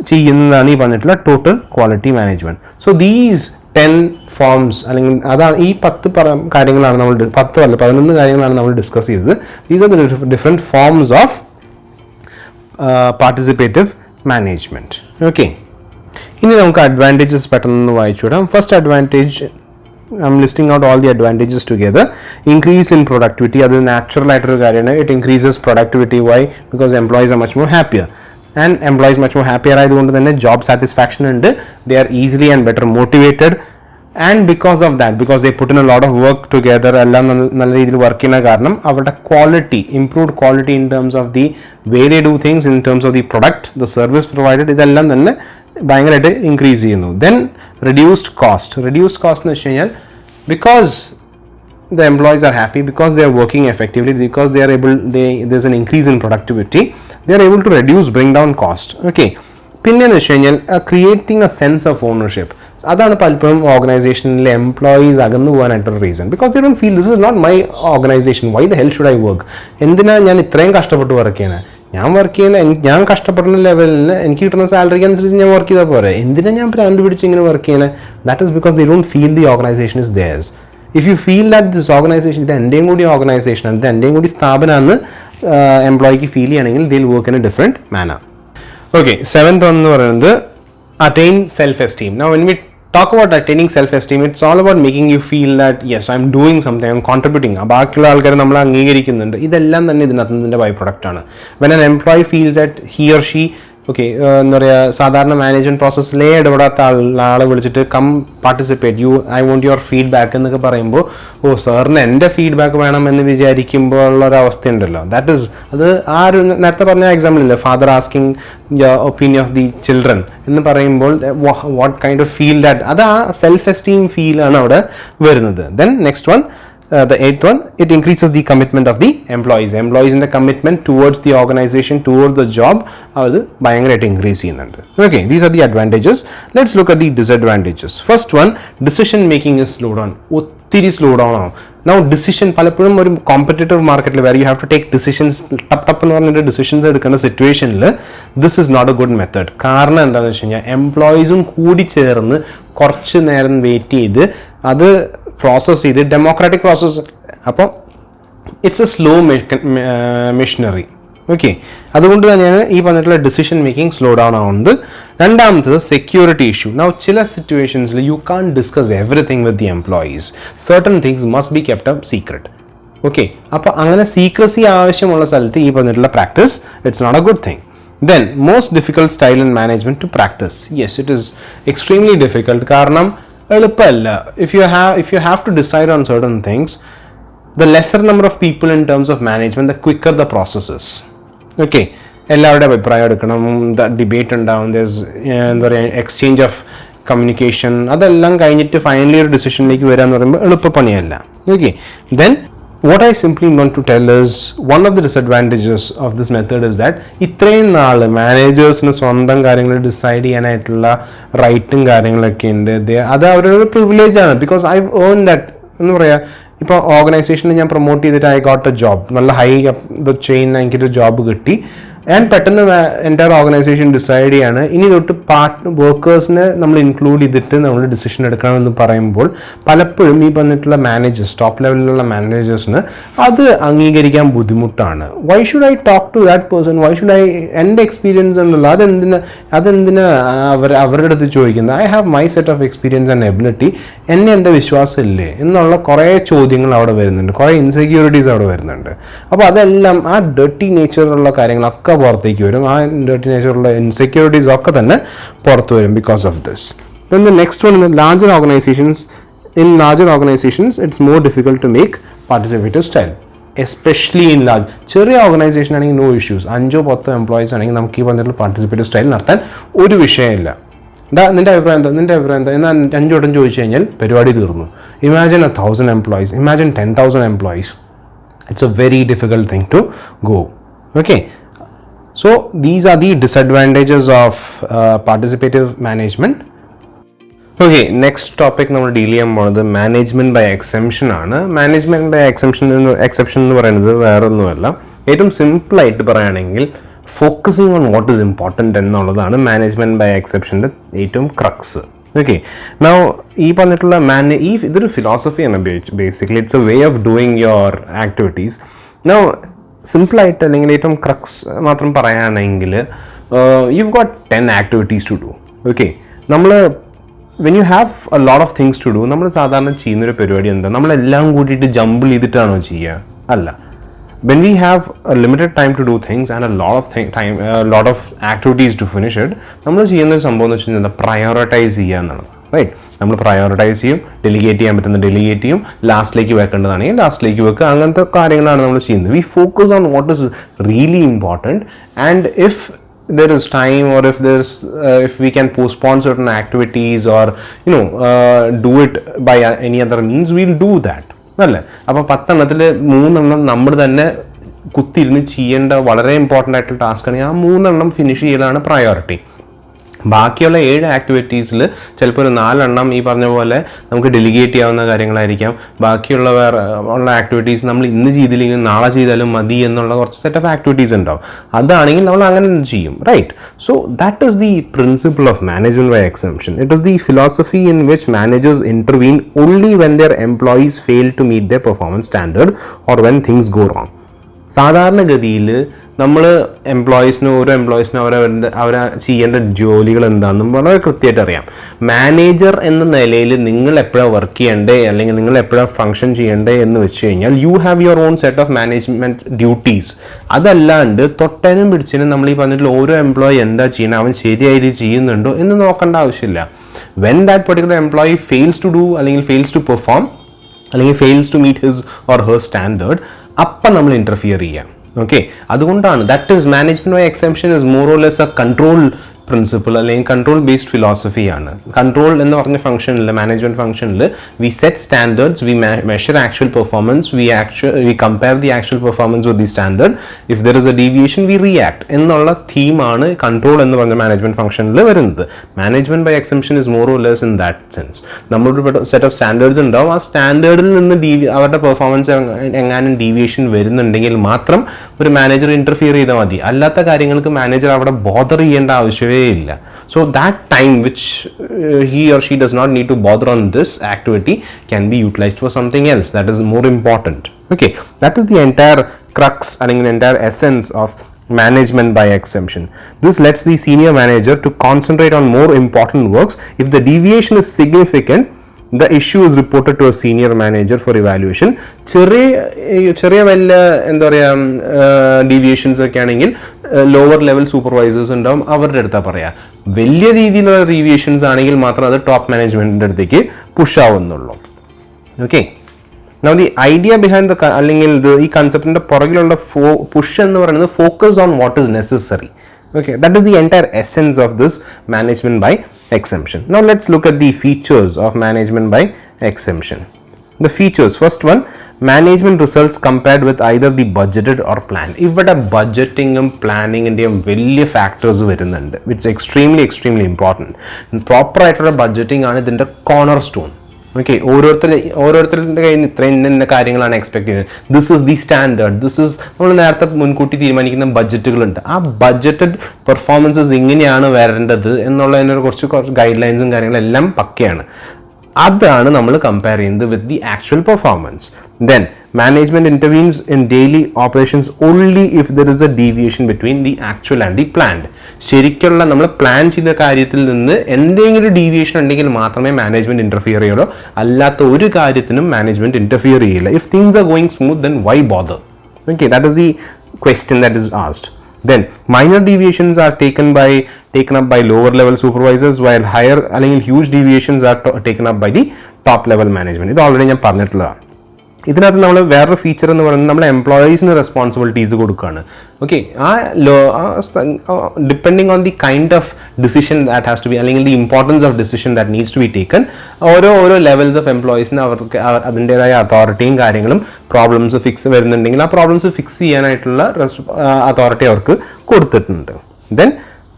ചെയ്യുന്നതാണ് ഈ പറഞ്ഞിട്ടുള്ള total quality management. So these 10 forms അല്ലെങ്കിൽ അതാണ് ഈ 10 കാര്യങ്ങളാണ് നമ്മൾ 11 കാര്യങ്ങളാണ് നമ്മൾ ഡിസ്കസ് ചെയ്തത്. These are the different forms of participative management. Okay, ഇനി നമുക്ക് അഡ്വാൻറ്റേജസ് പെട്ടെന്ന് വായിച്ചു വിടാം. First advantage, I'm listing out all the advantages together. Increase in productivity, അത് നാച്ചുറൽ ആയിട്ടൊരു കാര്യമാണ്. It increases productivity. Why? Because employees are much more happier. And employees much more happier ആയതുകൊണ്ട് തന്നെ ജോബ് സാറ്റിസ്ഫാക്ഷൻ ഉണ്ട്. They are easily and better motivated. And because of that, because they put in a lot of work together, എല്ലാം നല്ല രീതിയിൽ work ചെയ്യുന്ന കാരണം അവരുടെ quality, improved quality in terms of the way they do things, in terms of the product, the service provided, ഇതെല്ലാം തന്നെ ഭയങ്കരമായിട്ട് increase ചെയ്യുന്നു. Then reduced cost. Reduced cost എന്ന് വെച്ച് കഴിഞ്ഞാൽ because the employees are happy, because they are working effectively, because they are able, there's an increase in productivity, they are able to bring down cost. Okay, പിന്നെന്ന് വെച്ച് കഴിഞ്ഞാൽ creating a sense of ownership. അതാണ് പലപ്പോഴും ഓർഗനൈസേഷനിലെ employees അകന്നു പോകാനായിട്ടൊരു reason. Because they don't feel this is not my organisation, why the hell should I work? എന്തിനാണ് ഞാൻ ഇത്രയും കഷ്ടപ്പെട്ട് വർക്ക് ചെയ്യണേ? ഞാൻ വർക്ക് ചെയ്യുന്ന, ഞാൻ കഷ്ടപ്പെടുന്ന ലെവലിൽ എനിക്ക് കിട്ടുന്ന സാലറിക്ക് അനുസരിച്ച് ഞാൻ വർക്ക് ചെയ്താൽ പോരെ, എന്തിനാണ് ഞാൻ ഭ്രാന്ത് പിടിച്ച് ഇങ്ങനെ വർക്ക് ചെയ്യണേ? That is because they don't feel the organisation is theirs. If you feel that this organization, ഇത് എൻ്റെയും കൂടി ഓർഗനൈസേഷനാണ്, ഇത് എൻ്റെയും കൂടി സ്ഥാപനമാണെന്ന് എംപ്ലോയിക്ക് ഫീൽ ചെയ്യുകയാണെങ്കിൽ they'll work in a different manner. Okay, 7th എന്ന് പറയുന്നത് attain self-esteem. Now when we talk about attaining self-esteem, it's all about making you feel that yes, I'm doing something, I'm contributing. ബാക്കിയുള്ള ആൾക്കാർ നമ്മൾ അംഗീകരിക്കുന്നുണ്ട്, ഇതെല്ലാം തന്നെ ഇതിൻ്റെ ബൈ പ്രൊഡക്റ്റ് ആണ്. When an employee feels that he or she, okay, എന്താ പറയുക, സാധാരണ മാനേജ്മെൻറ്റ് പ്രോസസ്സിലേ ഇടപെടാത്ത ആളെ വിളിച്ചിട്ട് come participate, I want your feedback എന്നൊക്കെ പറയുമ്പോൾ, ഓ സാറിന് എൻ്റെ ഫീഡ്ബാക്ക് വേണം എന്ന് വിചാരിക്കുമ്പോൾ ഉള്ളൊരവസ്ഥ ഉണ്ടല്ലോ. ദാറ്റ് ഈസ്, അത് ആ ഒരു നേരത്തെ പറഞ്ഞ എക്സാമ്പിൾ ഇല്ലേ, father asking opinion of the children എന്ന് പറയുമ്പോൾ what kind of feel that, അത് ആ സെൽഫ് എസ്റ്റീം ഫീലാണ് അവിടെ വരുന്നത്. Then next one, the 8th one, it increases the commitment of the employees in the commitment towards the organization, towards the job, അത് ഭയങ്കരമായിട്ട് increase ചെയ്യുന്നുണ്ട്. Okay, these are the advantages. Let's look at the disadvantages. First one, decision making is slowed down. ഒത്തിരി slow down ആവും. Now decision പലപ്പോഴും ഒരു competitive മാർക്കറ്റിൽ where you have to take decisions, ടപ്പ് എന്ന് പറഞ്ഞിട്ട് ഡിസിഷൻസ് എടുക്കുന്ന സിറ്റുവേഷനിൽ this is not a good method. കാരണം എന്താണെന്ന് വെച്ച് കഴിഞ്ഞാൽ എംപ്ലോയീസും കൂടി ചേർന്ന് കുറച്ച് നേരം വെയിറ്റ് ചെയ്ത് അത് പ്രോസസ്സ് ചെയ്ത് ഡെമോക്രാറ്റിക് പ്രോസസ്സ്, അപ്പോൾ it's A slow machinery. Okay, അതുകൊണ്ട് തന്നെയാണ് ഈ പറഞ്ഞിട്ടുള്ള ഡിസിഷൻ മേക്കിംഗ് സ്ലോ ഡൗൺ ആവുന്നത്. രണ്ടാമത്തത് സെക്യൂരിറ്റി ഇഷ്യൂ. നൗ ചില സിറ്റുവേഷൻസിൽ you can't discuss everything with the employees, certain things must be kept up secret. Okay, അപ്പോൾ അങ്ങനെ സീക്രസി ആവശ്യമുള്ള സ്ഥലത്ത് ഈ പറഞ്ഞിട്ടുള്ള practice it's not a good thing. Then most difficult style in management to practice. Yes, it is extremely difficult. കാരണം എളുപ്പമല്ല. If you have to decide on certain things, the lesser number of people in terms of management, the quicker the process is. Okay, എല്ലാവരുടെ അഭിപ്രായം എടുക്കണം, debate ഉണ്ടാവും, എന്താ പറയുക, exchange of communication, അതെല്ലാം കഴിഞ്ഞിട്ട് ഫൈനലി ഒരു ഡിസിഷനിലേക്ക് വരിക എന്ന് പറയുമ്പോൾ എളുപ്പപ്പണിയല്ല. Okay, then what I simply want to tell is one of the disadvantages of this method is that ഇത്രയും നാൾ മാനേജേഴ്സിന് സ്വന്തം കാര്യങ്ങൾ ഡിസൈഡ് ചെയ്യാനായിട്ടുള്ള റൈറ്റും കാര്യങ്ങളൊക്കെ ഉണ്ട്. അത് അവരുടെ ഒരു പ്രിവിലേജ് ആണ്. ബിക്കോസ് ഐ ഏൺ ദാറ്റ് എന്ന് പറയാ, ഇപ്പോൾ ഓർഗനൈസേഷനിൽ ഞാൻ പ്രൊമോട്ട് ചെയ്തിട്ട് ഐ ഗോട്ട് എ ജോബ്, നല്ല ഹൈ ദ ചെയിൻ എനിക്കൊരു ജോബ് കിട്ടി. ആൻഡ് പെട്ടെന്ന് എൻ്റയർ ഓർഗനൈസേഷൻ ഡിസൈഡ് ചെയ്യാണ് ഇനി തൊട്ട് വർക്കേഴ്സിനെ നമ്മൾ ഇൻക്ലൂഡ് ചെയ്തിട്ട് നമ്മൾ ഡിസിഷൻ എടുക്കണമെന്ന് പറയുമ്പോൾ പലപ്പോഴും ഈ പറഞ്ഞിട്ടുള്ള മാനേജേഴ്സ്, ടോപ്പ് ലെവലിലുള്ള മാനേജേഴ്സിന് അത് അംഗീകരിക്കാൻ ബുദ്ധിമുട്ടാണ്. Why should I talk to that person, why should I, എൻ്റെ എക്സ്പീരിയൻസ് ഉണ്ടല്ലോ അതെന്തിനാ അവരുടെ അടുത്ത് ചോദിക്കുന്നത്? I have my set of experience and ability, എന്നെ എന്താ വിശ്വാസമില്ലേ എന്നുള്ള കുറേ ചോദ്യങ്ങൾ അവിടെ വരുന്നുണ്ട്, കുറേ ഇൻസെക്യൂരിറ്റീസ് അവിടെ വരുന്നുണ്ട്. അപ്പോൾ അതെല്ലാം ആ ഡർട്ടി നേച്ചറുള്ള കാര്യങ്ങളൊക്കെ പുറത്തേക്ക് വരും. ആ ഡർട്ടി നേച്ചറുള്ള ഇൻസെക്യൂരിറ്റീസ് ഒക്കെ തന്നെ പുറത്തു വരും because of this. Then the next one, in larger organizations it's more difficult to make participative style, especially in large. ചെറിയ ഓർഗനൈസേഷൻ ആണെങ്കിൽ നോ ഇഷ്യൂസ്, 5-10 എംപ്ലോയീസ് ആണെങ്കിൽ നമുക്ക് ഈ പറഞ്ഞിട്ടുള്ള പാർട്ടിസിപ്പേറ്റീവ് സ്റ്റൈൽ നടത്താൻ ഒരു വിഷയമില്ല. നിന്റെ അഭിപ്രായം എന്താ എന്നാൽ 5 വട്ടം ചോദിച്ചു കഴിഞ്ഞാൽ പരിപാടി തീർന്നു. Imagine 1,000 employees, imagine 10,000 employees. It's a very difficult thing to go. Okay, so these are the disadvantages of participative management. Okay, next topic നമ്മൾ ഡീൽ ചെയ്യാൻ പോകുന്നത് മാനേജ്മെൻറ്റ് ബൈ എക്സെംഷൻ ആണ്. മാനേജ്മെൻറ്റ് ബൈ എക്സെംഷൻ എന്ന് പറയുന്നത് വേറെ ഒന്നുമല്ല, ഏറ്റവും സിമ്പിളായിട്ട് പറയുകയാണെങ്കിൽ focusing on what is important എന്നുള്ളതാണ് മാനേജ്മെൻറ്റ് ബൈ എക്സെപ്ഷൻ്റെ ഏറ്റവും ക്രക്സ്. ഓക്കെ, നൗ ഈ പറഞ്ഞിട്ടുള്ള ഇതൊരു ഫിലോസഫിയാണ് basically. It's a way of doing your activities. Now സിമ്പിളായിട്ട് അല്ലെങ്കിൽ ഏറ്റവും ക്രക്സ് മാത്രം പറയുകയാണെങ്കിൽ you got 10 activities to do. Okay, നമ്മൾ when you have a lot of things to do, നമ്മൾ സാധാരണ ചെയ്യുന്നൊരു പരിപാടി എന്താ, നമ്മളെല്ലാം കൂട്ടിയിട്ട് ജമ്പിൾ ചെയ്തിട്ടാണോ ചെയ്യുക? അല്ല. When we have a limited time to do things and a lot of activities to finish it, നമ്മൾ ചെയ്യുന്നൊരു സംഭവം എന്ന് വെച്ച് കഴിഞ്ഞാൽ പ്രയോറിറ്റൈസ് ചെയ്യുക എന്നുള്ളത്. റൈറ്റ്, നമ്മൾ പ്രയോറിറ്റൈസ് ചെയ്യും, ഡെലിഗേറ്റ് ചെയ്യാൻ പറ്റുന്ന ഡെലിഗേറ്റ് ചെയ്യും, ലാസ്റ്റിലേക്ക് വെക്കേണ്ടതാണെങ്കിൽ ലാസ്റ്റിലേക്ക് വെക്കുക, അങ്ങനത്തെ കാര്യങ്ങളാണ് നമ്മൾ ചെയ്യുന്നത്. We focus on what is really important, and if there is time, or if we can postpone certain activities or do it by any other means, we'll do that. അല്ലേ? അപ്പോൾ 10 എണ്ണത്തിൽ 3 എണ്ണം നമ്മൾ തന്നെ കുത്തിയിരുന്ന് ചെയ്യേണ്ട വളരെ ഇമ്പോർട്ടൻ്റ് ആയിട്ടുള്ള ടാസ്ക് ആണെങ്കിൽ ആ 3 എണ്ണം ഫിനിഷ് ചെയ്യലാണ് പ്രയോറിറ്റി. ബാക്കിയുള്ള 7 ആക്ടിവിറ്റീസിൽ ചിലപ്പോൾ ഒരു 4 എണ്ണം ഈ പറഞ്ഞ പോലെ നമുക്ക് ഡെലിഗേറ്റ് ചെയ്യാവുന്ന കാര്യങ്ങളായിരിക്കാം. ബാക്കിയുള്ള വേറെ ഉള്ള ആക്ടിവിറ്റീസ് നമ്മൾ ഇന്ന് ചെയ്തില്ലെങ്കിൽ നാളെ ചെയ്താലും മതി എന്നുള്ള കുറച്ച് സെറ്റ് ഓഫ് ആക്ടിവിറ്റീസ് ഉണ്ടാവും. അതാണെങ്കിൽ നമ്മൾ അങ്ങനെ ചെയ്യും. Right, so that is the principle of management by exemption. It is the philosophy in which managers intervene only when their employees fail to meet their performance standard or when things go wrong. സാധാരണഗതിയിൽ നമ്മൾ ഓരോ എംപ്ലോയീസിനും അവരെ ചെയ്യേണ്ട ജോലികൾ എന്താണെന്നും വളരെ കൃത്യമായിട്ട് അറിയാം. മാനേജർ എന്ന നിലയിൽ നിങ്ങൾ എപ്പോഴാണ് വർക്ക് ചെയ്യേണ്ടേ അല്ലെങ്കിൽ നിങ്ങൾ എപ്പോഴാണ് ഫങ്ഷൻ ചെയ്യേണ്ടേ എന്ന് വെച്ച് കഴിഞ്ഞാൽ you have your own set of management duties. അതല്ലാണ്ട് തൊട്ടനും പിടിച്ചതിനും നമ്മൾ ഈ പറഞ്ഞിട്ടുള്ള ഓരോ എംപ്ലോയി എന്താ ചെയ്യണം, അവൻ ശരിയായിട്ട് ചെയ്യുന്നുണ്ടോ എന്ന് നോക്കേണ്ട ആവശ്യമില്ല. When that particular employee fails to do അല്ലെങ്കിൽ ഫെയിൽസ് ടു പെർഫോം അല്ലെങ്കിൽ fails to meet his or her standard, അപ്പം നമ്മൾ ഇൻ്റർഫിയർ ചെയ്യാം. ഓക്കെ, അതുകൊണ്ടാണ് that is management by exemption is more or less a control principle അല്ലെങ്കിൽ control based ഫിലോസഫിയാണ്. Control എന്ന് പറഞ്ഞ ഫംഗ്ഷനിൽ, മാനേജ്മെൻറ്റ് ഫംഗ്ഷനിൽ we set standards, we measure actual performance, we compare the actual performance with the standard. If there is a deviation we react എന്നുള്ള തീമാണ് control എന്ന് പറഞ്ഞ മാനേജ്മെൻറ്റ് ഫംഗ്ഷനിൽ വരുന്നത്. Management by exemption is more or less in that sense. നമ്മളൊരു set of standards ഉണ്ടാവും, ആ സ്റ്റാൻഡേർഡിൽ നിന്ന് അവരുടെ പെർഫോമൻസ് എങ്ങാനും ഡീവിയേഷൻ വരുന്നുണ്ടെങ്കിൽ മാത്രം ഒരു മാനേജർ ഇൻ്റർഫിയർ ചെയ്താൽ മതി. അല്ലാത്ത കാര്യങ്ങൾക്ക് മാനേജർ അവിടെ ബോദർ ചെയ്യേണ്ട ആവശ്യമേ ഇല്ല. So that time which he or she does not need to bother on this activity can be utilized for something else that is more important. Okay, that is the entire crux and the entire essence of management by exemption. This lets the senior manager to concentrate on more important works. If the deviation is significant, the issue is reported to a senior manager for evaluation. ചെറിയ വല്ല എന്താ പറയുക deviations ഒക്കെ ആണെങ്കിൽ lower level supervisors ഉണ്ടാവും, അവരുടെ അടുത്താണ് പറയാം. വലിയ രീതിയിലുള്ള ഡീവിയേഷൻസ് ആണെങ്കിൽ മാത്രം അത് ടോപ്പ് മാനേജ്മെൻറ്റിൻ്റെ അടുത്തേക്ക് പുഷ് ആവുന്നുള്ളൂ. Okay, now the idea behind അല്ലെങ്കിൽ ഈ കൺസെപ്റ്റിൻ്റെ പുറകിലുള്ള പുഷ് എന്ന് പറയുന്നത് focus on what is necessary. Okay, that is the entire essence of this management by exemption. Now let's look at the features of management by exemption. The features, first one, management results compared with either the budgeted or planned. ഇവിടെ ബഡ്ജറ്റിങ്ങും പ്ലാനിങ്ങിൻ്റെയും വലിയ factors വരുന്നുണ്ട്, wits extremely important. Proper ആയിട്ടുള്ള budgeting ആണ് ഇതിൻ്റെ corner stone. Okay, ഓരോരുത്തരുടെ കയ്യിൽ നിന്ന് ഇന്ന കാര്യങ്ങളാണ് എക്സ്പെക്ട് ചെയ്യുന്നത്. This is the standard, this is നമ്മൾ നേരത്തെ മുൻകൂട്ടി തീരുമാനിക്കുന്ന ബഡ്ജറ്റുകളുണ്ട്. ആ ബഡ്ജറ്റഡ് പെർഫോമൻസസ് ഇങ്ങനെയാണ് വരേണ്ടത് എന്നുള്ളതിനെ കുറച്ച് ഗൈഡ് ലൈൻസും കാര്യങ്ങളെല്ലാം പക്കയാണ്. അതാണ് നമ്മൾ കമ്പയർ ചെയ്യുന്നത് with the actual performance. Then management intervenes in daily operations only if there is a deviation between the actual and the planned. ശരിക്കുള്ള നമ്മൾ പ്ലാൻ ചെയ്ത കാര്യത്തിൽ നിന്ന് എന്തെങ്കിലും ഡീവിയേഷൻ ഉണ്ടെങ്കിൽ മാത്രമേ മാനേജ്മെന്റ് ഇന്റർഫിയർ ചെയ്യുള്ളൂ. അല്ലാത്ത ഒരു കാര്യത്തിനും മാനേജ്മെന്റ് ഇന്റർഫിയർ ചെയ്യില്ല. If things are going smooth then why bother? Okay, that is the question that is asked. Then minor deviations are taken up by lower level supervisors, while higher അല്ലെങ്കിൽ huge deviations are taken up by the top level management. ഇത് already ഞാൻ പറഞ്ഞിട്ടുള്ളതാണ്. ഇതിനകത്ത് നമ്മൾ വേറൊരു feature എന്ന് പറയുന്നത് നമ്മൾ എംപ്ലോയീസിന് റെസ്പോൺസിബിലിറ്റീസ് കൊടുക്കുകയാണ്. Okay, depending on the kind of decision that has to be, അല്ലെങ്കിൽ the importance of decision that needs to be taken, ഓരോ ലെവൽസ് ഓഫ് എംപ്ലോയീസിന് അവർക്ക് അതിൻ്റെതായ അതോറിറ്റിയും കാര്യങ്ങളും, പ്രോബ്ലംസ് ഫിക്സ് വരുന്നുണ്ടെങ്കിൽ ആ പ്രോബ്ലംസ് ഫിക്സ് ചെയ്യാനായിട്ടുള്ള അതോറിറ്റി അവർക്ക് കൊടുത്തിട്ടുണ്ട്. ദെൻ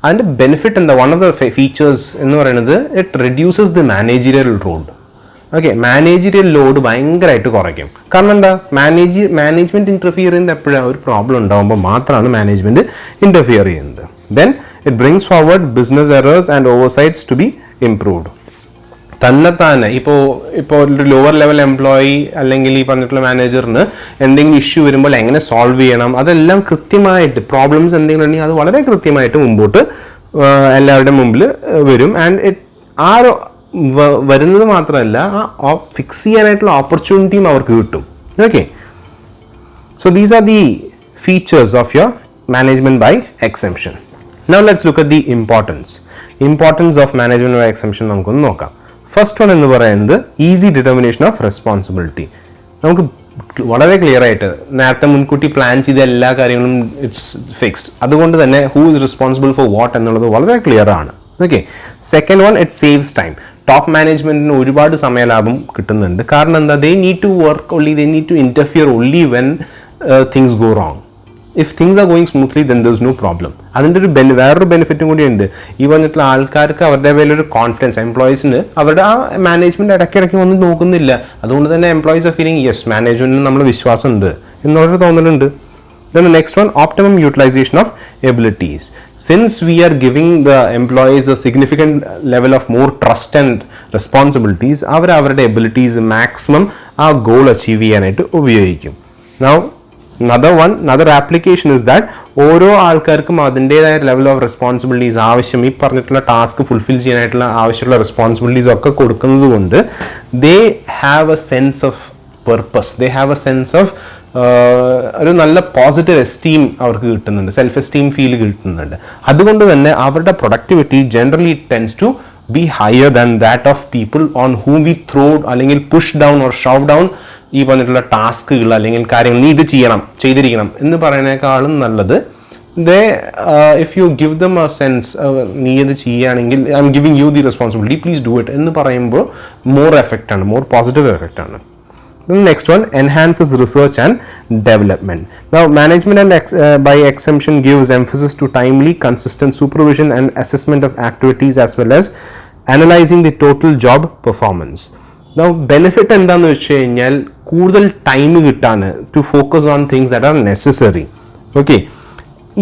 അതിൻ്റെ ബെനിഫിറ്റ് എന്താ? വൺ ഓഫ് ദ ഫീച്ചേഴ്സ് എന്ന് പറയുന്നത് it reduces the managerial role. Okay, managerial load ഭയങ്കരമായിട്ട് കുറയ്ക്കും. കാരണം എന്താ? മാനേജ്മെന്റ് ഇന്റർഫിയർ ചെയ്യുന്നത് എപ്പോഴാണ്? ഒരു പ്രോബ്ലം ഉണ്ടാകുമ്പോൾ മാത്രമാണ് മാനേജ്മെന്റ് ഇന്റർഫിയർ ചെയ്യുന്നത്. Then it brings forward business errors and oversights to be improved. തന്നെത്താനെ ഇപ്പോൾ ഒരു ലോവർ ലെവൽ എംപ്ലോയി അല്ലെങ്കിൽ ഈ പറഞ്ഞിട്ടുള്ള മാനേജറിന് എന്തെങ്കിലും ഇഷ്യൂ വരുമ്പോൾ എങ്ങനെ സോൾവ് ചെയ്യണം, അതെല്ലാം കൃത്യമായിട്ട്, പ്രോബ്ലംസ് എന്തെങ്കിലും ഉണ്ടെങ്കിൽ അത് വളരെ കൃത്യമായിട്ട് മുമ്പോട്ട് എല്ലാവരുടെ മുമ്പിൽ വരും. ആൻഡ് ഇറ്റ് വരുന്നത് മാത്രമല്ല, ആ ഫിക്സ് ചെയ്യാനായിട്ടുള്ള ഓപ്പർച്യൂണിറ്റിയും അവർക്ക് കിട്ടും. Okay, so these are the features of your management by exemption. Now let's look at the importance of management by exemption നമുക്കൊന്ന് നോക്കാം. ഫസ്റ്റ് വൺ എന്ന് പറയുന്നത് ഈസി ഡിറ്റർമിനേഷൻ ഓഫ് റെസ്പോൺസിബിലിറ്റി. നമുക്ക് വളരെ ക്ലിയർ ആയിട്ട് നേരത്തെ മുൻകൂട്ടി പ്ലാൻ ചെയ്ത എല്ലാ കാര്യങ്ങളും ഇറ്റ്സ് ഫിക്സ്ഡ്. അതുകൊണ്ട് തന്നെ who is responsible for what എന്നുള്ളത് വളരെ ക്ലിയർ ആണ്. Okay, second one, it saves time. Top മാനേജ്മെന്റിന് ഒരുപാട് സമയലാഭം കിട്ടുന്നുണ്ട്. കാരണം എന്താ? They need to work only, they need to interfere only when things go wrong. If things are going smoothly then there is no problem. അതിൻ്റെ വേറൊരു ബെനിഫിറ്റും കൂടി ഉണ്ട്. ഈ പറഞ്ഞിട്ടുള്ള ആൾക്കാർക്ക് അവരുടെ മേലൊരു കോൺഫിഡൻസ്, എംപ്ലോയീസിന് അവരുടെ ആ മാനേജ്മെന്റ് ഇടയ്ക്കിടയ്ക്ക് വന്ന് നോക്കുന്നില്ല. അതുകൊണ്ട് തന്നെ എംപ്ലോയീസ് ആർ ഫീലിംഗ് യെസ് മാനേജ്മെന്റിന് നമ്മൾ വിശ്വാസമുണ്ട് എന്നുള്ളൊരു തോന്നലുണ്ട്. Then the next one, optimum utilization of abilities. Since we are giving the employees a significant level of more trust and responsibilities, അവരുടെ abilities maximum ആ goal achieve ചെയ്യാനായിട്ട് ഉപയോഗിക്കും. Now another application is that ഓരോ ആൾക്കാർക്കും അതിൻ്റെതായ level of responsibilities ആവശ്യം, ഈ പറഞ്ഞിട്ടുള്ള ടാസ്ക് ഫുൾഫിൽ ചെയ്യാനായിട്ടുള്ള ആവശ്യമുള്ള റെസ്പോൺസിബിലിറ്റീസ് ഒക്കെ കൊടുക്കുന്നത് കൊണ്ട് they have a sense of purpose, they have a sense of ഒരു നല്ല പോസിറ്റീവ് എസ്റ്റീം അവർക്ക് കിട്ടുന്നുണ്ട്, സെൽഫ് എസ്റ്റീം ഫീൽ കിട്ടുന്നുണ്ട്. അതുകൊണ്ട് തന്നെ അവരുടെ productivity generally tends to be higher than that of people on whom we throw അല്ലെങ്കിൽ push down or shove down ഈ പറഞ്ഞിട്ടുള്ള ടാസ്കുകൾ അല്ലെങ്കിൽ കാര്യങ്ങൾ, നീ ഇത് ചെയ്തിരിക്കണം എന്ന് പറയുന്നതിനേക്കാളും നല്ലത് if you give them a sense, നീ ഇത് ചെയ്യുകയാണെങ്കിൽ I M giving you the responsibility, please do it എന്ന് പറയുമ്പോൾ മോർ എഫക്റ്റ് ആണ്, മോർ പോസിറ്റീവ് എഫക്റ്റ് ആണ്. The next one, enhances research and development. Now management by exemption gives emphasis to timely, consistent supervision and assessment of activities as well as analyzing the total job performance. Now benefit എന്താന്ന് വെച്ച് കഴിഞ്ഞാൽ കൂടുതൽ time കിട്ടാണ് to focus on things that are necessary. Okay,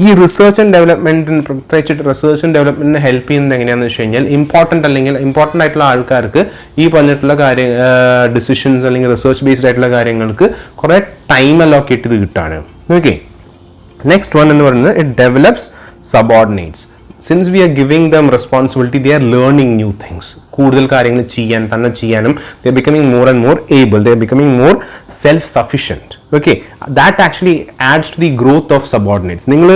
ഈ research and ഡെവലപ്മെൻറ്റിന്, പ്രത്യേകിച്ചിട്ട് research and ഡെവലപ്മെൻറ്റിന് help ചെയ്യുന്നത് എങ്ങനെയാണെന്ന് വെച്ച് കഴിഞ്ഞാൽ ഇമ്പോർട്ടൻ്റ് ആയിട്ടുള്ള ആൾക്കാർക്ക് ഈ പറഞ്ഞിട്ടുള്ള ഡിസിഷൻസ് അല്ലെങ്കിൽ റിസർച്ച് ബേസ്ഡ് ആയിട്ടുള്ള കാര്യങ്ങൾക്ക് കുറേ ടൈം അലോക്കേറ്റ് ചെയ്ത് കിട്ടാണ്. ഓക്കെ, നെക്സ്റ്റ് വൺ എന്ന് പറയുന്നത് it develops subordinates. Since we are giving them responsibility, they are learning new things. കൂടുതൽ കാര്യങ്ങൾ ചെയ്യാനും they are becoming more and more able, they are becoming more self sufficient. Okay, that actually adds to the growth of subordinates. നിങ്ങൾ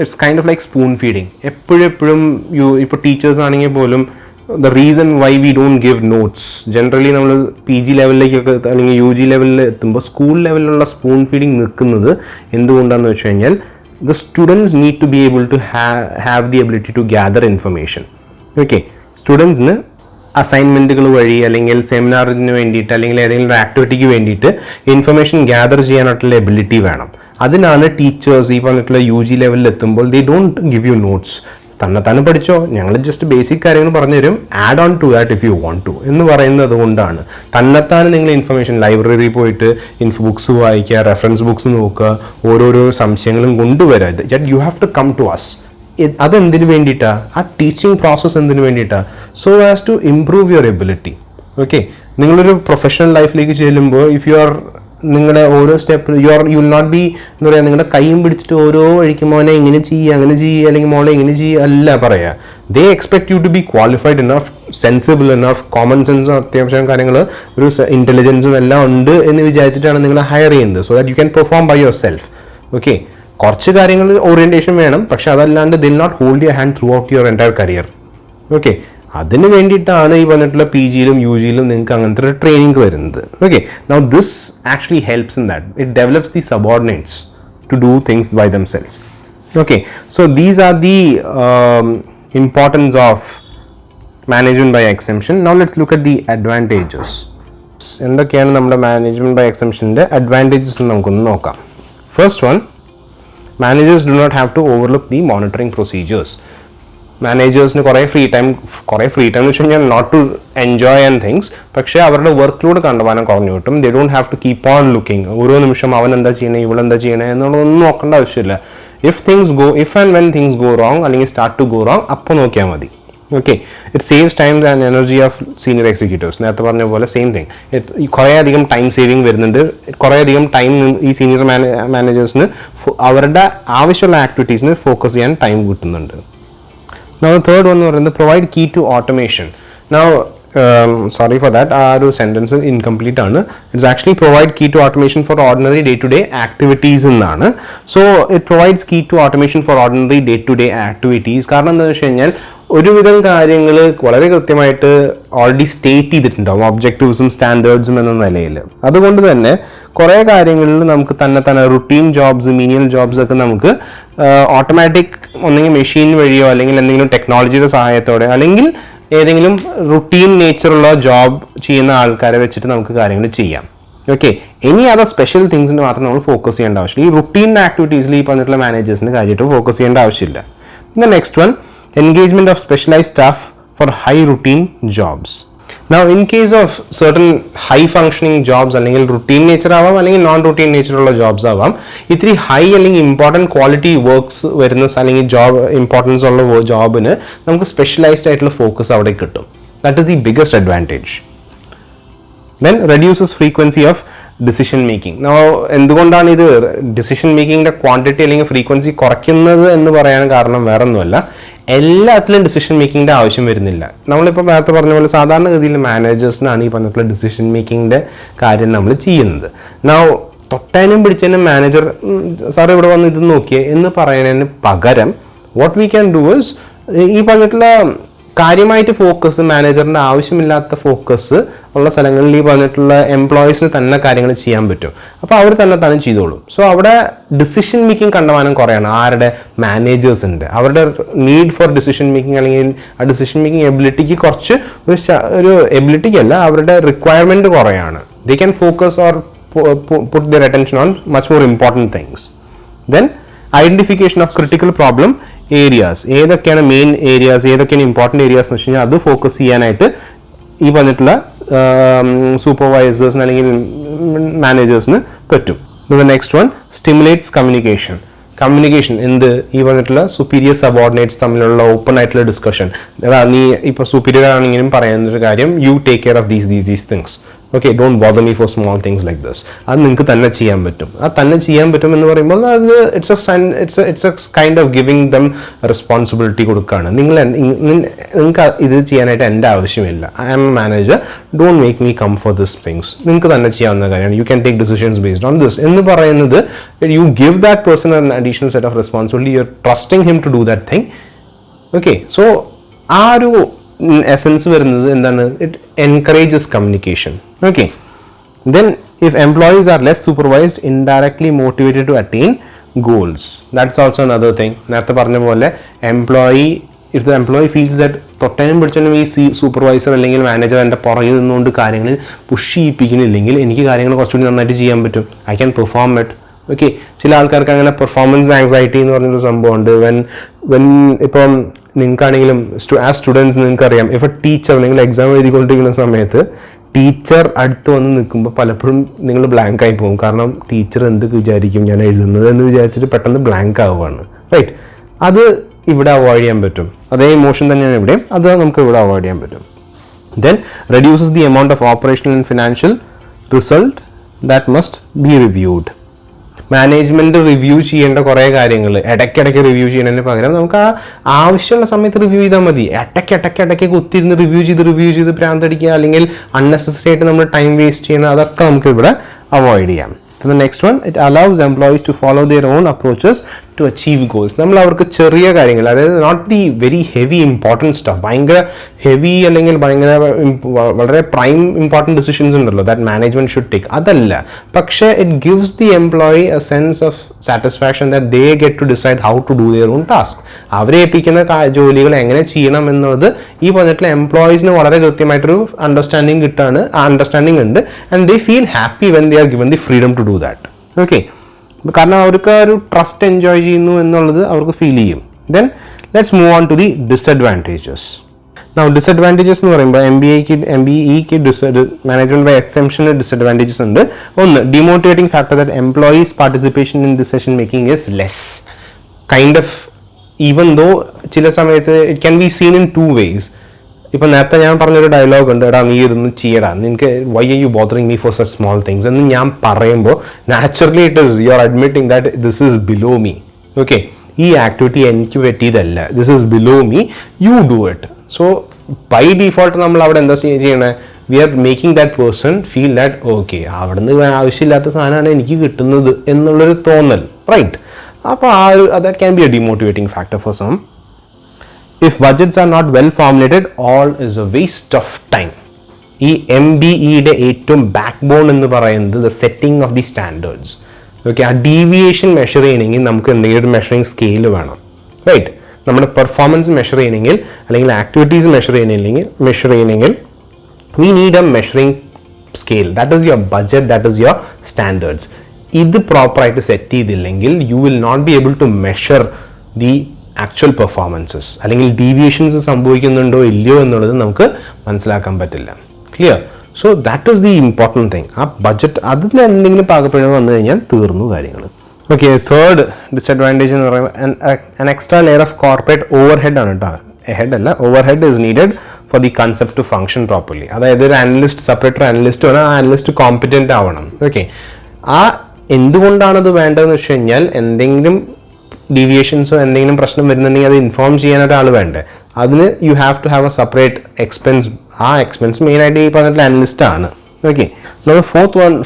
it's kind of like spoon feeding. എപ്പോഴും ഇപ്പോൾ teachers ആണെങ്കിൽ പോലും the reason why we don't give notes, generally നമ്മൾ PG ലെവലിലേക്കൊക്കെ അല്ലെങ്കിൽ UG ലെവലിൽ എത്തുമ്പോൾ സ്കൂൾ ലെവലിലുള്ള സ്പൂൺ ഫീഡിങ് നിൽക്കുന്നത് എന്തുകൊണ്ടാണെന്ന് വെച്ച് കഴിഞ്ഞാൽ the students need to be able to have the ability to gather information. Okay, സ്റ്റുഡൻസിന് അസൈൻമെൻറ്റുകൾ വഴി അല്ലെങ്കിൽ സെമിനാറിന് വേണ്ടിയിട്ട് അല്ലെങ്കിൽ ഏതെങ്കിലും ഒരു ആക്ടിവിറ്റിക്ക് വേണ്ടിയിട്ട് ഇൻഫർമേഷൻ ഗ്യാദർ ചെയ്യാനായിട്ടുള്ള എബിലിറ്റി വേണം. അതിനാണ് ടീച്ചേഴ്സ് ഈ പറഞ്ഞിട്ടുള്ള UG ലെവലിൽ എത്തുമ്പോൾ they don't give you notes. തന്നെത്താനെ പഠിച്ചോ, ഞങ്ങൾ ജസ്റ്റ് ബേസിക് കാര്യങ്ങൾ പറഞ്ഞു തരും, add on to that if you want to എന്ന് പറയുന്നത് കൊണ്ടാണ്. തന്നെത്താനെ നിങ്ങൾ ഇൻഫർമേഷൻ ലൈബ്രറി പോയിട്ട് ബുക്സ് വായിക്കുക, റെഫറൻസ് ബുക്സ് നോക്കുക, ഓരോരോ സംശയങ്ങളും കൊണ്ടുവരിക. That you have to come to us. അതെന്തിനു വേണ്ടിയിട്ടാണ്? ആ ടീച്ചിങ് പ്രോസസ്സ് എന്തിനു വേണ്ടിയിട്ടാണ്? So as to improve your ability. Okay, നിങ്ങളൊരു പ്രൊഫഷണൽ ലൈഫിലേക്ക് ചെല്ലുമ്പോൾ ഇഫ് യു ആർ നിങ്ങളുടെ ഓരോ step you will not be എന്താ പറയുക, നിങ്ങളുടെ കൈയും പിടിച്ചിട്ട് ഓരോ വഴിക്ക് മോനെ ഇങ്ങനെ ചെയ്യുക അങ്ങനെ ചെയ്യുക അല്ലെങ്കിൽ മോളെ ഇങ്ങനെ ചെയ്യുക അല്ല പറയുക. They expect you to be qualified enough, sensible enough, common സെൻസും അത്യാവശ്യം കാര്യങ്ങൾ ഒരു ഇൻ്റലിജൻസും എല്ലാം ഉണ്ട് എന്ന് വിചാരിച്ചിട്ടാണ് നിങ്ങളെ ഹയർ ചെയ്യുന്നത്. So that you can perform by yourself. Okay, കുറച്ച് കാര്യങ്ങൾ ഓറിയൻറ്റേഷൻ വേണം, പക്ഷെ അതല്ലാണ്ട് they'll not hold your hand throughout your entire career. Okay, അതിന് വേണ്ടിയിട്ടാണ് ഈ പറഞ്ഞിട്ടുള്ള പി ജിയിലും യു ജിയിലും നിങ്ങൾക്ക് അങ്ങനത്തെ ഒരു ട്രെയിനിങ് വരുന്നത്. Okay, now this actually helps in that. It develops the subordinates to do things by themselves. Okay, so these are the importance of management by exemption. Now let's look at the advantages. എന്തൊക്കെയാണ് നമ്മുടെ management by എക്സംഷൻ്റെ advantages എന്ന് നമുക്കൊന്ന് നോക്കാം. First one, managers do not have to overlook the monitoring procedures. മാനേജേഴ്സിന് കുറേ free time എന്ന് വെച്ച് കഴിഞ്ഞാൽ not to enjoy and things, പക്ഷേ അവരുടെ വർക്ക് ലോഡ് കണ്ടുപോകാൻ കുറഞ്ഞു കിട്ടും. They don't have to keep on looking. ഓരോ നിമിഷം അവൻ എന്താ ചെയ്യണേ ഇവളെന്താ ചെയ്യണേ എന്നുള്ളതൊന്നും നോക്കേണ്ട ആവശ്യമില്ല. If and when things go wrong അല്ലെങ്കിൽ സ്റ്റാർട്ട് ടു ഗോ റോങ് അപ്പോൾ നോക്കിയാൽ മതി. Okay, it saves time and energy of senior executives. നേരത്തെ പറഞ്ഞ പോലെ സെയിം തിങ്, കുറേ അധികം ടൈം സേവിങ് വരുന്നുണ്ട്. കുറേ അധികം ടൈം ഈ സീനിയർ മാനേജേഴ്സിന് അവരുടെ ആവശ്യമുള്ള ആക്ടിവിറ്റീസിന് ഫോക്കസ് ചെയ്യാൻ ടൈം കിട്ടുന്നുണ്ട്. Now the third one is provide key to automation. Now sorry for that, our sentence is incomplete. It's actually provide key to automation for ordinary day-to-day activities. So it provides key to automation for ordinary day-to-day activities. കാരണം എന്താ വെച്ച് കഴിഞ്ഞാൽ ഒരുവിധം കാര്യങ്ങൾ വളരെ കൃത്യമായിട്ട് already state ചെയ്തിട്ടുണ്ടാവും ഒബ്ജക്റ്റീവ്സും സ്റ്റാൻഡേർഡ്സും എന്ന നിലയിൽ. അതുകൊണ്ട് തന്നെ കുറേ കാര്യങ്ങളിൽ നമുക്ക് തന്നെ റുട്ടീൻ ജോബ്സ്, മീനിയൽ ജോബ്സ് ഒക്കെ നമുക്ക് ഓട്ടോമാറ്റിക് ഒന്നെങ്കിൽ മെഷീൻ വഴിയോ അല്ലെങ്കിൽ എന്തെങ്കിലും ടെക്നോളജിയുടെ സഹായത്തോടെ അല്ലെങ്കിൽ ഏതെങ്കിലും റുട്ടീൻ നേച്ചറുള്ള ജോബ് ചെയ്യുന്ന ആൾക്കാരെ വെച്ചിട്ട് നമുക്ക് കാര്യങ്ങൾ ചെയ്യാം. ഓക്കെ, എനി അതർ സ്പെഷ്യൽ തിങ്സിന് മാത്രം നമ്മൾ ഫോക്കസ് ചെയ്യേണ്ട ആവശ്യമില്ല. ഈ റുട്ടീൻ ആക്ടിവിറ്റീസിൽ ഈ പറഞ്ഞിട്ടുള്ള മാനേജേഴ്സിന് കാര്യമായിട്ട് ഫോക്കസ് ചെയ്യേണ്ട ആവശ്യമില്ല. The next one, engagement of specialized staff for high routine jobs. Now in case of certain high functioning jobs അല്ലെങ്കിൽ routine nature ആവാം അല്ലെങ്കിൽ non routine nature ഉള്ള jobs ആവാം, ഇത്തിരി ഹൈ അല്ലെങ്കിൽ ഇമ്പോർട്ടൻറ്റ് ക്വാളിറ്റി വർക്ക്സ് വരുന്ന അല്ലെങ്കിൽ ജോബ് ഇമ്പോർട്ടൻസ് ഉള്ള ജോബിന് നമുക്ക് സ്പെഷ്യലൈസ്ഡ് ആയിട്ടുള്ള ഫോക്കസ് അവിടെ കിട്ടും. That is the biggest advantage. Then reduces frequency of decision making. Now എന്തുകൊണ്ടാണ് ഇത് ഡിസിഷൻ മേക്കിങ്ങിൻ്റെ ക്വാണ്ടിറ്റി അല്ലെങ്കിൽ ഫ്രീക്വൻസി കുറയ്ക്കുന്നത് എന്ന് പറയാൻ കാരണം വേറെ ഒന്നുമല്ല, എല്ലാത്തിലും ഡിസിഷൻ മേക്കിങ്ങിൻ്റെ ആവശ്യം വരുന്നില്ല. നമ്മളിപ്പോൾ നേരത്തെ പറഞ്ഞ പോലെ സാധാരണഗതിയിൽ മാനേജേഴ്സിനാണ് ഈ പറഞ്ഞിട്ടുള്ള ഡിസിഷൻ മേക്കിങ്ങിൻ്റെ കാര്യം നമ്മൾ ചെയ്യുന്നത്. Now തൊട്ടതിനും പിടിച്ചതിനും മാനേജർ സാർ ഇവിടെ വന്ന് ഇത് നോക്കിയേ എന്ന് പറയുന്നതിന് പകരം what we can do is ഈ പറഞ്ഞിട്ടുള്ള കാര്യമായിട്ട് ഫോക്കസ്, മാനേജറിൻ്റെ ആവശ്യമില്ലാത്ത ഫോക്കസ് ഉള്ള സ്ഥലങ്ങളിൽ ഈ പറഞ്ഞിട്ടുള്ള എംപ്ലോയീസിന് തന്നെ കാര്യങ്ങൾ ചെയ്യാൻ പറ്റും. അപ്പോൾ അവർ തന്നെ ചെയ്തോളും. സോ അവിടെ ഡിസിഷൻ മേക്കിംഗ് കണ്ടമാനം കുറയാണ്. ആരുടെ? മാനേജേഴ്സിൻ്റെ. അവരുടെ നീഡ് ഫോർ ഡിസിഷൻ മേക്കിംഗ് അല്ലെങ്കിൽ ആ ഡിസിഷൻ മേക്കിംഗ് എബിലിറ്റിക്ക് കുറച്ച് ഒരു എബിലിറ്റിക്ക് അല്ല, അവരുടെ റിക്വയർമെൻറ്റ് കുറയാണ്. They can focus or put their attention on much more important things. Then identification of critical problem areas. ഏതൊക്കെയാണ് മെയിൻ ഏരിയാസ്, ഏതൊക്കെയാണ് ഇമ്പോർട്ടൻറ്റ് ഏരിയാസ് എന്ന് വെച്ച് കഴിഞ്ഞാൽ അത് ഫോക്കസ് ചെയ്യാനായിട്ട് ഈ പറഞ്ഞിട്ടുള്ള സൂപ്പർവൈസേഴ്സിന് അല്ലെങ്കിൽ മാനേജേഴ്സിന് പറ്റും. Next one, stimulates communication. എന്ത്? ഈ പറഞ്ഞിട്ടുള്ള സുപ്പീരിയർ സബോർഡിനേറ്റ്സ് തമ്മിലുള്ള ഓപ്പൺ ആയിട്ടുള്ള ഡിസ്കഷൻ. നീ ഇപ്പോൾ സുപ്പീരിയർ ആണെങ്കിലും പറയുന്നൊരു കാര്യം, you take care of these things. Okay, don't bother me for small things like this. അത് നിങ്ങൾക്ക് തന്നെ ചെയ്യാൻ പറ്റും. ആ തന്നെ ചെയ്യാൻ പറ്റും എന്ന് പറയുമ്പോൾ അത് it's a kind of giving them responsibility കൊടുക്കുകയാണ്. നിങ്ങൾക്ക് ഇത് ചെയ്യാനായിട്ട് എൻ്റെ ആവശ്യമില്ല. I am a manager, don't make me come for this things. നിങ്ങൾക്ക് തന്നെ ചെയ്യാവുന്ന കാര്യമാണ്. You can take decisions based on this എന്ന് പറയുന്നത്, you give that person an additional set of responsibility. You are trusting him to do that thing. Okay, so ആ ഒരു essence വരുന്നത് എന്താണ്? It encourages communication. Okay, then if employees are less supervised, indirectly motivated to attain goals. That's also another thing. നേരത്തെ പറഞ്ഞ പോലെ if the employee feels that തൊട്ടനും പിടിച്ചാലും ഈ സൂപ്പർവൈസർ അല്ലെങ്കിൽ മാനേജർ എൻ്റെ പുറകിൽ നിന്നുകൊണ്ട് കാര്യങ്ങൾ പുഷ് ചെയ്യിപ്പിക്കുന്നില്ലെങ്കിൽ എനിക്ക് കാര്യങ്ങൾ കുറച്ചുകൂടി നന്നായിട്ട് ചെയ്യാൻ പറ്റും. I can perform it. Okay, ചില ആൾക്കാർക്ക് അങ്ങനെ പെർഫോമൻസ് ആങ്സൈറ്റി എന്ന് പറഞ്ഞൊരു സംഭവമുണ്ട്. ഇപ്പം നിങ്ങൾക്കാണെങ്കിലും ആസ് സ്റ്റുഡൻസ് നിങ്ങൾക്കറിയാം, ഇഫ് എ ടീച്ചർ നിങ്ങൾ എക്സാം എഴുതിക്കൊണ്ടിരിക്കുന്ന സമയത്ത് ടീച്ചർ അടുത്ത് വന്ന് നിൽക്കുമ്പോൾ പലപ്പോഴും നിങ്ങൾ ബ്ലാങ്ക് ആയി പോകും. കാരണം ടീച്ചർ എന്ത് വിചാരിക്കും ഞാൻ എഴുതുന്നത് എന്ന് വിചാരിച്ചിട്ട് പെട്ടെന്ന് ബ്ലാങ്ക് ആവുകയാണ്, റൈറ്റ്? അത് ഇവിടെ അവോയ്ഡ് ചെയ്യാൻ പറ്റും. അതേ ഇമോഷൻ തന്നെയാണ് ഇവിടെയും, അത് നമുക്ക് ഇവിടെ അവോയ്ഡ് ചെയ്യാൻ പറ്റും. Then reduces the amount of operational and financial result that must be reviewed. Management review ചെയ്യേണ്ട കുറേ കാര്യങ്ങൾ ഇടയ്ക്കിടയ്ക്ക് റിവ്യൂ ചെയ്യുന്നതിന് പകരം നമുക്ക് ആ ആവശ്യമുള്ള സമയത്ത് റിവ്യൂ ചെയ്താൽ മതി. ഇടയ്ക്കിടയ്ക്ക് കുത്തിയിരുന്ന് റിവ്യൂ ചെയ്ത് പ്രാന്തടിക്കുക, അല്ലെങ്കിൽ അൺനെസസറി ആയിട്ട് നമ്മൾ ടൈം വേസ്റ്റ് ചെയ്യുന്നത്, അതൊക്കെ നമുക്ക് ഇവിടെ അവോയ്ഡ് ചെയ്യാം. The next one, it allows employees to follow their own approaches to achieve goals. നമ്മൾ അവർക്ക് ചെറിയ കാര്യങ്ങൾ, അതായത് not the very heavy important stuff, ഭയങ്കര ഹെവി അല്ലെങ്കിൽ ഭയങ്കര വളരെ പ്രൈം ഇമ്പോർട്ടൻറ്റ് ഡിസിഷൻസ് ഉണ്ടല്ലോ ദാറ്റ് മാനേജ്മെൻറ്റ് ഷുഡ് ടേക്ക്, അതല്ല. പക്ഷേ it gives the employee a sense of satisfaction that they get to decide how to do their own task. അവരെ ഏൽപ്പിക്കുന്ന ജോലികൾ എങ്ങനെ ചെയ്യണം എന്നുള്ളത് ഈ പറഞ്ഞിട്ടുള്ള എംപ്ലോയീസിന് വളരെ കൃത്യമായിട്ടൊരു അണ്ടർസ്റ്റാൻഡിങ് ഉണ്ട്. And they feel happy when they are given the freedom to do that. Okay, കാരണം അവർക്ക് ഒരു ട്രസ്റ്റ് എൻജോയ് ചെയ്യുന്നു എന്നുള്ളത് അവർക്ക് ഫീൽ ചെയ്യും. Then let's move on to the disadvantages. Disadvantages എന്ന് പറയുമ്പോൾ MBEക്ക് മാനേജ്മെന്റ് ബൈ എക്സെംഷന് ഡിസഡ്വാൻറ്റേജസ് ഉണ്ട്. ഒന്ന്, demotivating factor that employees participation in decision making is less. Kind of even though ചില സമയത്ത് it can be seen in 2 ways. ഇപ്പം നേരത്തെ ഞാൻ പറഞ്ഞൊരു ഡയലോഗ് ഉണ്ട്, എടാ നീ ഇരുന്ന് ചെയ്യടാ, നിനക്ക് why are you bothering me for such small things എന്ന് ഞാൻ പറയുമ്പോൾ naturally it is you are admitting that this is below me. Okay, ഈ ആക്ടിവിറ്റി എനിക്ക് പറ്റിയതല്ല, this is below me, you do it. So by default നമ്മൾ അവിടെ എന്താ ചെയ്യണേ, we are making that person feel that okay അവിടെ നിന്ന് ആവശ്യമില്ലാത്ത സാധനമാണ് എനിക്ക് കിട്ടുന്നത് എന്നുള്ളൊരു തോന്നൽ, റൈറ്റ്? അപ്പോൾ that can be a demotivating factor for some. If budgets are not well formulated, all is a waste of time. ഈ MBEയുടെ ഏറ്റവും ബാക്ക് ബോൺ എന്ന് പറയുന്നത് the setting of the standards. Okay, ആ ഡീവിയേഷൻ മെഷർ ചെയ്യണമെങ്കിൽ നമുക്ക് എന്തെങ്കിലും ഒരു മെഷറിംഗ് സ്കെയിൽ വേണം, റൈറ്റ്? നമ്മുടെ പെർഫോമൻസ് മെഷർ ചെയ്യണമെങ്കിൽ അല്ലെങ്കിൽ ആക്ടിവിറ്റീസ് മെഷർ ചെയ്യണമെങ്കിൽ we need a measuring scale. That is your budget, that is your standards. ഇത് പ്രോപ്പറായിട്ട് സെറ്റ് ചെയ്തില്ലെങ്കിൽ you will not be able to measure the actual performances, അല്ലെങ്കിൽ deviations സംഭവിക്കുന്നുണ്ടോ ഇല്ലയോ എന്നുള്ളത് നമുക്ക് മനസ്സിലാക്കാൻ പറ്റില്ല. Clear? So that is the important thing. ആ ബഡ്ജറ്റ് അതിൽ എന്തെങ്കിലും പാകപ്പിഴവ് വന്നു കഴിഞ്ഞാൽ തീർന്നു കാര്യങ്ങൾ. ഓക്കെ, തേർഡ് ഡിസഡ്വാൻറ്റേജ് എന്ന് പറയുമ്പോൾ an extra layer of corporate overhead ആണ് കേട്ടോ. ഹെഡ് അല്ല, overhead is needed for the concept to function properly. അതായത് ഒരു അനലിസ്റ്റ്, സെപ്പറേറ്റ് അനലിസ്റ്റ് വേണം, ആ അനലിസ്റ്റ് കോമ്പിറ്റൻ്റ് ആവണം. ഓക്കെ, ആ എന്തുകൊണ്ടാണത് വേണ്ടതെന്ന് വെച്ച് കഴിഞ്ഞാൽ എന്തെങ്കിലും ഡീവിയേഷൻസോ എന്തെങ്കിലും പ്രശ്നം വരുന്നുണ്ടെങ്കിൽ അത് ഇൻഫോം ചെയ്യാൻ ഒരാൾ വേണ്ടേ. അതിന് you have to have a separate expense. ആ എക്സ്പെൻസ് മെയിനായിട്ട് ഈ പറഞ്ഞിട്ടുള്ള അനലിസ്റ്റ് ആണ്. ഓക്കെ, നമ്മൾ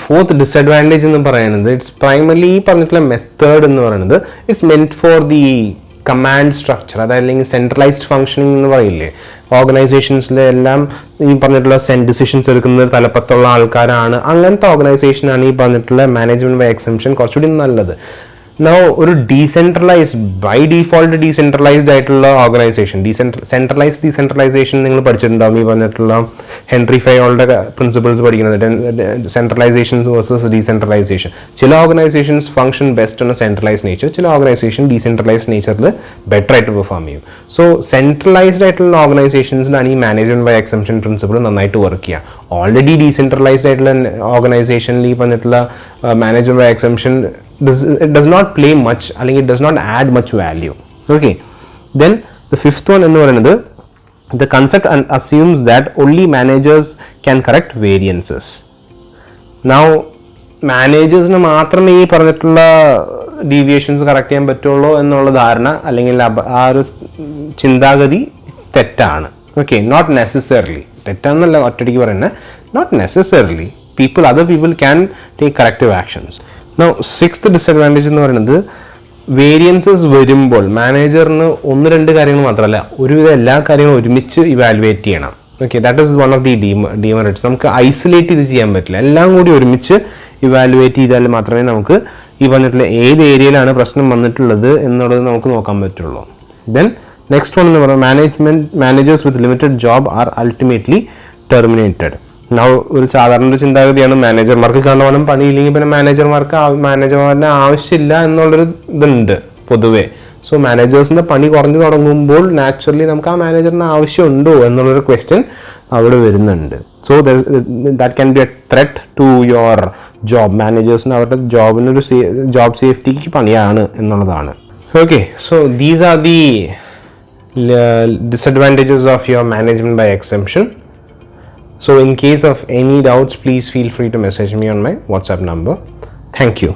ഫോർത്ത് ഡിസഡ്വാൻറ്റേജ് എന്ന് പറയുന്നത് ഇറ്റ്സ് പ്രൈമർലി ഈ പറഞ്ഞിട്ടുള്ള മെത്തേഡ് എന്ന് പറയുന്നത് it's meant for the command structure, അതല്ലെങ്കിൽ സെൻട്രലൈസ്ഡ് ഫങ്ഷനിങ് എന്ന് പറയില്ലേ. ഓർഗനൈസേഷൻസിലെല്ലാം ഈ പറഞ്ഞിട്ടുള്ള ഡിസിഷൻസ് എടുക്കുന്നത് തലപ്പത്തുള്ള ആൾക്കാരാണ്. അങ്ങനത്തെ ഓർഗനൈസേഷനാണ് ഈ പറഞ്ഞിട്ടുള്ള മാനേജ്മെന്റ് ബൈ എക്സെംഷൻ കുറച്ചുകൂടി നല്ലത്. നൗ ഒരു ബൈ ഡീഫോൾട്ട് ഡീസെൻട്രലൈസ്ഡ് ആയിട്ടുള്ള ഓർഗനൈസേഷൻ, ഡീസെൻട്രലൈസേഷൻ നിങ്ങൾ പഠിച്ചിട്ടുണ്ടാവും. ഈ പറഞ്ഞിട്ടുള്ള ഹെൻറി ഫയോളുടെ പ്രിൻസിപ്പിൾസ് പഠിക്കുന്നത് സെൻട്രലൈസേഷൻ വേഴ്സസ് ഡീസെൻട്രലൈസേഷൻ. ചില organisations function best on a centralised nature, ചില ഓർഗനൈസേഷൻ ഡീസെൻട്രലൈസ്ഡ് നേച്ചറിൽ ബെറ്റർ ആയിട്ട് പെർഫോം ചെയ്യും. സോ സെൻട്രലൈസ്ഡ് ആയിട്ടുള്ള ഓർഗനൈസേഷൻസിലാണ് ഈ മാനേജ്മെന്റ് ബൈ എക്സെംഷൻ പ്രിൻസിപ്പിൾ നന്നായിട്ട് വർക്ക് ചെയ്യുക. ഓൾറെഡി ഡീസെൻട്രലൈസ്ഡ് ആയിട്ടുള്ള ഓർഗനൈസേഷനിൽ ഈ പറഞ്ഞിട്ടുള്ള management by exemption it does not play much, അല്ലെങ്കിൽ it does not add much value. Okay, then the fifth one എന്ന് പറയുന്നത് the concept assumes that only managers can correct variances. Now മാനേജേഴ്സിന് മാത്രമേ ഈ പറഞ്ഞിട്ടുള്ള ഡീവിയേഷൻസ് കറക്റ്റ് ചെയ്യാൻ പറ്റുള്ളൂ എന്നുള്ള ധാരണ അല്ലെങ്കിൽ ആ ഒരു ചിന്താഗതി തെറ്റാണ്. ഓക്കെ, നോട്ട് നെസസറിലി, തെറ്റാന്നല്ല ഒറ്റയ്ക്ക് പറയുന്നത്, not necessarily other people can take corrective actions. Now sixth disadvantage എന്ന് പറയുന്നത് വേരിയൻസസ് വരുമ്പോൾ മാനേജറിന് 1-2 കാര്യങ്ങൾ മാത്രമല്ല ഒരുവിധം എല്ലാ കാര്യങ്ങളും ഒരുമിച്ച് ഇവാലുവേറ്റ് ചെയ്യണം. Okay, that is one of the demerits. നമുക്ക് ഐസൊലേറ്റ് ചെയ്ത് ചെയ്യാൻ പറ്റില്ല, എല്ലാം കൂടി ഒരുമിച്ച് ഇവാലുവേറ്റ് ചെയ്താൽ മാത്രമേ നമുക്ക് ഈ പറഞ്ഞിട്ടുള്ള ഏത് ഏരിയയിലാണ് പ്രശ്നം വന്നിട്ടുള്ളത് എന്നുള്ളത് നമുക്ക് നോക്കാൻ പറ്റുള്ളൂ. ദെൻ നെക്സ്റ്റ് വൺ എന്ന് പറയുന്നത് managers with limited job are ultimately terminated. ഒരു സാധാരണ ഒരു ചിന്താഗതിയാണ് മാനേജർമാർക്ക് കാണുവാനും പണിയില്ലെങ്കിൽ പിന്നെ മാനേജർമാരുടെ ആവശ്യമില്ല എന്നുള്ളൊരു ഇതുണ്ട് പൊതുവേ. സോ മാനേജേഴ്സിൻ്റെ പണി കുറഞ്ഞു തുടങ്ങുമ്പോൾ നാച്ചുറലി നമുക്ക് ആ മാനേജറിന് ആവശ്യമുണ്ടോ എന്നുള്ളൊരു ക്വസ്റ്റ്യൻ അവിടെ വരുന്നുണ്ട്. So that can be a threat to your job. മാനേജേഴ്സിന് അവരുടെ ജോബിനൊരു ജോബ് സേഫ്റ്റിക്ക് പണിയാണ് എന്നുള്ളതാണ്. Okay, so these are the disadvantages of your management by exemption. So in case of any doubts, please feel free to message me on my WhatsApp number. Thank you.